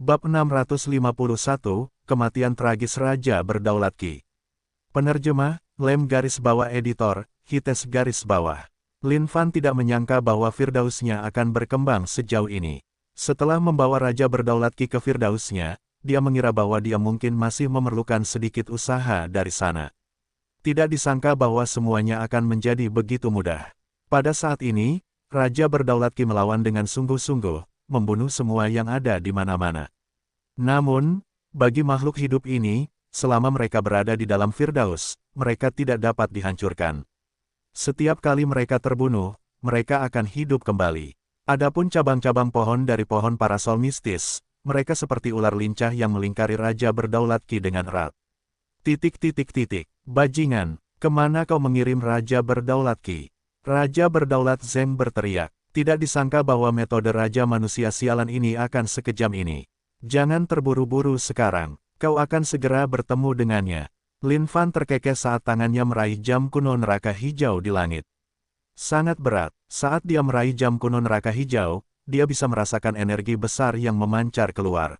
Bab 651, Kematian Tragis Raja Berdaulat Qi. Penerjemah, Lem garis bawah editor, Hites garis bawah. Lin Fan tidak menyangka bahwa Firdausnya akan berkembang sejauh ini. Setelah membawa Raja Berdaulat Qi ke Firdausnya, dia mengira bahwa dia mungkin masih memerlukan sedikit usaha dari sana. Tidak disangka bahwa semuanya akan menjadi begitu mudah. Pada saat ini, Raja Berdaulat Qi melawan dengan sungguh-sungguh, membunuh semua yang ada di mana-mana. Namun, bagi makhluk hidup ini, selama mereka berada di dalam Firdaus, mereka tidak dapat dihancurkan. Setiap kali mereka terbunuh, mereka akan hidup kembali. Adapun cabang-cabang pohon dari pohon parasol mistis, mereka seperti ular lincah yang melingkari Raja Berdaulat Qi dengan erat. Bajingan, kemana kau mengirim Raja Berdaulat Qi? Raja Berdaulat Zeng berteriak. Tidak disangka bahwa metode Raja Manusia Sialan ini akan sekejam ini. Jangan terburu-buru sekarang, kau akan segera bertemu dengannya. Lin Fan terkekeh saat tangannya meraih jam kuno neraka hijau di langit. Sangat berat, saat dia meraih jam kuno neraka hijau, dia bisa merasakan energi besar yang memancar keluar.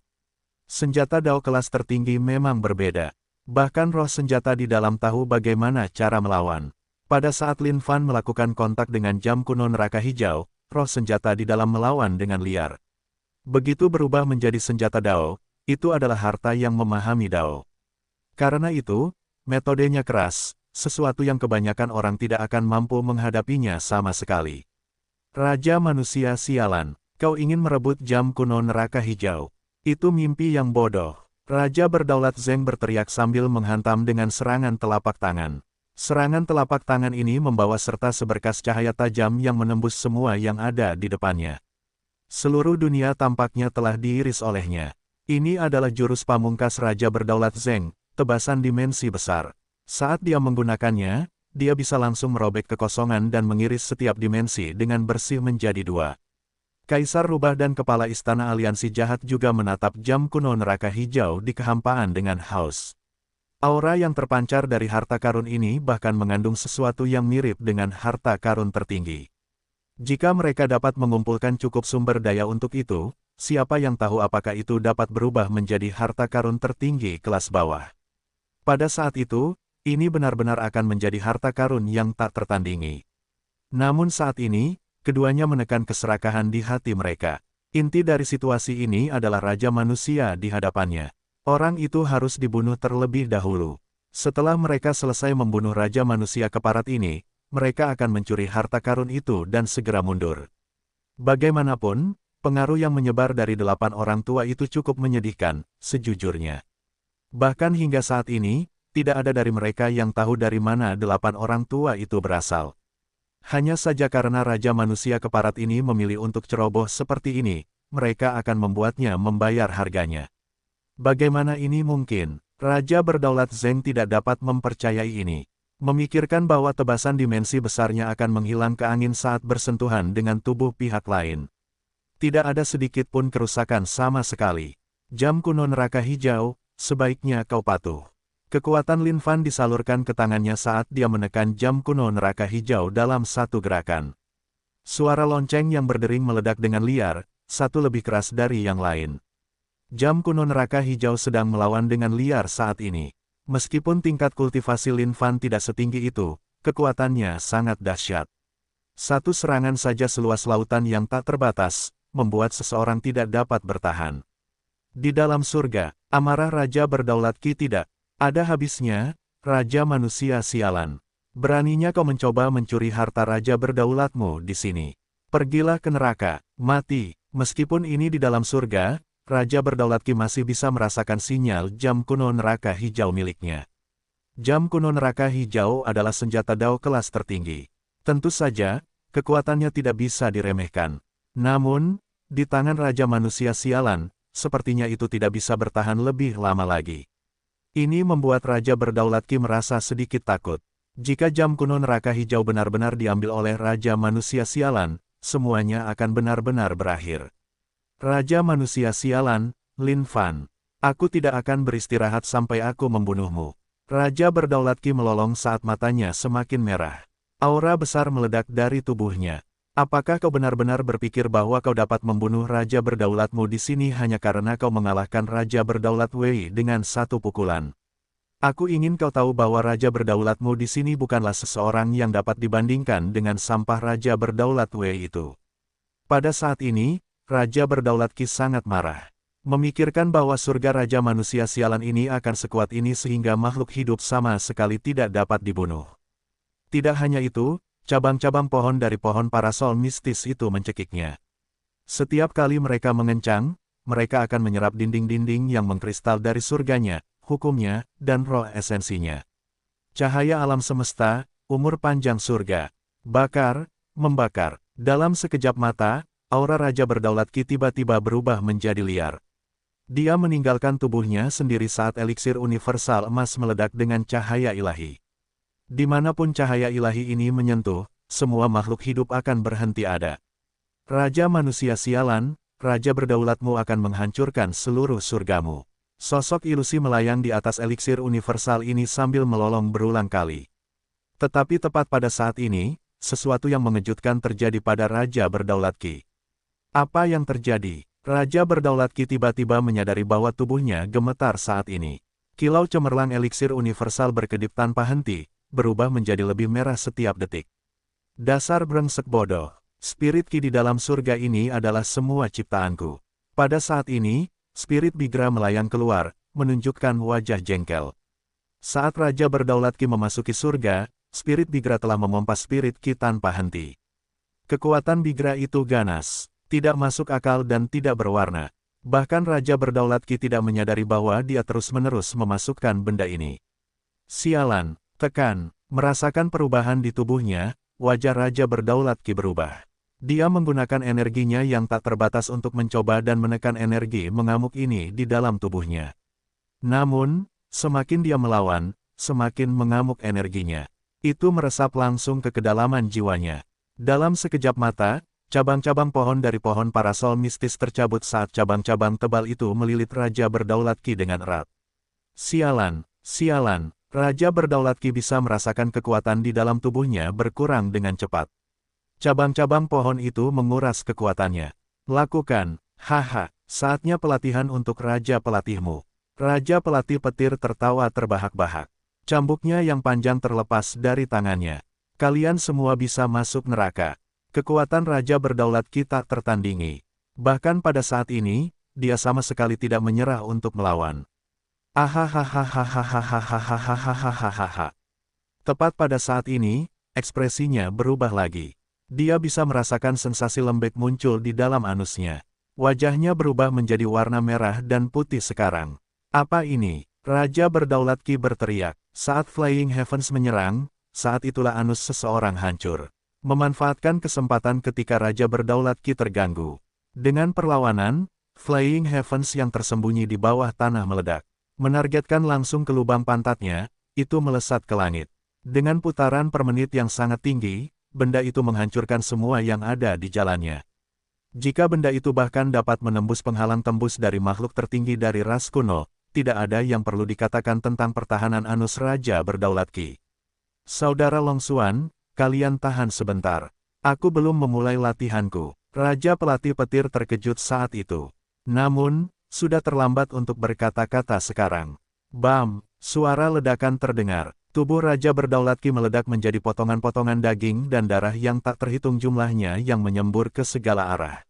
Senjata Dao kelas tertinggi memang berbeda. Bahkan roh senjata di dalam tahu bagaimana cara melawan. Pada saat Lin Fan melakukan kontak dengan jam kuno neraka hijau, roh senjata di dalam melawan dengan liar. Begitu berubah menjadi senjata Dao, itu adalah harta yang memahami Dao. Karena itu, metodenya keras, sesuatu yang kebanyakan orang tidak akan mampu menghadapinya sama sekali. Raja Manusia Sialan, kau ingin merebut jam kuno neraka hijau. Itu mimpi yang bodoh. Raja Berdaulat Zeng berteriak sambil menghantam dengan serangan telapak tangan. Serangan telapak tangan ini membawa serta seberkas cahaya tajam yang menembus semua yang ada di depannya. Seluruh dunia tampaknya telah diiris olehnya. Ini adalah jurus pamungkas Raja Berdaulat Zeng, tebasan dimensi besar. Saat dia menggunakannya, dia bisa langsung merobek kekosongan dan mengiris setiap dimensi dengan bersih menjadi dua. Kaisar Rubah dan Kepala Istana Aliansi Jahat juga menatap jam kuno neraka hijau di kehampaan dengan haus. Aura yang terpancar dari harta karun ini bahkan mengandung sesuatu yang mirip dengan harta karun tertinggi. Jika mereka dapat mengumpulkan cukup sumber daya untuk itu, siapa yang tahu apakah itu dapat berubah menjadi harta karun tertinggi kelas bawah. Pada saat itu, ini benar-benar akan menjadi harta karun yang tak tertandingi. Namun saat ini, keduanya menekan keserakahan di hati mereka. Inti dari situasi ini adalah Raja Manusia di hadapannya. Orang itu harus dibunuh terlebih dahulu. Setelah mereka selesai membunuh Raja Manusia Keparat ini, mereka akan mencuri harta karun itu dan segera mundur. Bagaimanapun, pengaruh yang menyebar dari 8 orang tua itu cukup menyedihkan, sejujurnya. Bahkan hingga saat ini, tidak ada dari mereka yang tahu dari mana 8 orang tua itu berasal. Hanya saja karena Raja Manusia Keparat ini memilih untuk ceroboh seperti ini, mereka akan membuatnya membayar harganya. Bagaimana ini mungkin? Raja Berdaulat Zeng tidak dapat mempercayai ini. Memikirkan bahwa tebasan dimensi besarnya akan menghilang ke angin saat bersentuhan dengan tubuh pihak lain. Tidak ada sedikit pun kerusakan sama sekali. Jam kuno neraka hijau, sebaiknya kau patuh. Kekuatan Lin Fan disalurkan ke tangannya saat dia menekan jam kuno neraka hijau dalam satu gerakan. Suara lonceng yang berdering meledak dengan liar, satu lebih keras dari yang lain. Jam kuno neraka hijau sedang melawan dengan liar saat ini. Meskipun tingkat kultivasi Lin Fan tidak setinggi itu, kekuatannya sangat dahsyat. Satu serangan saja seluas lautan yang tak terbatas, membuat seseorang tidak dapat bertahan. Di dalam surga, amarah Raja Berdaulat Qi tidak ada habisnya. Raja Manusia Sialan. Beraninya kau mencoba mencuri harta Raja Berdaulatmu di sini. Pergilah ke neraka, mati. Meskipun ini di dalam surga, Raja Berdaulat Qi masih bisa merasakan sinyal jam kuno neraka hijau miliknya. Jam kuno neraka hijau adalah senjata Dao kelas tertinggi. Tentu saja, kekuatannya tidak bisa diremehkan. Namun, di tangan Raja Manusia Sialan, sepertinya itu tidak bisa bertahan lebih lama lagi. Ini membuat Raja Berdaulat Qi merasa sedikit takut. Jika jam kuno neraka hijau benar-benar diambil oleh Raja Manusia Sialan, semuanya akan benar-benar berakhir. Raja Manusia Sialan, Lin Fan. Aku tidak akan beristirahat sampai aku membunuhmu. Raja Berdaulat Qi melolong saat matanya semakin merah. Aura besar meledak dari tubuhnya. Apakah kau benar-benar berpikir bahwa kau dapat membunuh Raja Berdaulatmu di sini hanya karena kau mengalahkan Raja Berdaulat Wei dengan satu pukulan? Aku ingin kau tahu bahwa Raja Berdaulatmu di sini bukanlah seseorang yang dapat dibandingkan dengan sampah Raja Berdaulat Wei itu. Pada saat ini, Raja Berdaulat Qi sangat marah. Memikirkan bahwa surga Raja Manusia Sialan ini akan sekuat ini sehingga makhluk hidup sama sekali tidak dapat dibunuh. Tidak hanya itu, cabang-cabang pohon dari pohon parasol mistis itu mencekiknya. Setiap kali mereka mengencang, mereka akan menyerap dinding-dinding yang mengkristal dari surganya, hukumnya, dan roh esensinya. Cahaya alam semesta, umur panjang surga. Bakar, membakar. Dalam sekejap mata, aura Raja Berdaulat Qi tiba-tiba berubah menjadi liar. Dia meninggalkan tubuhnya sendiri saat eliksir universal emas meledak dengan cahaya ilahi. Dimanapun cahaya ilahi ini menyentuh, semua makhluk hidup akan berhenti ada. Raja Manusia Sialan, Raja Berdaulatmu akan menghancurkan seluruh surgamu. Sosok ilusi melayang di atas eliksir universal ini sambil melolong berulang kali. Tetapi tepat pada saat ini, sesuatu yang mengejutkan terjadi pada Raja Berdaulat Qi. Apa yang terjadi? Raja Berdaulat Qi tiba-tiba menyadari bahwa tubuhnya gemetar saat ini. Kilau cemerlang eliksir universal berkedip tanpa henti, berubah menjadi lebih merah setiap detik. Dasar brengsek bodoh. Spirit Qi di dalam surga ini adalah semua ciptaanku. Pada saat ini, Spirit Bigra melayang keluar, menunjukkan wajah jengkel. Saat Raja Berdaulat Qi memasuki surga, Spirit Bigra telah memompa Spirit Qi tanpa henti. Kekuatan Bigra itu ganas, tidak masuk akal dan tidak berwarna. Bahkan Raja Berdaulat Qi tidak menyadari bahwa dia terus-menerus memasukkan benda ini. Sialan, tekan, merasakan perubahan di tubuhnya, wajah Raja Berdaulat Qi berubah. Dia menggunakan energinya yang tak terbatas untuk mencoba dan menekan energi mengamuk ini di dalam tubuhnya. Namun, semakin dia melawan, semakin mengamuk energinya. Itu meresap langsung ke kedalaman jiwanya. Dalam sekejap mata, cabang-cabang pohon dari pohon parasol mistis tercabut saat cabang-cabang tebal itu melilit Raja Berdaulat Qi dengan erat. Sialan, sialan, Raja Berdaulat Qi bisa merasakan kekuatan di dalam tubuhnya berkurang dengan cepat. Cabang-cabang pohon itu menguras kekuatannya. Lakukan, haha, saatnya pelatihan untuk Raja Pelatihmu. Raja Pelatih Petir tertawa terbahak-bahak. Cambuknya yang panjang terlepas dari tangannya. Kalian semua bisa masuk neraka. Kekuatan Raja Berdaulat Qi tak tertandingi. Bahkan pada saat ini, dia sama sekali tidak menyerah untuk melawan. Ahahahahahahahahahahahahahaha. Tepat pada saat ini, ekspresinya berubah lagi. Dia bisa merasakan sensasi lembek muncul di dalam anusnya. Wajahnya berubah menjadi warna merah dan putih sekarang. Apa ini? Raja Berdaulat Qi berteriak. Saat Flying Heavens menyerang, saat itulah anus seseorang hancur. Memanfaatkan kesempatan ketika Raja Berdaulat Qi terganggu. Dengan perlawanan, Flying Heavens yang tersembunyi di bawah tanah meledak. Menargetkan langsung ke lubang pantatnya, itu melesat ke langit. Dengan putaran per menit yang sangat tinggi, benda itu menghancurkan semua yang ada di jalannya. Jika benda itu bahkan dapat menembus penghalang tembus dari makhluk tertinggi dari ras kuno, tidak ada yang perlu dikatakan tentang pertahanan anus Raja Berdaulat Qi. Saudara Longsuan, kalian tahan sebentar. Aku belum memulai latihanku. Raja Pelatih Petir terkejut saat itu. Namun, sudah terlambat untuk berkata-kata sekarang. Bam! Suara ledakan terdengar. Tubuh Raja Berdaulat Qi meledak menjadi potongan-potongan daging dan darah yang tak terhitung jumlahnya yang menyembur ke segala arah.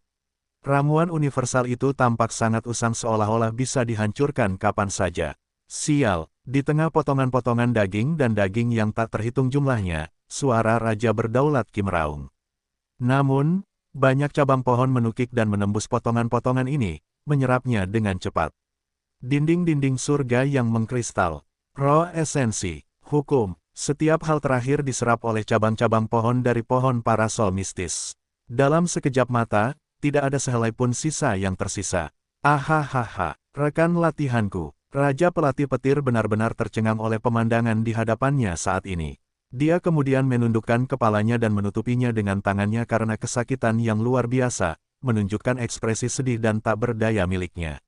Ramuan universal itu tampak sangat usang seolah-olah bisa dihancurkan kapan saja. Sial, di tengah potongan-potongan daging dan daging yang tak terhitung jumlahnya, suara Raja Berdaulat Qi meraung. Namun, banyak cabang pohon menukik dan menembus potongan-potongan ini, menyerapnya dengan cepat. Dinding-dinding surga yang mengkristal. Roh esensi. Hukum, setiap hal terakhir diserap oleh cabang-cabang pohon dari pohon parasol mistis. Dalam sekejap mata, tidak ada sehelai pun sisa yang tersisa. Ahahaha, rekan latihanku. Raja Pelatih Petir benar-benar tercengang oleh pemandangan di hadapannya saat ini. Dia kemudian menundukkan kepalanya dan menutupinya dengan tangannya karena kesakitan yang luar biasa, menunjukkan ekspresi sedih dan tak berdaya miliknya.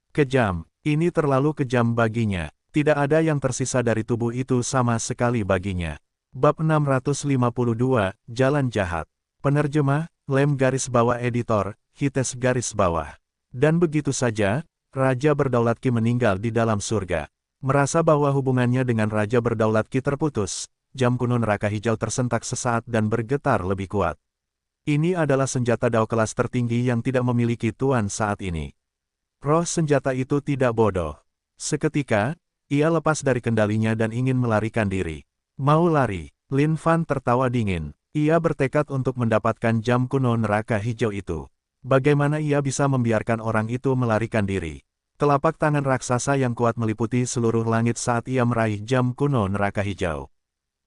Kejam, ini terlalu kejam baginya. Tidak ada yang tersisa dari tubuh itu sama sekali baginya. Bab 652, Jalan Jahat. Penerjemah, Lem garis bawah editor, Hites garis bawah. Dan begitu saja, Raja Berdaulat Qi meninggal di dalam surga. Merasa bahwa hubungannya dengan Raja Berdaulat Qi terputus, jam kuno neraka hijau tersentak sesaat dan bergetar lebih kuat. Ini adalah senjata Dao kelas tertinggi yang tidak memiliki tuan saat ini. Roh senjata itu tidak bodoh. Seketika, ia lepas dari kendalinya dan ingin melarikan diri. Mau lari, Lin Fan tertawa dingin. Ia bertekad untuk mendapatkan jam kuno neraka hijau itu. Bagaimana ia bisa membiarkan orang itu melarikan diri? Telapak tangan raksasa yang kuat meliputi seluruh langit saat ia meraih jam kuno neraka hijau.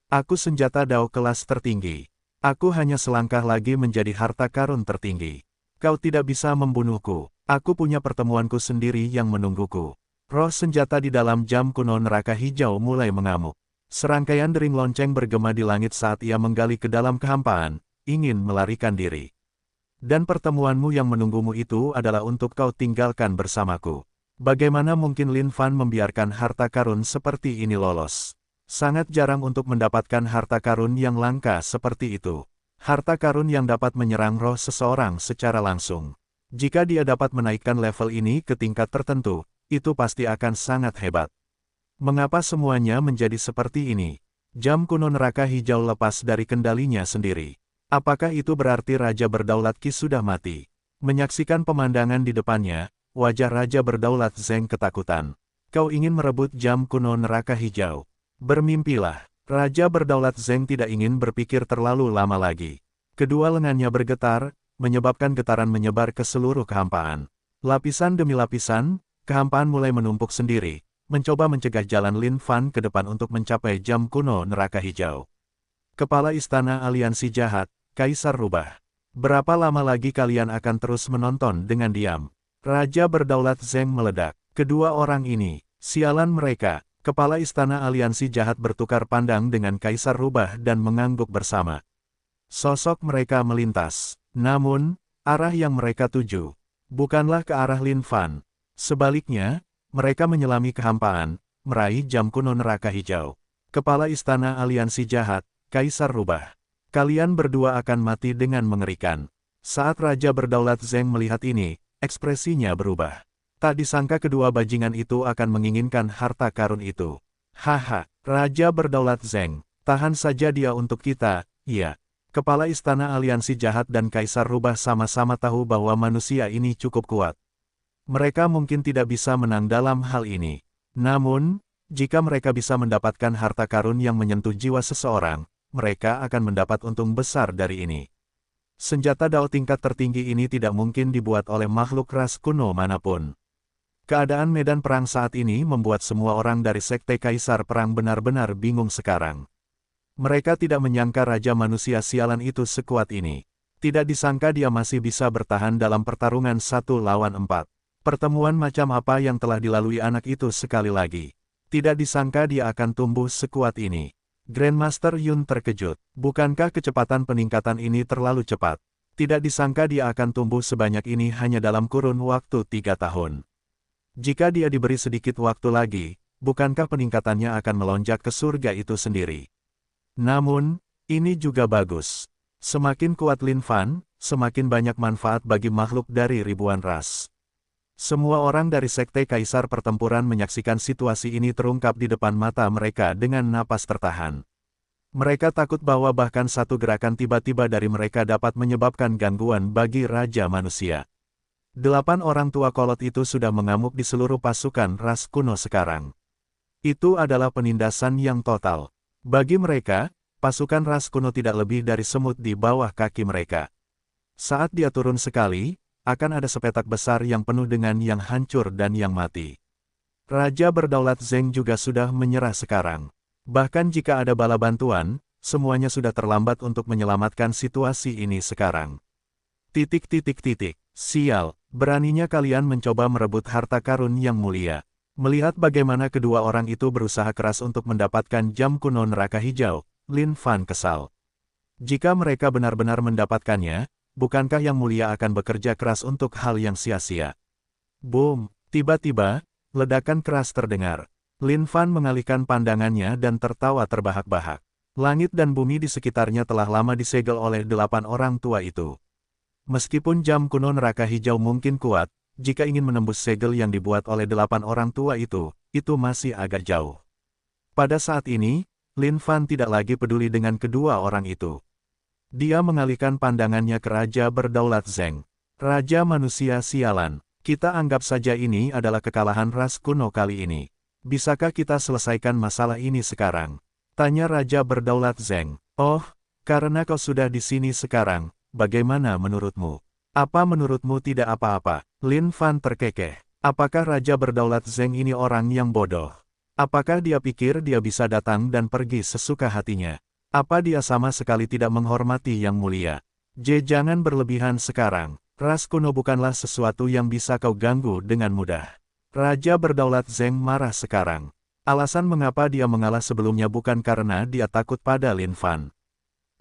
Aku senjata Dao kelas tertinggi. Aku hanya selangkah lagi menjadi harta karun tertinggi. Kau tidak bisa membunuhku. Aku punya pertemuanku sendiri yang menungguku. Roh senjata di dalam jam kuno neraka hijau mulai mengamuk. Serangkaian dering lonceng bergema di langit saat ia menggali ke dalam kehampaan, ingin melarikan diri. Dan pertemuanmu yang menunggumu itu adalah untuk kau tinggalkan bersamaku. Bagaimana mungkin Lin Fan membiarkan harta karun seperti ini lolos? Sangat jarang untuk mendapatkan harta karun yang langka seperti itu. Harta karun yang dapat menyerang roh seseorang secara langsung. Jika dia dapat menaikkan level ini ke tingkat tertentu, itu pasti akan sangat hebat. Mengapa semuanya menjadi seperti ini? Jam kuno neraka hijau lepas dari kendalinya sendiri. Apakah itu berarti Raja Berdaulat Qi sudah mati? Menyaksikan pemandangan di depannya, wajah Raja Berdaulat Zeng ketakutan. Kau ingin merebut jam kuno neraka hijau? Bermimpilah. Raja Berdaulat Zeng tidak ingin berpikir terlalu lama lagi. Kedua lengannya bergetar, menyebabkan getaran menyebar ke seluruh kehampaan. Lapisan demi lapisan, kehampaan mulai menumpuk sendiri, mencoba mencegah jalan Lin Fan ke depan untuk mencapai jam kuno neraka hijau. Kepala Istana Aliansi Jahat, Kaisar Rubah. Berapa lama lagi kalian akan terus menonton dengan diam? Raja Berdaulat Zeng meledak. Kedua orang ini, sialan mereka. Kepala Istana Aliansi Jahat bertukar pandang dengan Kaisar Rubah dan mengangguk bersama. Sosok mereka melintas. Namun, arah yang mereka tuju bukanlah ke arah Lin Fan. Sebaliknya, mereka menyelami kehampaan, meraih jam kuno neraka hijau. Kepala Istana Aliansi Jahat, Kaisar Rubah. Kalian berdua akan mati dengan mengerikan. Saat Raja Berdaulat Zeng melihat ini, ekspresinya berubah. Tak disangka kedua bajingan itu akan menginginkan harta karun itu. Haha, Raja Berdaulat Zeng, tahan saja dia untuk kita, iya. Kepala Istana Aliansi Jahat dan Kaisar Rubah sama-sama tahu bahwa manusia ini cukup kuat. Mereka mungkin tidak bisa menang dalam hal ini. Namun, jika mereka bisa mendapatkan harta karun yang menyentuh jiwa seseorang, mereka akan mendapat untung besar dari ini. Senjata Dao tingkat tertinggi ini tidak mungkin dibuat oleh makhluk ras kuno manapun. Keadaan medan perang saat ini membuat semua orang dari Sekte Kaisar Perang benar-benar bingung sekarang. Mereka tidak menyangka Raja Manusia Sialan itu sekuat ini. Tidak disangka dia masih bisa bertahan dalam pertarungan 1 lawan 4. Pertemuan macam apa yang telah dilalui anak itu sekali lagi. Tidak disangka dia akan tumbuh sekuat ini. Grandmaster Yun terkejut. Bukankah kecepatan peningkatan ini terlalu cepat? Tidak disangka dia akan tumbuh sebanyak ini hanya dalam kurun waktu 3 tahun. Jika dia diberi sedikit waktu lagi, bukankah peningkatannya akan melonjak ke surga itu sendiri? Namun, ini juga bagus. Semakin kuat Lin Fan, semakin banyak manfaat bagi makhluk dari ribuan ras. Semua orang dari Sekte Kaisar Pertempuran menyaksikan situasi ini terungkap di depan mata mereka dengan napas tertahan. Mereka takut bahwa bahkan satu gerakan tiba-tiba dari mereka dapat menyebabkan gangguan bagi Raja Manusia. 8 orang tua kolot itu sudah mengamuk di seluruh pasukan ras kuno sekarang. Itu adalah penindasan yang total. Bagi mereka, pasukan ras kuno tidak lebih dari semut di bawah kaki mereka. Saat dia turun sekali, akan ada sepetak besar yang penuh dengan yang hancur dan yang mati. Raja Berdaulat Zeng juga sudah menyerah sekarang. Bahkan jika ada bala bantuan, semuanya sudah terlambat untuk menyelamatkan situasi ini sekarang. Sial, beraninya kalian mencoba merebut harta karun yang mulia. Melihat bagaimana kedua orang itu berusaha keras untuk mendapatkan jam kuno neraka hijau, Lin Fan kesal. Jika mereka benar-benar mendapatkannya, bukankah yang mulia akan bekerja keras untuk hal yang sia-sia? Boom! Tiba-tiba, ledakan keras terdengar. Lin Fan mengalihkan pandangannya dan tertawa terbahak-bahak. Langit dan bumi di sekitarnya telah lama disegel oleh 8 orang tua itu. Meskipun jam kuno neraka hijau mungkin kuat, jika ingin menembus segel yang dibuat oleh 8 orang tua itu masih agak jauh. Pada saat ini, Lin Fan tidak lagi peduli dengan kedua orang itu. Dia mengalihkan pandangannya ke Raja Berdaulat Zeng. Raja manusia sialan, kita anggap saja ini adalah kekalahan ras kuno kali ini. Bisakah kita selesaikan masalah ini sekarang? Tanya Raja Berdaulat Zeng. Oh, karena kau sudah di sini sekarang, bagaimana menurutmu? Apa menurutmu tidak apa-apa? Lin Fan terkekeh. Apakah Raja Berdaulat Zeng ini orang yang bodoh? Apakah dia pikir dia bisa datang dan pergi sesuka hatinya? Apa dia sama sekali tidak menghormati yang mulia? Jangan berlebihan sekarang. Ras kuno bukanlah sesuatu yang bisa kau ganggu dengan mudah. Raja Berdaulat Zeng marah sekarang. Alasan mengapa dia mengalah sebelumnya bukan karena dia takut pada Lin Fan.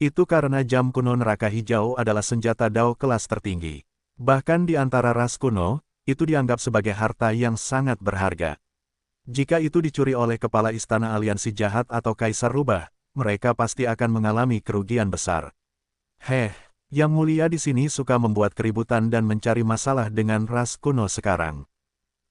Itu karena jam kuno neraka hijau adalah senjata Dao kelas tertinggi. Bahkan di antara ras kuno, itu dianggap sebagai harta yang sangat berharga. Jika itu dicuri oleh kepala istana aliansi jahat atau kaisar rubah, mereka pasti akan mengalami kerugian besar. Yang mulia di sini suka membuat keributan dan mencari masalah dengan ras kuno sekarang.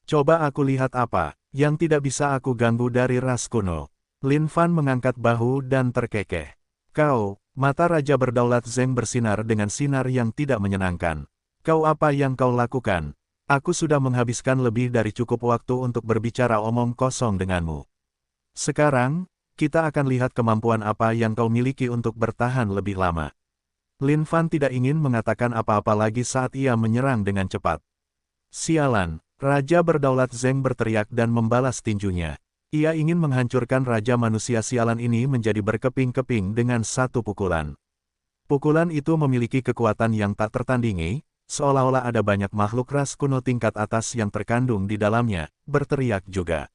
Coba aku lihat apa yang tidak bisa aku ganggu dari ras kuno. Lin Fan mengangkat bahu dan terkekeh. Kau, mata Raja Berdaulat Zeng bersinar dengan sinar yang tidak menyenangkan. Kau apa yang kau lakukan? Aku sudah menghabiskan lebih dari cukup waktu untuk berbicara omong kosong denganmu. Sekarang, kita akan lihat kemampuan apa yang kau miliki untuk bertahan lebih lama. Lin Fan tidak ingin mengatakan apa-apa lagi saat ia menyerang dengan cepat. Sialan, Raja Berdaulat Zeng berteriak dan membalas tinjunya. Ia ingin menghancurkan Raja Manusia Sialan ini menjadi berkeping-keping dengan satu pukulan. Pukulan itu memiliki kekuatan yang tak tertandingi, seolah-olah ada banyak makhluk ras kuno tingkat atas yang terkandung di dalamnya, berteriak juga.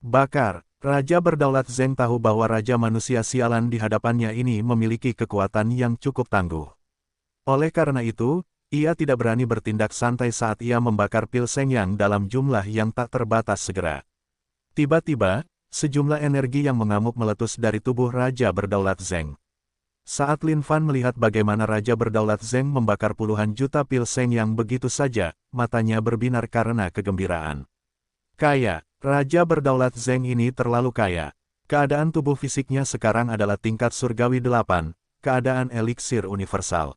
Bakar, Raja Berdaulat Zeng tahu bahwa Raja Manusia Sialan di hadapannya ini memiliki kekuatan yang cukup tangguh. Oleh karena itu, ia tidak berani bertindak santai saat ia membakar pil Seng Yang dalam jumlah yang tak terbatas segera. Tiba-tiba, sejumlah energi yang mengamuk meletus dari tubuh Raja Berdaulat Zeng. Saat Lin Fan melihat bagaimana Raja Berdaulat Zeng membakar puluhan juta pil Seng Yang begitu saja, matanya berbinar karena kegembiraan. Kaya, Raja Berdaulat Zeng ini terlalu kaya. Keadaan tubuh fisiknya sekarang adalah tingkat surgawi 8, keadaan eliksir universal.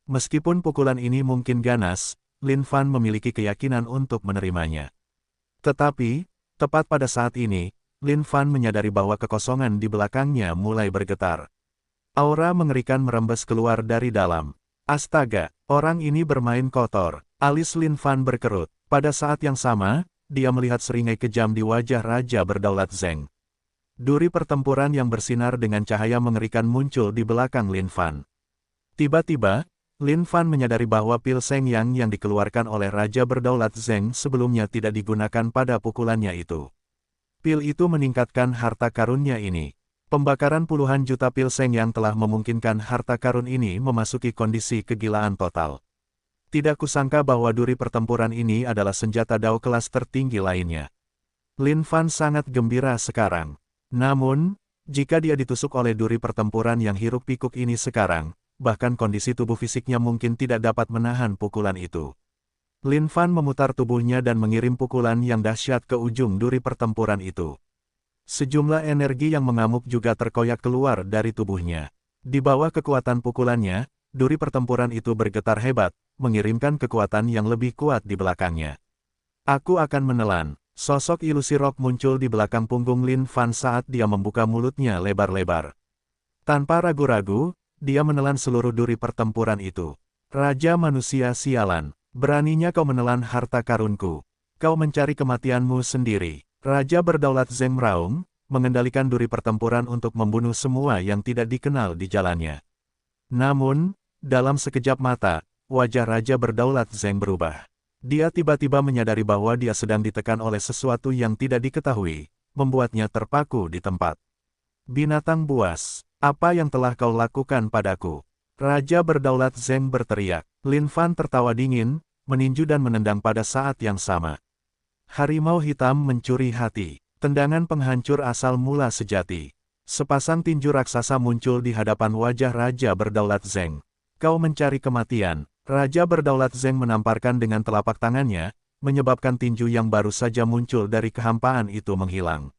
Meskipun pukulan ini mungkin ganas, Lin Fan memiliki keyakinan untuk menerimanya. Tetapi, tepat pada saat ini, Lin Fan menyadari bahwa kekosongan di belakangnya mulai bergetar. Aura mengerikan merembes keluar dari dalam. Astaga, orang ini bermain kotor. Alis Lin Fan berkerut. Pada saat yang sama, dia melihat seringai kejam di wajah Raja Berdaulat Zeng. Duri pertempuran yang bersinar dengan cahaya mengerikan muncul di belakang Lin Fan. Tiba-tiba, Lin Fan menyadari bahwa pil Seng Yang yang dikeluarkan oleh Raja Berdaulat Zeng sebelumnya tidak digunakan pada pukulannya itu. Pil itu meningkatkan harta karunnya ini. Pembakaran puluhan juta pil Seng Yang telah memungkinkan harta karun ini memasuki kondisi kegilaan total. Tidak kusangka bahwa duri pertempuran ini adalah senjata Dao kelas tertinggi lainnya. Lin Fan sangat gembira sekarang. Namun, jika dia ditusuk oleh duri pertempuran yang hiruk-pikuk ini sekarang, bahkan kondisi tubuh fisiknya mungkin tidak dapat menahan pukulan itu. Lin Fan memutar tubuhnya dan mengirim pukulan yang dahsyat ke ujung duri pertempuran itu. Sejumlah energi yang mengamuk juga terkoyak keluar dari tubuhnya. Di bawah kekuatan pukulannya, duri pertempuran itu bergetar hebat, mengirimkan kekuatan yang lebih kuat di belakangnya. Aku akan menelan. Sosok ilusi rock muncul di belakang punggung Lin Fan saat dia membuka mulutnya lebar-lebar. Tanpa ragu-ragu, dia menelan seluruh duri pertempuran itu. Raja Manusia Sialan, beraninya kau menelan harta karunku. Kau mencari kematianmu sendiri. Raja Berdaulat Zeng meraung, mengendalikan duri pertempuran untuk membunuh semua yang tidak dikenal di jalannya. Namun, dalam sekejap mata, wajah Raja Berdaulat Zeng berubah. Dia tiba-tiba menyadari bahwa dia sedang ditekan oleh sesuatu yang tidak diketahui, membuatnya terpaku di tempat. Binatang buas, apa yang telah kau lakukan padaku? Raja Berdaulat Zeng berteriak. Lin Fan tertawa dingin, meninju dan menendang pada saat yang sama. Harimau hitam mencuri hati. Tendangan penghancur asal mula sejati. Sepasang tinju raksasa muncul di hadapan wajah Raja Berdaulat Zeng. Kau mencari kematian. Raja Berdaulat Zeng menamparkan dengan telapak tangannya, menyebabkan tinju yang baru saja muncul dari kehampaan itu menghilang.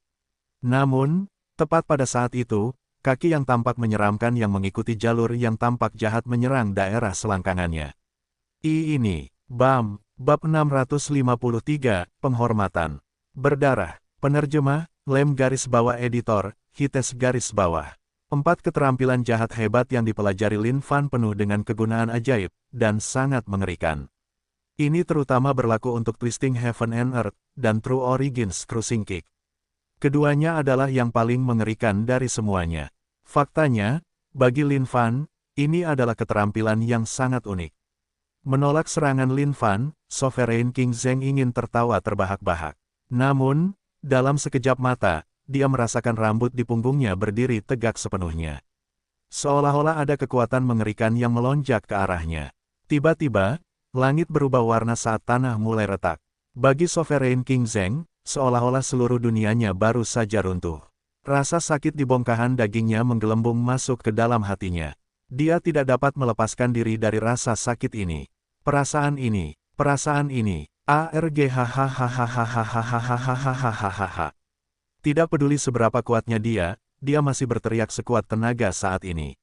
Namun, tepat pada saat itu, kaki yang tampak menyeramkan yang mengikuti jalur yang tampak jahat menyerang daerah selangkangannya. Ini, BAM, Bab 653, Penghormatan. Berdarah. Penerjemah, Lem garis bawah editor, Hites garis bawah. 4 keterampilan jahat hebat yang dipelajari Lin Fan penuh dengan kegunaan ajaib, dan sangat mengerikan. Ini terutama berlaku untuk Twisting Heaven and Earth, dan True Origins Cruising Kick. Keduanya adalah yang paling mengerikan dari semuanya. Faktanya, bagi Lin Fan, ini adalah keterampilan yang sangat unik. Menolak serangan Lin Fan, Sovereign King Zeng ingin tertawa terbahak-bahak. Namun, dalam sekejap mata, dia merasakan rambut di punggungnya berdiri tegak sepenuhnya. Seolah-olah ada kekuatan mengerikan yang melonjak ke arahnya. Tiba-tiba, langit berubah warna saat tanah mulai retak. Bagi Sovereign King Zeng, seolah-olah seluruh dunianya baru saja runtuh. Rasa sakit di bongkahan dagingnya menggelembung masuk ke dalam hatinya. Dia tidak dapat melepaskan diri dari rasa sakit ini. Perasaan ini, hahaha. Tidak peduli seberapa kuatnya dia masih berteriak sekuat tenaga saat ini.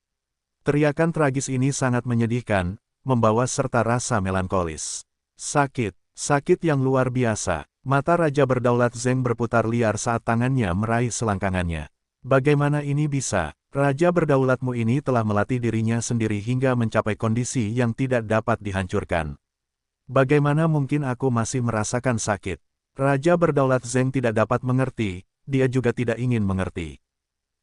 Teriakan tragis ini sangat menyedihkan, membawa serta rasa melankolis. Sakit yang luar biasa. Mata Raja Berdaulat Zeng berputar liar saat tangannya meraih selangkangannya. Bagaimana ini bisa? Raja Berdaulatmu ini telah melatih dirinya sendiri hingga mencapai kondisi yang tidak dapat dihancurkan. Bagaimana mungkin aku masih merasakan sakit? Raja Berdaulat Zeng tidak dapat mengerti. Dia juga tidak ingin mengerti.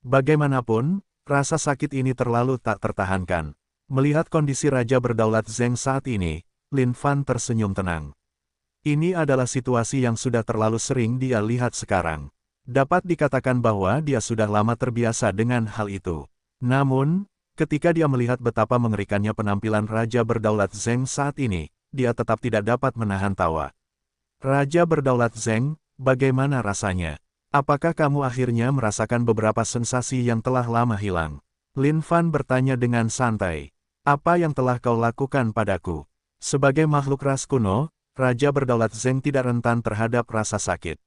Bagaimanapun, rasa sakit ini terlalu tak tertahankan. Melihat kondisi Raja Berdaulat Zeng saat ini, Lin Fan tersenyum tenang. Ini adalah situasi yang sudah terlalu sering dia lihat sekarang. Dapat dikatakan bahwa dia sudah lama terbiasa dengan hal itu. Namun, ketika dia melihat betapa mengerikannya penampilan Raja Berdaulat Zeng saat ini, dia tetap tidak dapat menahan tawa. Raja Berdaulat Zeng, bagaimana rasanya? Apakah kamu akhirnya merasakan beberapa sensasi yang telah lama hilang? Lin Fan bertanya dengan santai. Apa yang telah kau lakukan padaku? Sebagai makhluk ras kuno, Raja Berdaulat Zeng tidak rentan terhadap rasa sakit.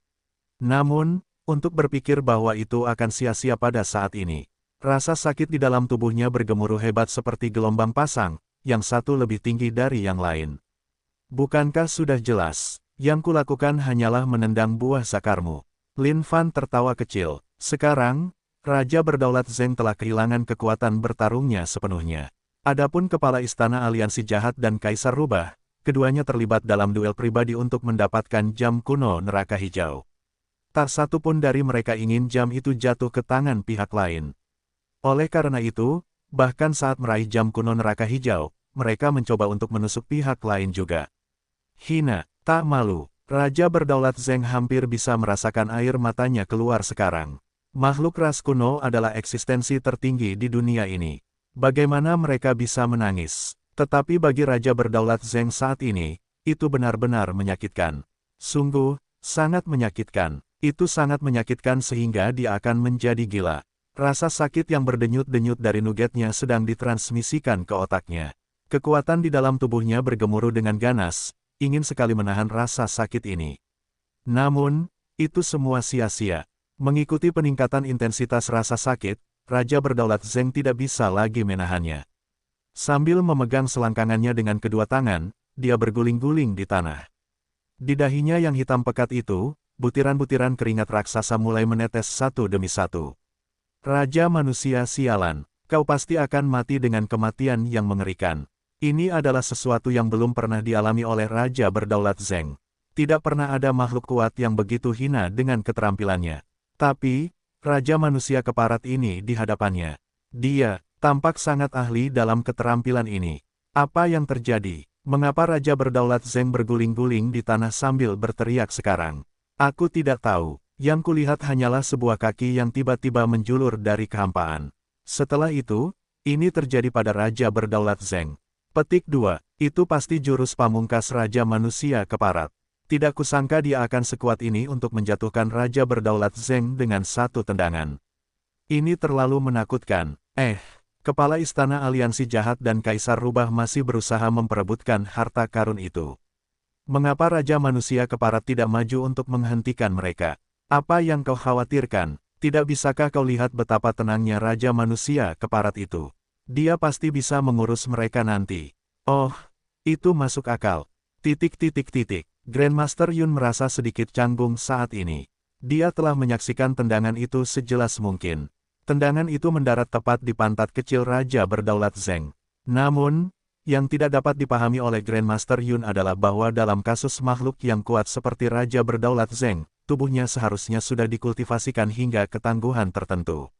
Namun, untuk berpikir bahwa itu akan sia-sia pada saat ini. Rasa sakit di dalam tubuhnya bergemuruh hebat seperti gelombang pasang, yang satu lebih tinggi dari yang lain. Bukankah sudah jelas, yang kulakukan hanyalah menendang buah zakarmu? Lin Fan tertawa kecil. Sekarang, Raja Berdaulat Zeng telah kehilangan kekuatan bertarungnya sepenuhnya. Adapun Kepala Istana Aliansi Jahat dan Kaisar Rubah, keduanya terlibat dalam duel pribadi untuk mendapatkan jam kuno neraka hijau. Tak satu pun dari mereka ingin jam itu jatuh ke tangan pihak lain. Oleh karena itu, bahkan saat meraih jam kuno neraka hijau, mereka mencoba untuk menusuk pihak lain juga. Hina, tak malu. Raja Berdaulat Zeng hampir bisa merasakan air matanya keluar sekarang. Makhluk ras kuno adalah eksistensi tertinggi di dunia ini. Bagaimana mereka bisa menangis? Tetapi bagi Raja Berdaulat Zeng saat ini, itu benar-benar menyakitkan. Sungguh, sangat menyakitkan. Itu sangat menyakitkan sehingga dia akan menjadi gila. Rasa sakit yang berdenyut-denyut dari nugetnya sedang ditransmisikan ke otaknya. Kekuatan di dalam tubuhnya bergemuruh dengan ganas, ingin sekali menahan rasa sakit ini. Namun, itu semua sia-sia. Mengikuti peningkatan intensitas rasa sakit, Raja Berdaulat Zeng tidak bisa lagi menahannya. Sambil memegang selangkangannya dengan kedua tangan, dia berguling-guling di tanah. Di dahinya yang hitam pekat itu, butiran-butiran keringat raksasa mulai menetes satu demi satu. Raja manusia sialan, kau pasti akan mati dengan kematian yang mengerikan. Ini adalah sesuatu yang belum pernah dialami oleh Raja Berdaulat Zeng. Tidak pernah ada makhluk kuat yang begitu hina dengan keterampilannya. Tapi, Raja manusia keparat ini di hadapannya. Dia tampak sangat ahli dalam keterampilan ini. Apa yang terjadi? Mengapa Raja Berdaulat Zeng berguling-guling di tanah sambil berteriak sekarang? Aku tidak tahu. Yang kulihat hanyalah sebuah kaki yang tiba-tiba menjulur dari kehampaan. Setelah itu, ini terjadi pada Raja Berdaulat Zeng. Petik 2. Itu pasti jurus pamungkas Raja Manusia Keparat. Tidak kusangka dia akan sekuat ini untuk menjatuhkan Raja Berdaulat Zeng dengan satu tendangan. Ini terlalu menakutkan. Kepala Istana Aliansi Jahat dan Kaisar Rubah masih berusaha memperebutkan harta karun itu. Mengapa Raja Manusia Keparat tidak maju untuk menghentikan mereka? Apa yang kau khawatirkan? Tidak bisakah kau lihat betapa tenangnya Raja Manusia Keparat itu? Dia pasti bisa mengurus mereka nanti. Oh, itu masuk akal. Grandmaster Yun merasa sedikit canggung saat ini. Dia telah menyaksikan tendangan itu sejelas mungkin. Tendangan itu mendarat tepat di pantat kecil Raja Berdaulat Zeng. Namun, yang tidak dapat dipahami oleh Grandmaster Yun adalah bahwa dalam kasus makhluk yang kuat seperti Raja Berdaulat Zeng, tubuhnya seharusnya sudah dikultivasikan hingga ketangguhan tertentu.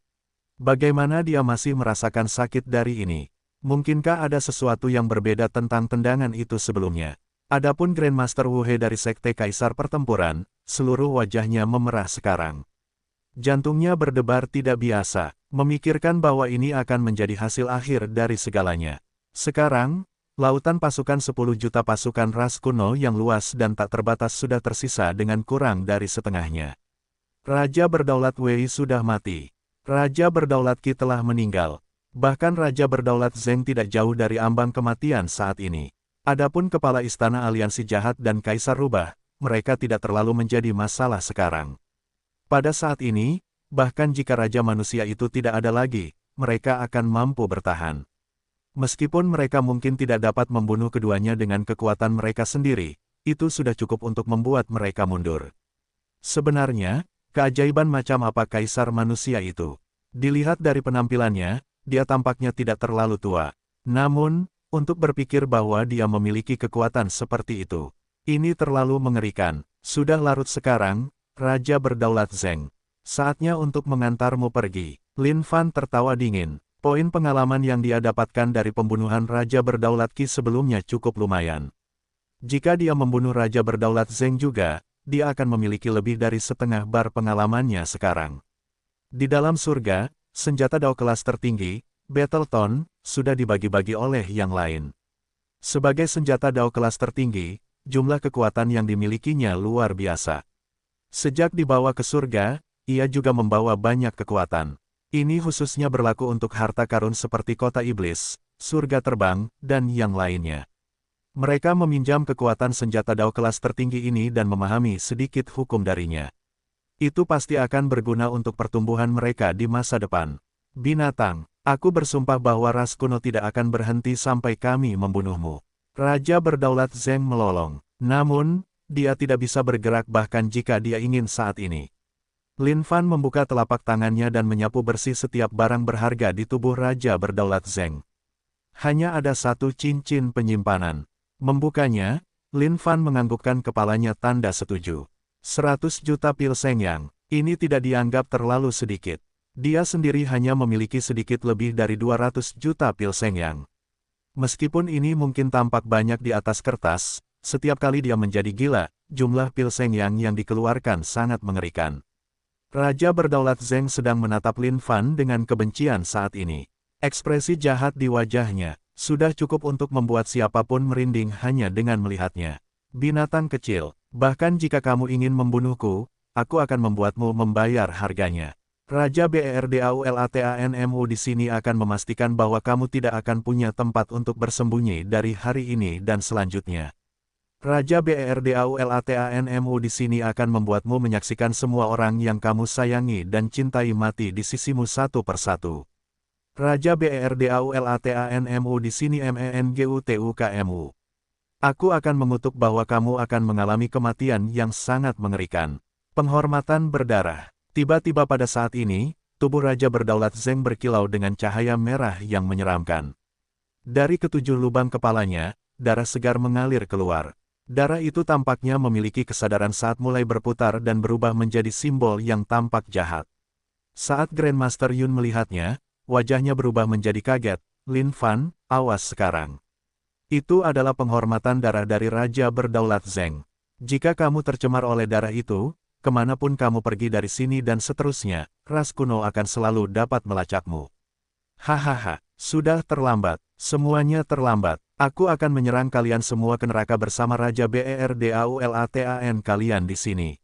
Bagaimana dia masih merasakan sakit dari ini? Mungkinkah ada sesuatu yang berbeda tentang tendangan itu sebelumnya? Adapun Grandmaster Wu He dari Sekte Kaisar Pertempuran, seluruh wajahnya memerah sekarang. Jantungnya berdebar tidak biasa, memikirkan bahwa ini akan menjadi hasil akhir dari segalanya. Sekarang, lautan pasukan 10 juta pasukan ras kuno yang luas dan tak terbatas sudah tersisa dengan kurang dari setengahnya. Raja Berdaulat Wei sudah mati. Raja Berdaulat Qi telah meninggal. Bahkan Raja Berdaulat Zeng tidak jauh dari ambang kematian saat ini. Adapun Kepala Istana Aliansi Jahat dan Kaisar Rubah, mereka tidak terlalu menjadi masalah sekarang. Pada saat ini, bahkan jika Raja Manusia itu tidak ada lagi, mereka akan mampu bertahan. Meskipun mereka mungkin tidak dapat membunuh keduanya dengan kekuatan mereka sendiri, itu sudah cukup untuk membuat mereka mundur. Sebenarnya, keajaiban macam apa Kaisar Manusia itu? Dilihat dari penampilannya, dia tampaknya tidak terlalu tua. Namun, untuk berpikir bahwa dia memiliki kekuatan seperti itu, ini terlalu mengerikan. Sudah larut sekarang, Raja Berdaulat Zeng. Saatnya untuk mengantarmu pergi. Lin Fan tertawa dingin. Poin pengalaman yang dia dapatkan dari pembunuhan Raja Berdaulat Qi sebelumnya cukup lumayan. Jika dia membunuh Raja Berdaulat Zeng juga, dia akan memiliki lebih dari setengah bar pengalamannya sekarang. Di dalam surga, senjata Dao kelas tertinggi, Battleton, sudah dibagi-bagi oleh yang lain. Sebagai senjata Dao kelas tertinggi, jumlah kekuatan yang dimilikinya luar biasa. Sejak dibawa ke surga, ia juga membawa banyak kekuatan. Ini khususnya berlaku untuk harta karun seperti kota iblis, surga terbang, dan yang lainnya. Mereka meminjam kekuatan senjata Dao kelas tertinggi ini dan memahami sedikit hukum darinya. Itu pasti akan berguna untuk pertumbuhan mereka di masa depan. Binatang, aku bersumpah bahwa ras kuno tidak akan berhenti sampai kami membunuhmu. Raja Berdaulat Zeng melolong. Namun, dia tidak bisa bergerak bahkan jika dia ingin saat ini. Lin Fan membuka telapak tangannya dan menyapu bersih setiap barang berharga di tubuh Raja Berdaulat Zeng. Hanya ada satu cincin penyimpanan. Membukanya, Lin Fan menganggukkan kepalanya tanda setuju. 100 juta pil Sengyang, ini tidak dianggap terlalu sedikit. Dia sendiri hanya memiliki sedikit lebih dari 200 juta pil Sengyang. Meskipun ini mungkin tampak banyak di atas kertas, setiap kali dia menjadi gila, jumlah pil Sengyang yang dikeluarkan sangat mengerikan. Raja Berdaulat Zeng sedang menatap Lin Fan dengan kebencian saat ini. Ekspresi jahat di wajahnya, sudah cukup untuk membuat siapapun merinding hanya dengan melihatnya. Binatang kecil, bahkan jika kamu ingin membunuhku, aku akan membuatmu membayar harganya. Raja Berdaulatmu di sini akan memastikan bahwa kamu tidak akan punya tempat untuk bersembunyi dari hari ini dan selanjutnya. Raja Berdaulatmu di sini akan membuatmu menyaksikan semua orang yang kamu sayangi dan cintai mati di sisimu satu persatu. Raja Berdaulatmu di sini mengutukmu. Aku akan mengutuk bahwa kamu akan mengalami kematian yang sangat mengerikan. Penghormatan berdarah. Tiba-tiba pada saat ini, tubuh Raja Berdaulat Zeng berkilau dengan cahaya merah yang menyeramkan. Dari ketujuh lubang kepalanya, darah segar mengalir keluar. Darah itu tampaknya memiliki kesadaran saat mulai berputar dan berubah menjadi simbol yang tampak jahat. Saat Grandmaster Yun melihatnya, wajahnya berubah menjadi kaget. Lin Fan, awas sekarang. Itu adalah penghormatan darah dari Raja Berdaulat Zeng. Jika kamu tercemar oleh darah itu, kemanapun kamu pergi dari sini dan seterusnya, ras kuno akan selalu dapat melacakmu. Hahaha, sudah terlambat, semuanya terlambat. Aku akan menyerang kalian semua ke neraka bersama Raja Berdaulat kalian di sini.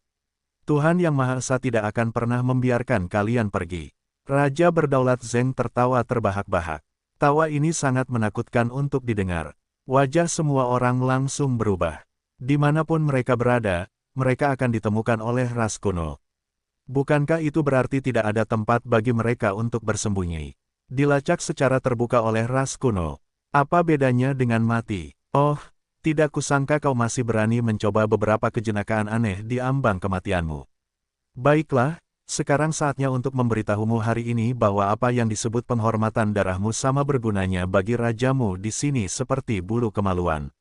Tuhan Yang Maha Esa tidak akan pernah membiarkan kalian pergi. Raja berdaulat Zeng tertawa terbahak-bahak. Tawa ini sangat menakutkan untuk didengar. Wajah semua orang langsung berubah. Dimanapun mereka berada, mereka akan ditemukan oleh ras kuno. Bukankah itu berarti tidak ada tempat bagi mereka untuk bersembunyi? Dilacak secara terbuka oleh ras kuno. Apa bedanya dengan mati? Oh, tidak kusangka kau masih berani mencoba beberapa kejenakaan aneh di ambang kematianmu. Baiklah, sekarang saatnya untuk memberitahumu hari ini bahwa apa yang disebut penghormatan darahmu sama bergunanya bagi rajamu di sini seperti bulu kemaluan.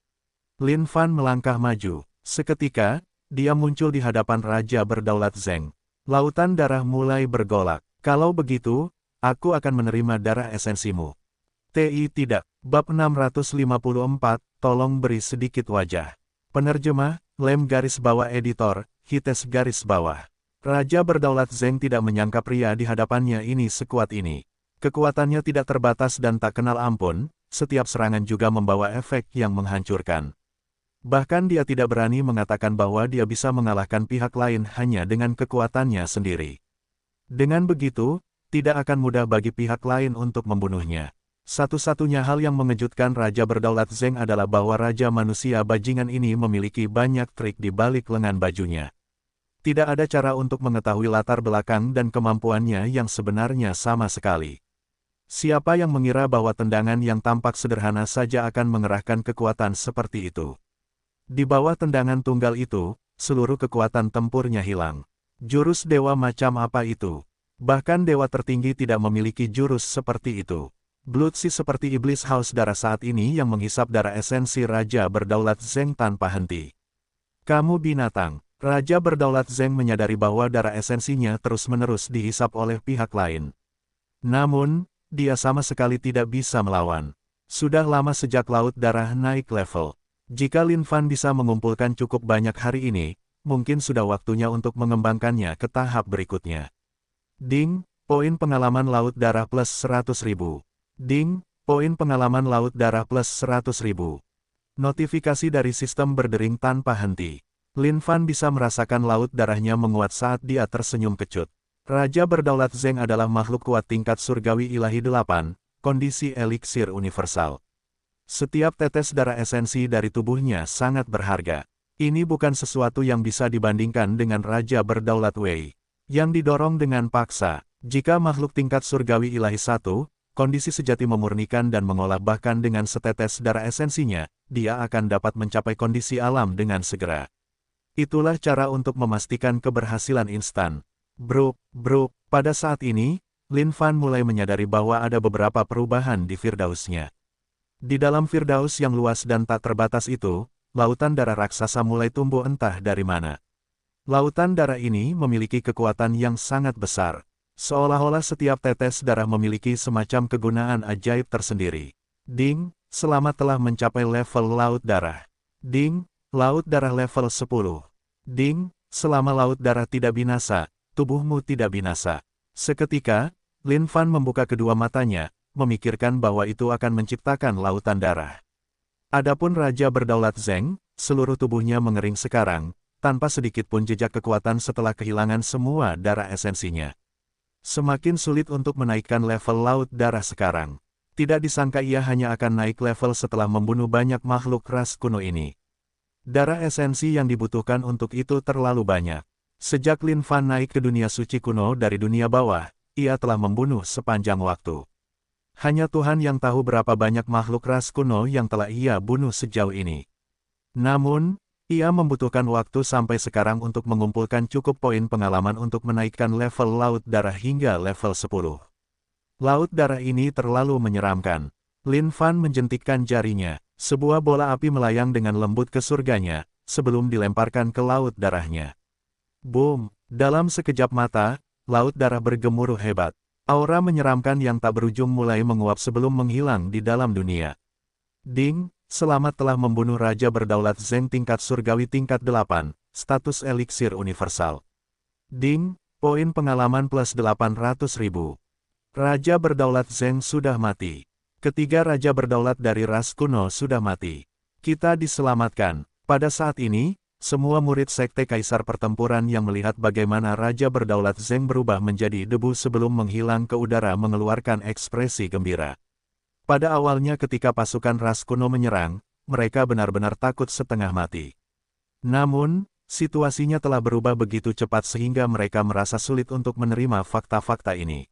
Lin Fan melangkah maju. Seketika, dia muncul di hadapan Raja Berdaulat Zeng. Lautan darah mulai bergolak. Kalau begitu, aku akan menerima darah esensimu. TI tidak. Bab 654, tolong beri sedikit wajah. Penerjemah, Lem garis bawah editor, Hites garis bawah. Raja Berdaulat Zeng tidak menyangka pria di hadapannya ini sekuat ini. Kekuatannya tidak terbatas dan tak kenal ampun, setiap serangan juga membawa efek yang menghancurkan. Bahkan dia tidak berani mengatakan bahwa dia bisa mengalahkan pihak lain hanya dengan kekuatannya sendiri. Dengan begitu, tidak akan mudah bagi pihak lain untuk membunuhnya. Satu-satunya hal yang mengejutkan Raja Berdaulat Zeng adalah bahwa Raja Manusia Bajingan ini memiliki banyak trik di balik lengan bajunya. Tidak ada cara untuk mengetahui latar belakang dan kemampuannya yang sebenarnya sama sekali. Siapa yang mengira bahwa tendangan yang tampak sederhana saja akan mengerahkan kekuatan seperti itu? Di bawah tendangan tunggal itu, seluruh kekuatan tempurnya hilang. Jurus dewa macam apa itu? Bahkan dewa tertinggi tidak memiliki jurus seperti itu. Blood Sea seperti iblis haus darah saat ini yang menghisap darah esensi Raja Berdaulat Zeng tanpa henti. Kamu binatang. Raja Berdaulat Zeng menyadari bahwa darah esensinya terus-menerus dihisap oleh pihak lain. Namun, dia sama sekali tidak bisa melawan. Sudah lama sejak Laut Darah naik level. Jika Lin Fan bisa mengumpulkan cukup banyak hari ini, mungkin sudah waktunya untuk mengembangkannya ke tahap berikutnya. Ding, poin pengalaman Laut Darah plus 100.000. Ding, poin pengalaman Laut Darah plus 100.000. Notifikasi dari sistem berdering tanpa henti. Lin Fan bisa merasakan laut darahnya menguat saat dia tersenyum kecut. Raja Berdaulat Zeng adalah makhluk kuat tingkat surgawi ilahi 8, kondisi eliksir universal. Setiap tetes darah esensi dari tubuhnya sangat berharga. Ini bukan sesuatu yang bisa dibandingkan dengan Raja Berdaulat Wei, yang didorong dengan paksa. Jika makhluk tingkat surgawi ilahi 1, kondisi sejati memurnikan dan mengolah bahkan dengan setetes darah esensinya, dia akan dapat mencapai kondisi alam dengan segera. Itulah cara untuk memastikan keberhasilan instan. Bro, pada saat ini, Lin Fan mulai menyadari bahwa ada beberapa perubahan di Firdausnya. Di dalam Firdaus yang luas dan tak terbatas itu, lautan darah raksasa mulai tumbuh entah dari mana. Lautan darah ini memiliki kekuatan yang sangat besar. Seolah-olah setiap tetes darah memiliki semacam kegunaan ajaib tersendiri. Ding, selamat telah mencapai level laut darah. Ding, laut darah level 10. Ding, selama laut darah tidak binasa, tubuhmu tidak binasa. Seketika, Lin Fan membuka kedua matanya, memikirkan bahwa itu akan menciptakan lautan darah. Adapun Raja Berdaulat Zeng, seluruh tubuhnya mengering sekarang, tanpa sedikit pun jejak kekuatan setelah kehilangan semua darah esensinya. Semakin sulit untuk menaikkan level laut darah sekarang. Tidak disangka ia hanya akan naik level setelah membunuh banyak makhluk ras kuno ini. Darah esensi yang dibutuhkan untuk itu terlalu banyak. Sejak Lin Fan naik ke dunia suci kuno dari dunia bawah, ia telah membunuh sepanjang waktu. Hanya Tuhan yang tahu berapa banyak makhluk ras kuno yang telah ia bunuh sejauh ini. Namun, ia membutuhkan waktu sampai sekarang untuk mengumpulkan cukup poin pengalaman untuk menaikkan level laut darah hingga level 10. Laut darah ini terlalu menyeramkan. Lin Fan menjentikkan jarinya. Sebuah bola api melayang dengan lembut ke surganya, sebelum dilemparkan ke laut darahnya. Boom! Dalam sekejap mata, laut darah bergemuruh hebat. Aura menyeramkan yang tak berujung mulai menguap sebelum menghilang di dalam dunia. Ding, selamat telah membunuh Raja Berdaulat Zeng tingkat surgawi tingkat 8, status eliksir universal. Ding, poin pengalaman plus 800.000. Raja Berdaulat Zeng sudah mati. Ketiga Raja Berdaulat dari ras kuno sudah mati. Kita diselamatkan. Pada saat ini, Semua murid Sekte Kaisar Pertempuran yang melihat bagaimana Raja Berdaulat Zeng berubah menjadi debu sebelum menghilang ke udara mengeluarkan ekspresi gembira. Pada awalnya ketika pasukan ras kuno menyerang, mereka benar-benar takut setengah mati. Namun, situasinya telah berubah begitu cepat sehingga mereka merasa sulit untuk menerima fakta-fakta ini.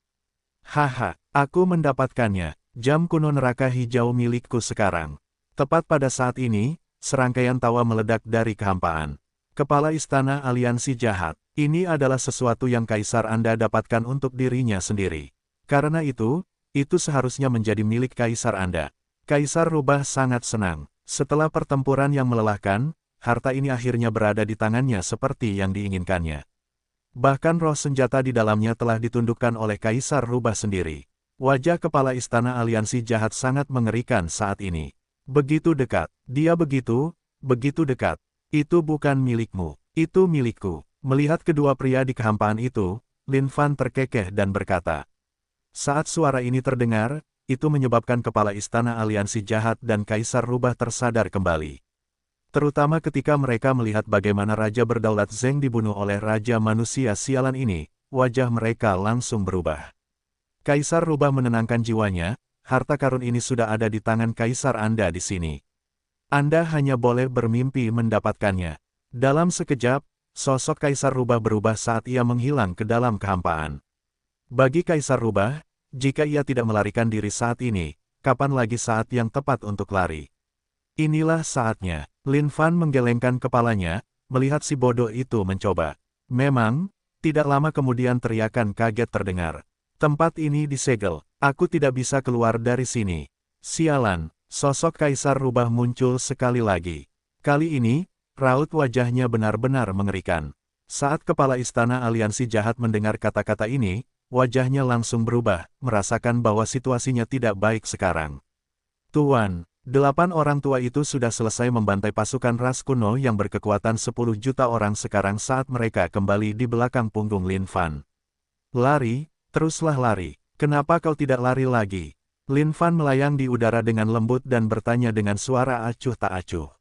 Haha, aku mendapatkannya, jam kuno neraka hijau milikku sekarang. Tepat pada saat ini, serangkaian tawa meledak dari kehampaan. Kepala Istana Aliansi Jahat, ini adalah sesuatu yang Kaisar Anda dapatkan untuk dirinya sendiri. Karena itu seharusnya menjadi milik Kaisar Anda. Kaisar Rubah sangat senang. Setelah pertempuran yang melelahkan, harta ini akhirnya berada di tangannya seperti yang diinginkannya. Bahkan roh senjata di dalamnya telah ditundukkan oleh Kaisar Rubah sendiri. Wajah Kepala Istana Aliansi Jahat sangat mengerikan saat ini. Begitu dekat, dia begitu dekat. Itu bukan milikmu, itu milikku. Melihat kedua pria di kehampaan itu, Lin Fan terkekeh dan berkata. Saat suara ini terdengar, itu menyebabkan Kepala Istana Aliansi Jahat dan Kaisar Rubah tersadar kembali. Terutama ketika mereka melihat bagaimana Raja Berdaulat Zeng dibunuh oleh Raja Manusia Sialan ini, wajah mereka langsung berubah. Kaisar Rubah menenangkan jiwanya. Harta karun ini sudah ada di tangan Kaisar Anda di sini. Anda hanya boleh bermimpi mendapatkannya. Dalam sekejap, sosok Kaisar Rubah berubah saat ia menghilang ke dalam kehampaan. Bagi Kaisar Rubah, jika ia tidak melarikan diri saat ini, kapan lagi saat yang tepat untuk lari? Inilah saatnya. Lin Fan menggelengkan kepalanya, melihat si bodoh itu mencoba. Memang, tidak lama kemudian teriakan kaget terdengar. Tempat ini disegel. Aku tidak bisa keluar dari sini. Sialan, sosok Kaisar Rubah muncul sekali lagi. Kali ini, raut wajahnya benar-benar mengerikan. Saat Kepala Istana Aliansi Jahat mendengar kata-kata ini, wajahnya langsung berubah, merasakan bahwa situasinya tidak baik sekarang. Tuan, 8 orang tua itu sudah selesai membantai pasukan ras kuno yang berkekuatan 10 juta orang sekarang saat mereka kembali di belakang punggung Lin Fan. Lari, teruslah lari. Kenapa kau tidak lari lagi? Lin Fan melayang di udara dengan lembut dan bertanya dengan suara acuh tak acuh.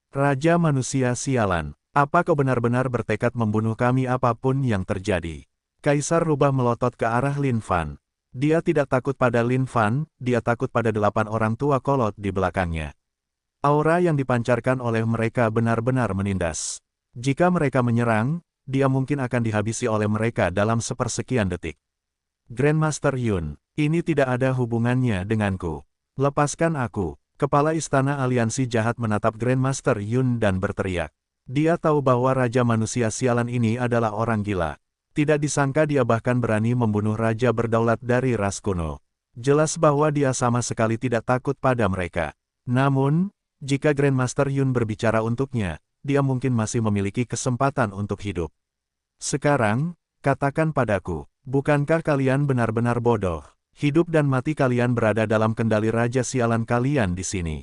Raja Manusia Sialan, apa kau benar-benar bertekad membunuh kami apapun yang terjadi? Kaisar Rubah melotot ke arah Lin Fan. Dia tidak takut pada Lin Fan, dia takut pada 8 orang tua kolot di belakangnya. Aura yang dipancarkan oleh mereka benar-benar menindas. Jika mereka menyerang, dia mungkin akan dihabisi oleh mereka dalam sepersekian detik. Grandmaster Yun, ini tidak ada hubungannya denganku. Lepaskan aku. Kepala Istana Aliansi Jahat menatap Grandmaster Yun dan berteriak. Dia tahu bahwa Raja Manusia Sialan ini adalah orang gila. Tidak disangka dia bahkan berani membunuh Raja Berdaulat dari ras kuno. Jelas bahwa dia sama sekali tidak takut pada mereka. Namun, jika Grandmaster Yun berbicara untuknya, dia mungkin masih memiliki kesempatan untuk hidup. Sekarang, katakan padaku. Bukankah kalian benar-benar bodoh? Hidup dan mati kalian berada dalam kendali Raja Sialan kalian di sini.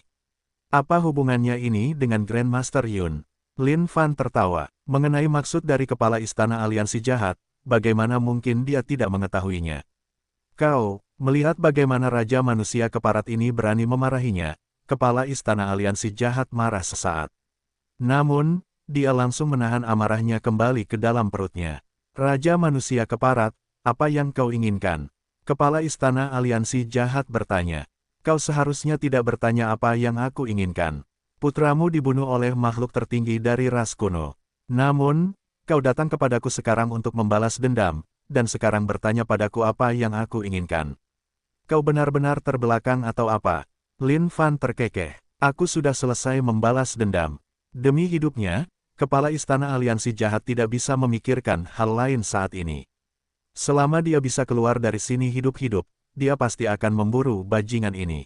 Apa hubungannya ini dengan Grandmaster Yun? Lin Fan tertawa. Mengenai maksud dari Kepala Istana Aliansi Jahat, bagaimana mungkin dia tidak mengetahuinya? Kau, melihat bagaimana Raja Manusia Keparat ini berani memarahinya, Kepala Istana Aliansi Jahat marah sesaat. Namun, dia langsung menahan amarahnya kembali ke dalam perutnya. Raja Manusia Keparat, apa yang kau inginkan? Kepala Istana Aliansi Jahat bertanya. Kau seharusnya tidak bertanya apa yang aku inginkan. Putramu dibunuh oleh makhluk tertinggi dari ras kuno. Namun, kau datang kepadaku sekarang untuk membalas dendam, dan sekarang bertanya padaku apa yang aku inginkan. Kau benar-benar terbelakang atau apa? Lin Fan terkekeh. Aku sudah selesai membalas dendam. Demi hidupnya, Kepala Istana Aliansi Jahat tidak bisa memikirkan hal lain saat ini. Selama dia bisa keluar dari sini hidup-hidup, dia pasti akan memburu bajingan ini.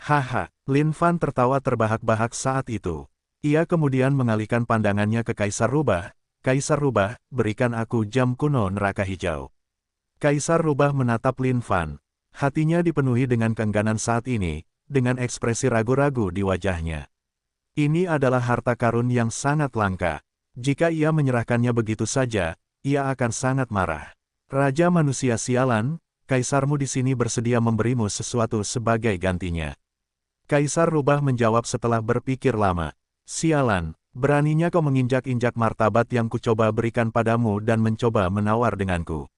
Haha, Lin Fan tertawa terbahak-bahak saat itu. Ia kemudian mengalihkan pandangannya ke Kaisar Rubah. Kaisar Rubah, berikan aku jam kuno neraka hijau. Kaisar Rubah menatap Lin Fan. Hatinya dipenuhi dengan keengganan saat ini, dengan ekspresi ragu-ragu di wajahnya. Ini adalah harta karun yang sangat langka. Jika ia menyerahkannya begitu saja, ia akan sangat marah. Raja Manusia Sialan, Kaisarmu di sini bersedia memberimu sesuatu sebagai gantinya. Kaisar Rubah menjawab setelah berpikir lama. Sialan, Beraninya kau menginjak-injak martabat yang kucoba berikan padamu dan mencoba menawar denganku.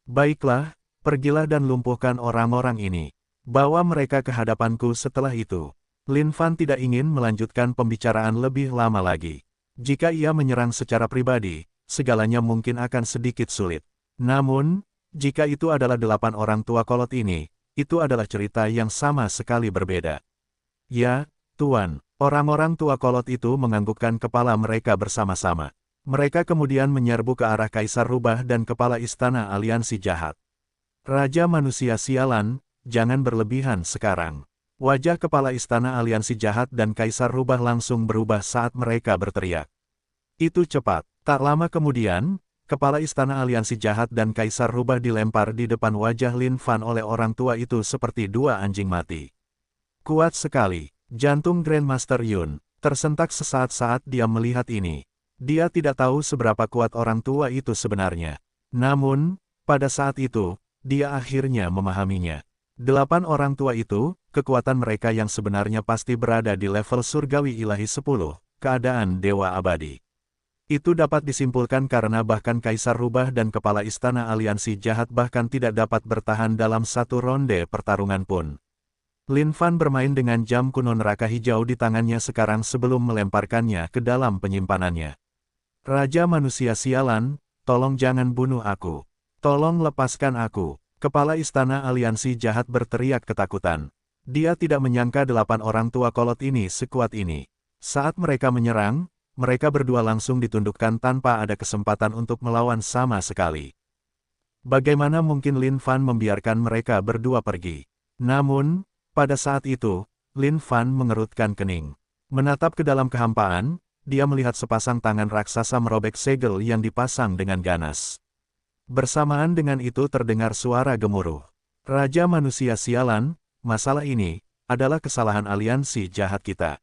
Baiklah, pergilah dan lumpuhkan orang-orang ini. Bawa mereka ke hadapanku setelah itu. Lin Fan tidak ingin melanjutkan pembicaraan lebih lama lagi. Jika ia menyerang secara pribadi, segalanya mungkin akan sedikit sulit. Namun, jika itu adalah 8 orang tua kolot ini, itu adalah cerita yang sama sekali berbeda. Ya, Tuan. Orang-orang tua kolot itu menganggukkan kepala mereka bersama-sama. Mereka kemudian menyerbu ke arah Kaisar Rubah dan Kepala Istana Aliansi Jahat. Raja Manusia Sialan, jangan berlebihan sekarang. Wajah Kepala Istana Aliansi Jahat dan Kaisar Rubah langsung berubah saat mereka berteriak. Itu cepat. Tak lama kemudian, Kepala Istana Aliansi Jahat dan Kaisar Rubah dilempar di depan wajah Lin Fan oleh orang tua itu seperti dua anjing mati. Kuat sekali. Jantung Grandmaster Yun tersentak sesaat saat dia melihat ini. Dia tidak tahu seberapa kuat orang tua itu sebenarnya. Namun, pada saat itu, dia akhirnya memahaminya. 8 orang tua itu, kekuatan mereka yang sebenarnya pasti berada di level surgawi ilahi 10, keadaan dewa abadi. Itu dapat disimpulkan karena bahkan Kaisar Rubah dan Kepala Istana Aliansi Jahat bahkan tidak dapat bertahan dalam satu ronde pertarungan pun. Lin Fan bermain dengan jam kuno neraka hijau di tangannya sekarang sebelum melemparkannya ke dalam penyimpanannya. Raja Manusia Sialan, tolong jangan bunuh aku. Tolong lepaskan aku. Kepala Istana Aliansi Jahat berteriak ketakutan. Dia tidak menyangka 8 orang tua kolot ini sekuat ini. Saat mereka menyerang, mereka berdua langsung ditundukkan tanpa ada kesempatan untuk melawan sama sekali. Bagaimana mungkin Lin Fan membiarkan mereka berdua pergi? Namun, pada saat itu, Lin Fan mengerutkan kening. Menatap ke dalam kehampaan, dia melihat sepasang tangan raksasa merobek segel yang dipasang dengan ganas. Bersamaan dengan itu terdengar suara gemuruh. Raja Manusia Sialan, masalah ini adalah kesalahan aliansi jahat kita.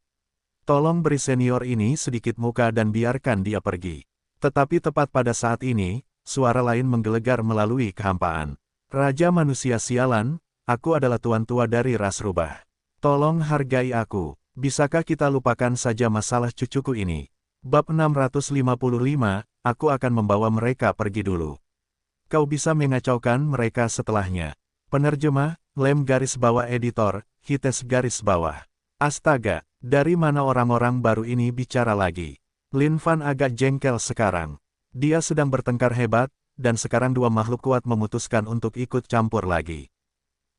Tolong beri senior ini sedikit muka dan biarkan dia pergi. Tetapi tepat pada saat ini, suara lain menggelegar melalui kehampaan. Raja Manusia Sialan, aku adalah tuan tua dari ras rubah. Tolong hargai aku. Bisakah kita lupakan saja masalah cucuku ini? Bab 655, aku akan membawa mereka pergi dulu. Kau bisa mengacaukan mereka setelahnya. Penerjemah, lem garis bawah editor, Hites garis bawah. Astaga, dari mana orang-orang baru ini bicara lagi? Lin Fan agak jengkel sekarang. Dia sedang bertengkar hebat, dan sekarang dua makhluk kuat memutuskan untuk ikut campur lagi.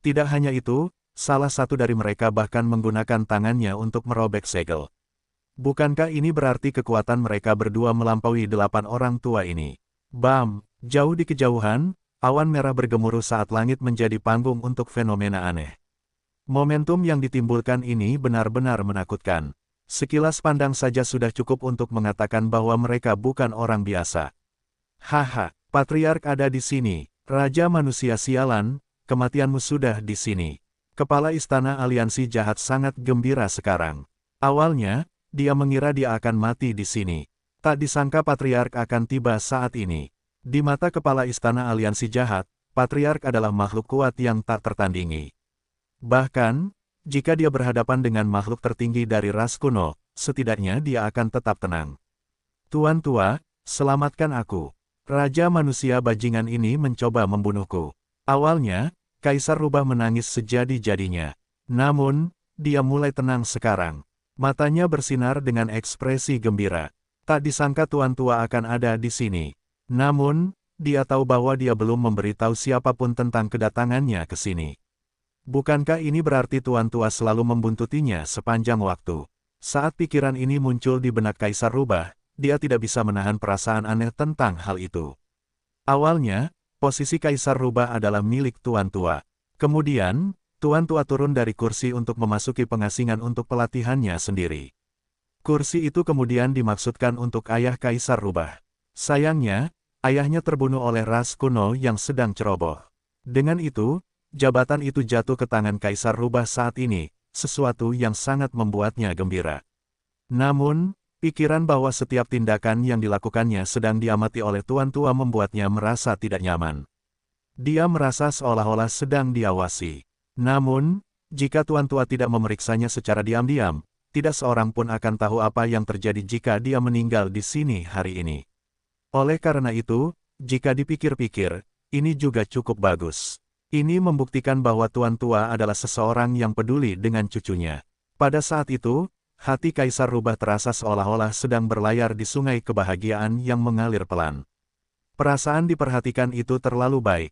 Tidak hanya itu, salah satu dari mereka bahkan menggunakan tangannya untuk merobek segel. Bukankah ini berarti kekuatan mereka berdua melampaui 8 orang tua ini? Bam! Jauh di kejauhan, awan merah bergemuruh saat langit menjadi panggung untuk fenomena aneh. Momentum yang ditimbulkan ini benar-benar menakutkan. Sekilas pandang saja sudah cukup untuk mengatakan bahwa mereka bukan orang biasa. Haha, Patriark ada di sini, Raja Manusia Sialan, kematianmu sudah di sini. Kepala Istana Aliansi Jahat sangat gembira sekarang. Awalnya, dia mengira dia akan mati di sini. Tak disangka Patriark akan tiba saat ini. Di mata Kepala Istana Aliansi Jahat, Patriark adalah makhluk kuat yang tak tertandingi. Bahkan, jika dia berhadapan dengan makhluk tertinggi dari ras kuno, setidaknya dia akan tetap tenang. Tuan tua, selamatkan aku. Raja Manusia bajingan ini mencoba membunuhku. Awalnya, Kaisar Rubah menangis sejadi-jadinya. Namun, dia mulai tenang sekarang. Matanya bersinar dengan ekspresi gembira. Tak disangka tuan tua akan ada di sini. Namun, dia tahu bahwa dia belum memberitahu siapapun tentang kedatangannya ke sini. Bukankah ini berarti tuan tua selalu membuntutinya sepanjang waktu? Saat pikiran ini muncul di benak Kaisar Rubah, dia tidak bisa menahan perasaan aneh tentang hal itu. Awalnya, posisi Kaisar Rubah adalah milik tuan tua. Kemudian, tuan tua turun dari kursi untuk memasuki pengasingan untuk pelatihannya sendiri. Kursi itu kemudian dimaksudkan untuk ayah Kaisar Rubah. Sayangnya, ayahnya terbunuh oleh ras kuno yang sedang ceroboh. Dengan itu, jabatan itu jatuh ke tangan Kaisar Rubah saat ini, sesuatu yang sangat membuatnya gembira. Namun, pikiran bahwa setiap tindakan yang dilakukannya sedang diamati oleh tuan tua membuatnya merasa tidak nyaman. Dia merasa seolah-olah sedang diawasi. Namun, jika tuan tua tidak memeriksanya secara diam-diam, tidak seorang pun akan tahu apa yang terjadi jika dia meninggal di sini hari ini. Oleh karena itu, jika dipikir-pikir, ini juga cukup bagus. Ini membuktikan bahwa Tuan Tua adalah seseorang yang peduli dengan cucunya. Pada saat itu, hati Kaisar Rubah terasa seolah-olah sedang berlayar di sungai kebahagiaan yang mengalir pelan. Perasaan diperhatikan itu terlalu baik.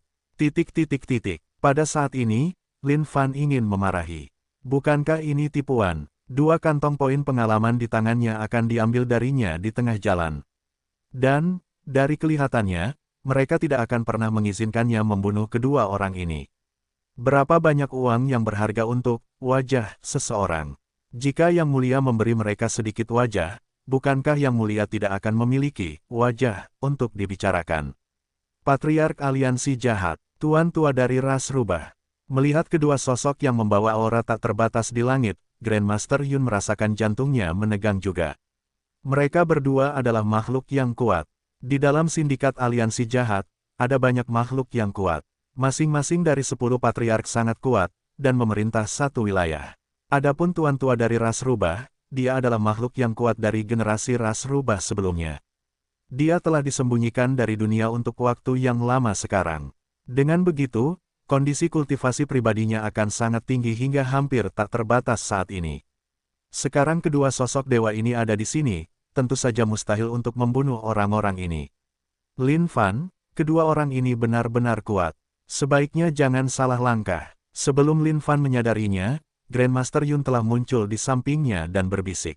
Pada saat ini, Lin Fan ingin memarahi. Bukankah ini tipuan? 2 kantong poin pengalaman di tangannya akan diambil darinya di tengah jalan. Dan, dari kelihatannya, mereka tidak akan pernah mengizinkannya membunuh kedua orang ini. Berapa banyak uang yang berharga untuk wajah seseorang? Jika Yang Mulia memberi mereka sedikit wajah, bukankah Yang Mulia tidak akan memiliki wajah untuk dibicarakan? Patriark Aliansi Jahat, Tuan Tua dari ras Rubah. Melihat kedua sosok yang membawa aura tak terbatas di langit, Grandmaster Yun merasakan jantungnya menegang juga. Mereka berdua adalah makhluk yang kuat. Di dalam sindikat Aliansi Jahat, ada banyak makhluk yang kuat. Masing-masing dari 10 patriark sangat kuat, dan memerintah satu wilayah. Adapun Tuan Tua dari ras Rubah, dia adalah makhluk yang kuat dari generasi ras Rubah sebelumnya. Dia telah disembunyikan dari dunia untuk waktu yang lama sekarang. Dengan begitu, kondisi kultivasi pribadinya akan sangat tinggi hingga hampir tak terbatas saat ini. Sekarang kedua sosok dewa ini ada di sini, tentu saja mustahil untuk membunuh orang-orang ini. Lin Fan, kedua orang ini benar-benar kuat. Sebaiknya jangan salah langkah. Sebelum Lin Fan menyadarinya, Grandmaster Yun telah muncul di sampingnya dan berbisik.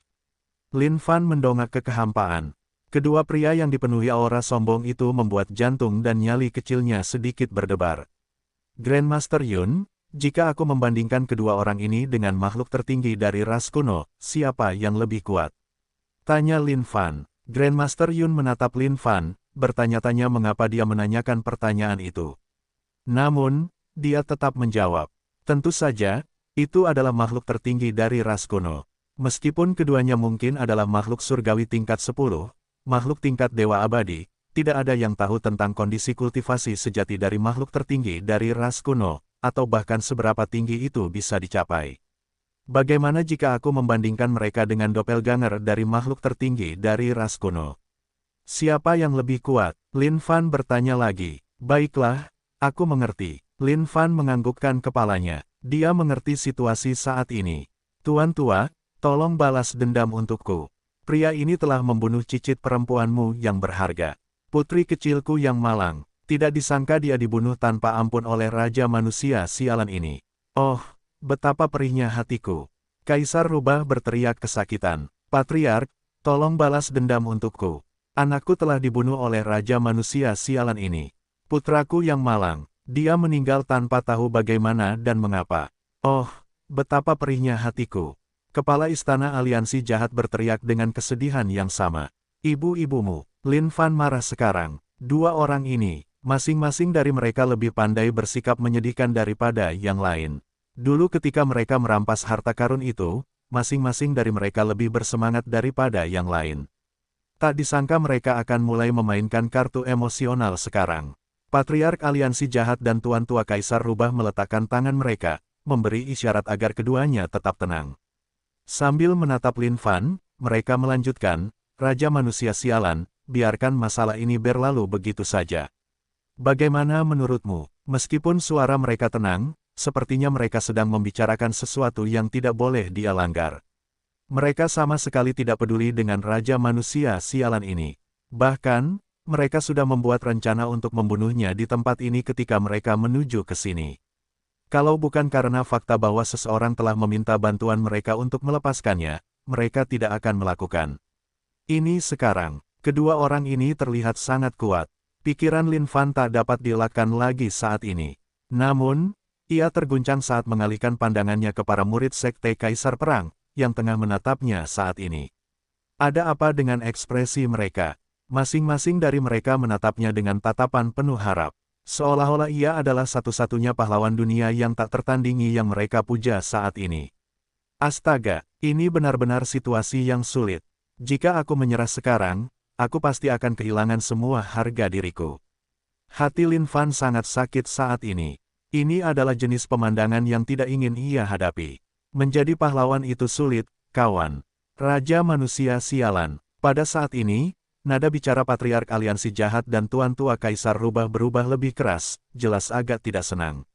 Lin Fan mendongak ke kehampaan. Kedua pria yang dipenuhi aura sombong itu membuat jantung dan nyali kecilnya sedikit berdebar. Grandmaster Yun, jika aku membandingkan kedua orang ini dengan makhluk tertinggi dari ras kuno, siapa yang lebih kuat? Tanya Lin Fan. Grandmaster Yun menatap Lin Fan, bertanya-tanya mengapa dia menanyakan pertanyaan itu. Namun, dia tetap menjawab. Tentu saja, itu adalah makhluk tertinggi dari ras kuno. Meskipun keduanya mungkin adalah makhluk surgawi tingkat 10, makhluk tingkat dewa abadi, tidak ada yang tahu tentang kondisi kultivasi sejati dari makhluk tertinggi dari ras kuno, atau bahkan seberapa tinggi itu bisa dicapai. Bagaimana jika aku membandingkan mereka dengan doppelganger dari makhluk tertinggi dari ras kuno? Siapa yang lebih kuat? Lin Fan bertanya lagi. Baiklah, aku mengerti. Lin Fan menganggukkan kepalanya. Dia mengerti situasi saat ini. Tuan Tua, tolong balas dendam untukku. Pria ini telah membunuh cicit perempuanmu yang berharga. Putri kecilku yang malang. Tidak disangka dia dibunuh tanpa ampun oleh Raja Manusia sialan ini. Oh, betapa perihnya hatiku. Kaisar Rubah berteriak kesakitan. Patriark, tolong balas dendam untukku. Anakku telah dibunuh oleh Raja Manusia sialan ini. Putraku yang malang. Dia meninggal tanpa tahu bagaimana dan mengapa. Oh, betapa perihnya hatiku. Kepala Istana Aliansi Jahat berteriak dengan kesedihan yang sama. Ibu-ibumu, Lin Fan marah sekarang. 2 orang ini, masing-masing dari mereka lebih pandai bersikap menyedihkan daripada yang lain. Dulu ketika mereka merampas harta karun itu, masing-masing dari mereka lebih bersemangat daripada yang lain. Tak disangka mereka akan mulai memainkan kartu emosional sekarang. Patriark Aliansi Jahat dan Tuan Tua Kaisar Rubah meletakkan tangan mereka, memberi isyarat agar keduanya tetap tenang. Sambil menatap Lin Fan, mereka melanjutkan, Raja Manusia Sialan, biarkan masalah ini berlalu begitu saja. Bagaimana menurutmu? Meskipun suara mereka tenang, sepertinya mereka sedang membicarakan sesuatu yang tidak boleh dia langgar. Mereka sama sekali tidak peduli dengan Raja Manusia Sialan ini. Bahkan, mereka sudah membuat rencana untuk membunuhnya di tempat ini ketika mereka menuju ke sini. Kalau bukan karena fakta bahwa seseorang telah meminta bantuan mereka untuk melepaskannya, mereka tidak akan melakukan. Ini sekarang, kedua orang ini terlihat sangat kuat. Pikiran Lin Fan tak dapat dielakkan lagi saat ini. Namun, ia terguncang saat mengalihkan pandangannya ke para murid Sekte Kaisar Perang, yang tengah menatapnya saat ini. Ada apa dengan ekspresi mereka? Masing-masing dari mereka menatapnya dengan tatapan penuh harap. Seolah-olah ia adalah satu-satunya pahlawan dunia yang tak tertandingi yang mereka puja saat ini. Astaga, ini benar-benar situasi yang sulit. Jika aku menyerah sekarang, aku pasti akan kehilangan semua harga diriku. Hati Lin Fan sangat sakit saat ini. Ini adalah jenis pemandangan yang tidak ingin ia hadapi. Menjadi pahlawan itu sulit, kawan. Raja Manusia Sialan. Pada saat ini, nada bicara Patriark Aliansi Jahat dan Tuan Tua Kaisar Rubah berubah lebih keras, jelas agak tidak senang.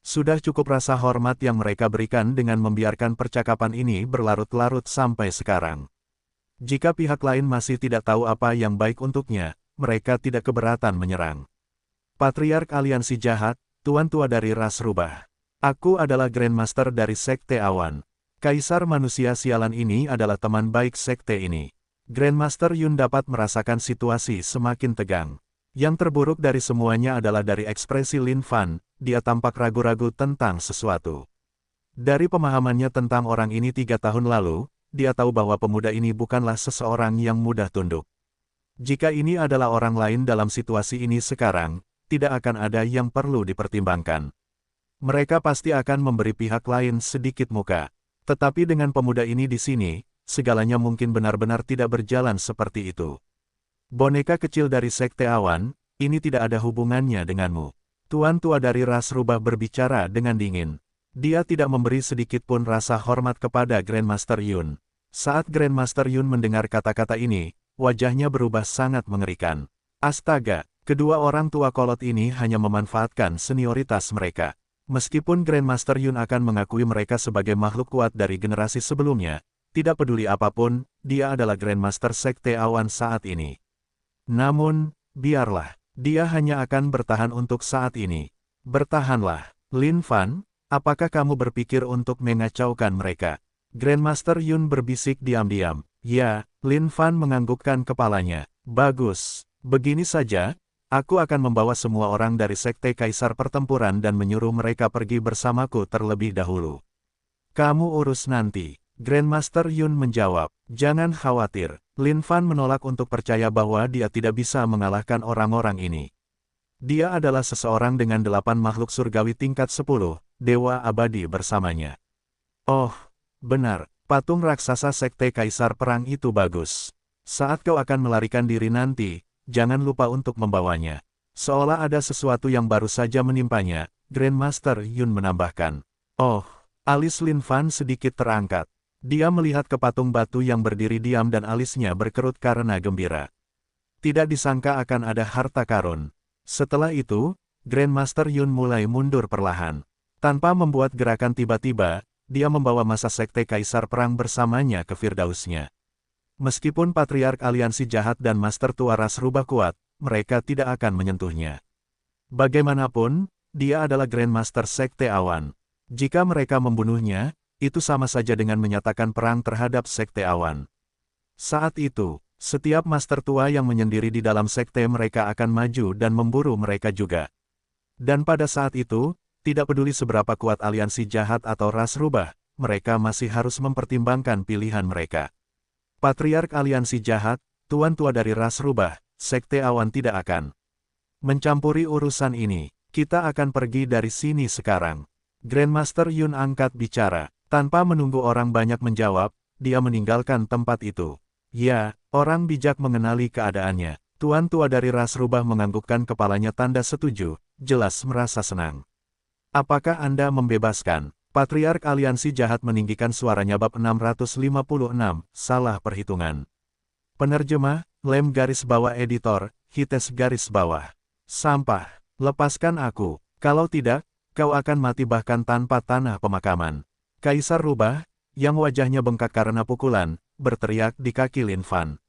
Sudah cukup rasa hormat yang mereka berikan dengan membiarkan percakapan ini berlarut-larut sampai sekarang. Jika pihak lain masih tidak tahu apa yang baik untuknya, mereka tidak keberatan menyerang. Patriark Aliansi Jahat, Tuan Tua dari Ras Rubah. Aku adalah Grandmaster dari Sekte Awan. Kaisar Manusia Sialan ini adalah teman baik sekte ini. Grandmaster Yun dapat merasakan situasi semakin tegang. Yang terburuk dari semuanya adalah dari ekspresi Lin Fan, dia tampak ragu-ragu tentang sesuatu. Dari pemahamannya tentang orang ini 3 tahun lalu, dia tahu bahwa pemuda ini bukanlah seseorang yang mudah tunduk. Jika ini adalah orang lain dalam situasi ini sekarang, tidak akan ada yang perlu dipertimbangkan. Mereka pasti akan memberi pihak lain sedikit muka. Tetapi dengan pemuda ini di sini, segalanya mungkin benar-benar tidak berjalan seperti itu. Boneka kecil dari Sekte Awan, ini tidak ada hubungannya denganmu. Tuan Tua dari Ras Rubah berbicara dengan dingin. Dia tidak memberi sedikit pun rasa hormat kepada Grandmaster Yun. Saat Grandmaster Yun mendengar kata-kata ini, wajahnya berubah sangat mengerikan. Astaga, kedua orang tua kolot ini hanya memanfaatkan senioritas mereka. Meskipun Grandmaster Yun akan mengakui mereka sebagai makhluk kuat dari generasi sebelumnya, tidak peduli apapun, dia adalah Grandmaster Sekte Awan saat ini. Namun, biarlah, dia hanya akan bertahan untuk saat ini. Bertahanlah, Lin Fan, apakah kamu berpikir untuk mengacaukan mereka? Grandmaster Yun berbisik diam-diam. Ya, Lin Fan menganggukkan kepalanya. Bagus, begini saja. Aku akan membawa semua orang dari Sekte Kaisar Pertempuran dan menyuruh mereka pergi bersamaku terlebih dahulu. Kamu urus nanti. Grandmaster Yun menjawab. Jangan khawatir. Lin Fan menolak untuk percaya bahwa dia tidak bisa mengalahkan orang-orang ini. Dia adalah seseorang dengan 8 makhluk surgawi tingkat 10, dewa abadi bersamanya. Oh, benar, patung raksasa Sekte Kaisar Perang itu bagus. Saat kau akan melarikan diri nanti, jangan lupa untuk membawanya. Seolah ada sesuatu yang baru saja menimpanya, Grandmaster Yun menambahkan. Oh, alis Lin Fan sedikit terangkat. Dia melihat ke patung batu yang berdiri diam dan alisnya berkerut karena gembira. Tidak disangka akan ada harta karun. Setelah itu, Grandmaster Yun mulai mundur perlahan. Tanpa membuat gerakan tiba-tiba, dia membawa masa Sekte Kaisar Perang bersamanya ke Firdausnya. Meskipun Patriark Aliansi Jahat dan Master Tua Ras Rubah kuat, mereka tidak akan menyentuhnya. Bagaimanapun, dia adalah Grandmaster Sekte Awan. Jika mereka membunuhnya, itu sama saja dengan menyatakan perang terhadap Sekte Awan. Saat itu, setiap Master Tua yang menyendiri di dalam sekte mereka akan maju dan memburu mereka juga. Dan pada saat itu, tidak peduli seberapa kuat aliansi jahat atau Ras Rubah, mereka masih harus mempertimbangkan pilihan mereka. Patriark Aliansi Jahat, Tuan Tua dari Ras Rubah, Sekte Awan tidak akan mencampuri urusan ini. Kita akan pergi dari sini sekarang. Grandmaster Yun angkat bicara. Tanpa menunggu orang banyak menjawab, dia meninggalkan tempat itu. Ya, orang bijak mengenali keadaannya. Tuan Tua dari Ras Rubah menganggukkan kepalanya tanda setuju, jelas merasa senang. Apakah Anda membebaskan? Patriark Aliansi Jahat meninggikan suaranya bab 656, salah perhitungan. Penerjemah, Lem garis bawah editor, Hites garis bawah. Sampah, lepaskan aku, kalau tidak, kau akan mati bahkan tanpa tanah pemakaman. Kaisar Rubah, yang wajahnya bengkak karena pukulan, berteriak di kaki Lin Fan.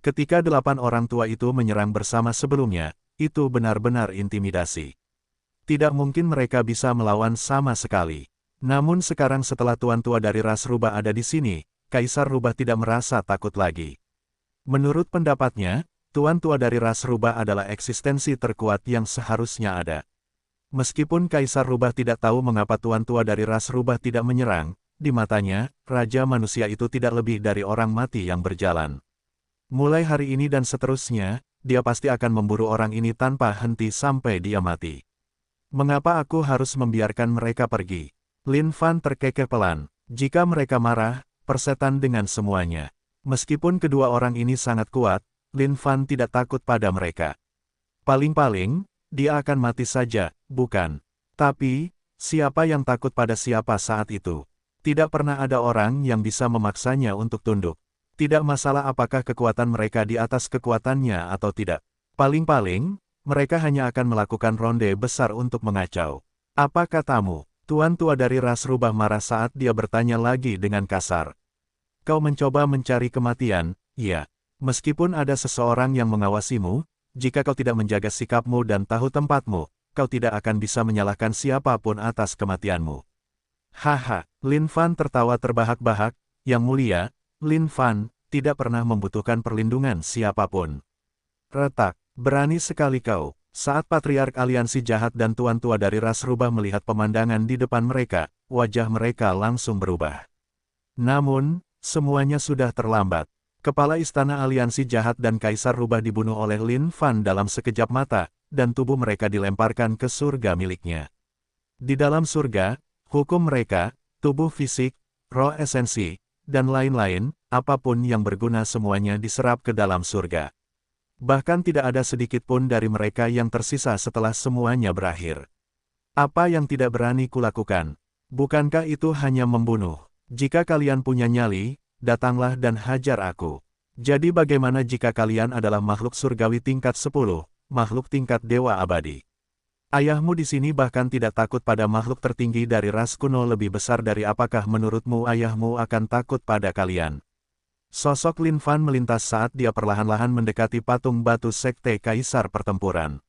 Ketika 8 orang tua itu menyerang bersama sebelumnya, itu benar-benar intimidasi. Tidak mungkin mereka bisa melawan sama sekali. Namun sekarang setelah Tuan Tua dari Ras Rubah ada di sini, Kaisar Rubah tidak merasa takut lagi. Menurut pendapatnya, Tuan Tua dari Ras Rubah adalah eksistensi terkuat yang seharusnya ada. Meskipun Kaisar Rubah tidak tahu mengapa Tuan Tua dari Ras Rubah tidak menyerang, di matanya, Raja Manusia itu tidak lebih dari orang mati yang berjalan. Mulai hari ini dan seterusnya, dia pasti akan memburu orang ini tanpa henti sampai dia mati. Mengapa aku harus membiarkan mereka pergi? Lin Fan terkekeh pelan. Jika mereka marah, persetan dengan semuanya. Meskipun kedua orang ini sangat kuat, Lin Fan tidak takut pada mereka. Paling-paling, dia akan mati saja, bukan? Tapi, siapa yang takut pada siapa saat itu? Tidak pernah ada orang yang bisa memaksanya untuk tunduk. Tidak masalah apakah kekuatan mereka di atas kekuatannya atau tidak. Paling-paling, mereka hanya akan melakukan ronde besar untuk mengacau. Apa katamu? Tuan tua dari ras rubah marah saat dia bertanya lagi dengan kasar. Kau mencoba mencari kematian, iya. Meskipun ada seseorang yang mengawasimu, jika kau tidak menjaga sikapmu dan tahu tempatmu, kau tidak akan bisa menyalahkan siapapun atas kematianmu. Haha, Lin Fan tertawa terbahak-bahak, Yang Mulia, Lin Fan, tidak pernah membutuhkan perlindungan siapapun. Retak, berani sekali kau. Saat Patriark Aliansi Jahat dan Tuan Tua dari ras rubah melihat pemandangan di depan mereka, wajah mereka langsung berubah. Namun, semuanya sudah terlambat. Kepala Istana Aliansi Jahat dan Kaisar Rubah dibunuh oleh Lin Fan dalam sekejap mata, dan tubuh mereka dilemparkan ke surga miliknya. Di dalam surga, hukum mereka, tubuh fisik, roh esensi, dan lain-lain, apapun yang berguna semuanya diserap ke dalam surga. Bahkan tidak ada sedikit pun dari mereka yang tersisa setelah semuanya berakhir. Apa yang tidak berani kulakukan? Bukankah itu hanya membunuh? Jika kalian punya nyali, datanglah dan hajar aku. Jadi bagaimana jika kalian adalah makhluk surgawi tingkat 10, makhluk tingkat dewa abadi? Ayahmu di sini bahkan tidak takut pada makhluk tertinggi dari ras kuno lebih besar dari apakah menurutmu ayahmu akan takut pada kalian? Sosok Lin Fan melintas saat dia perlahan-lahan mendekati patung batu sekte kaisar pertempuran.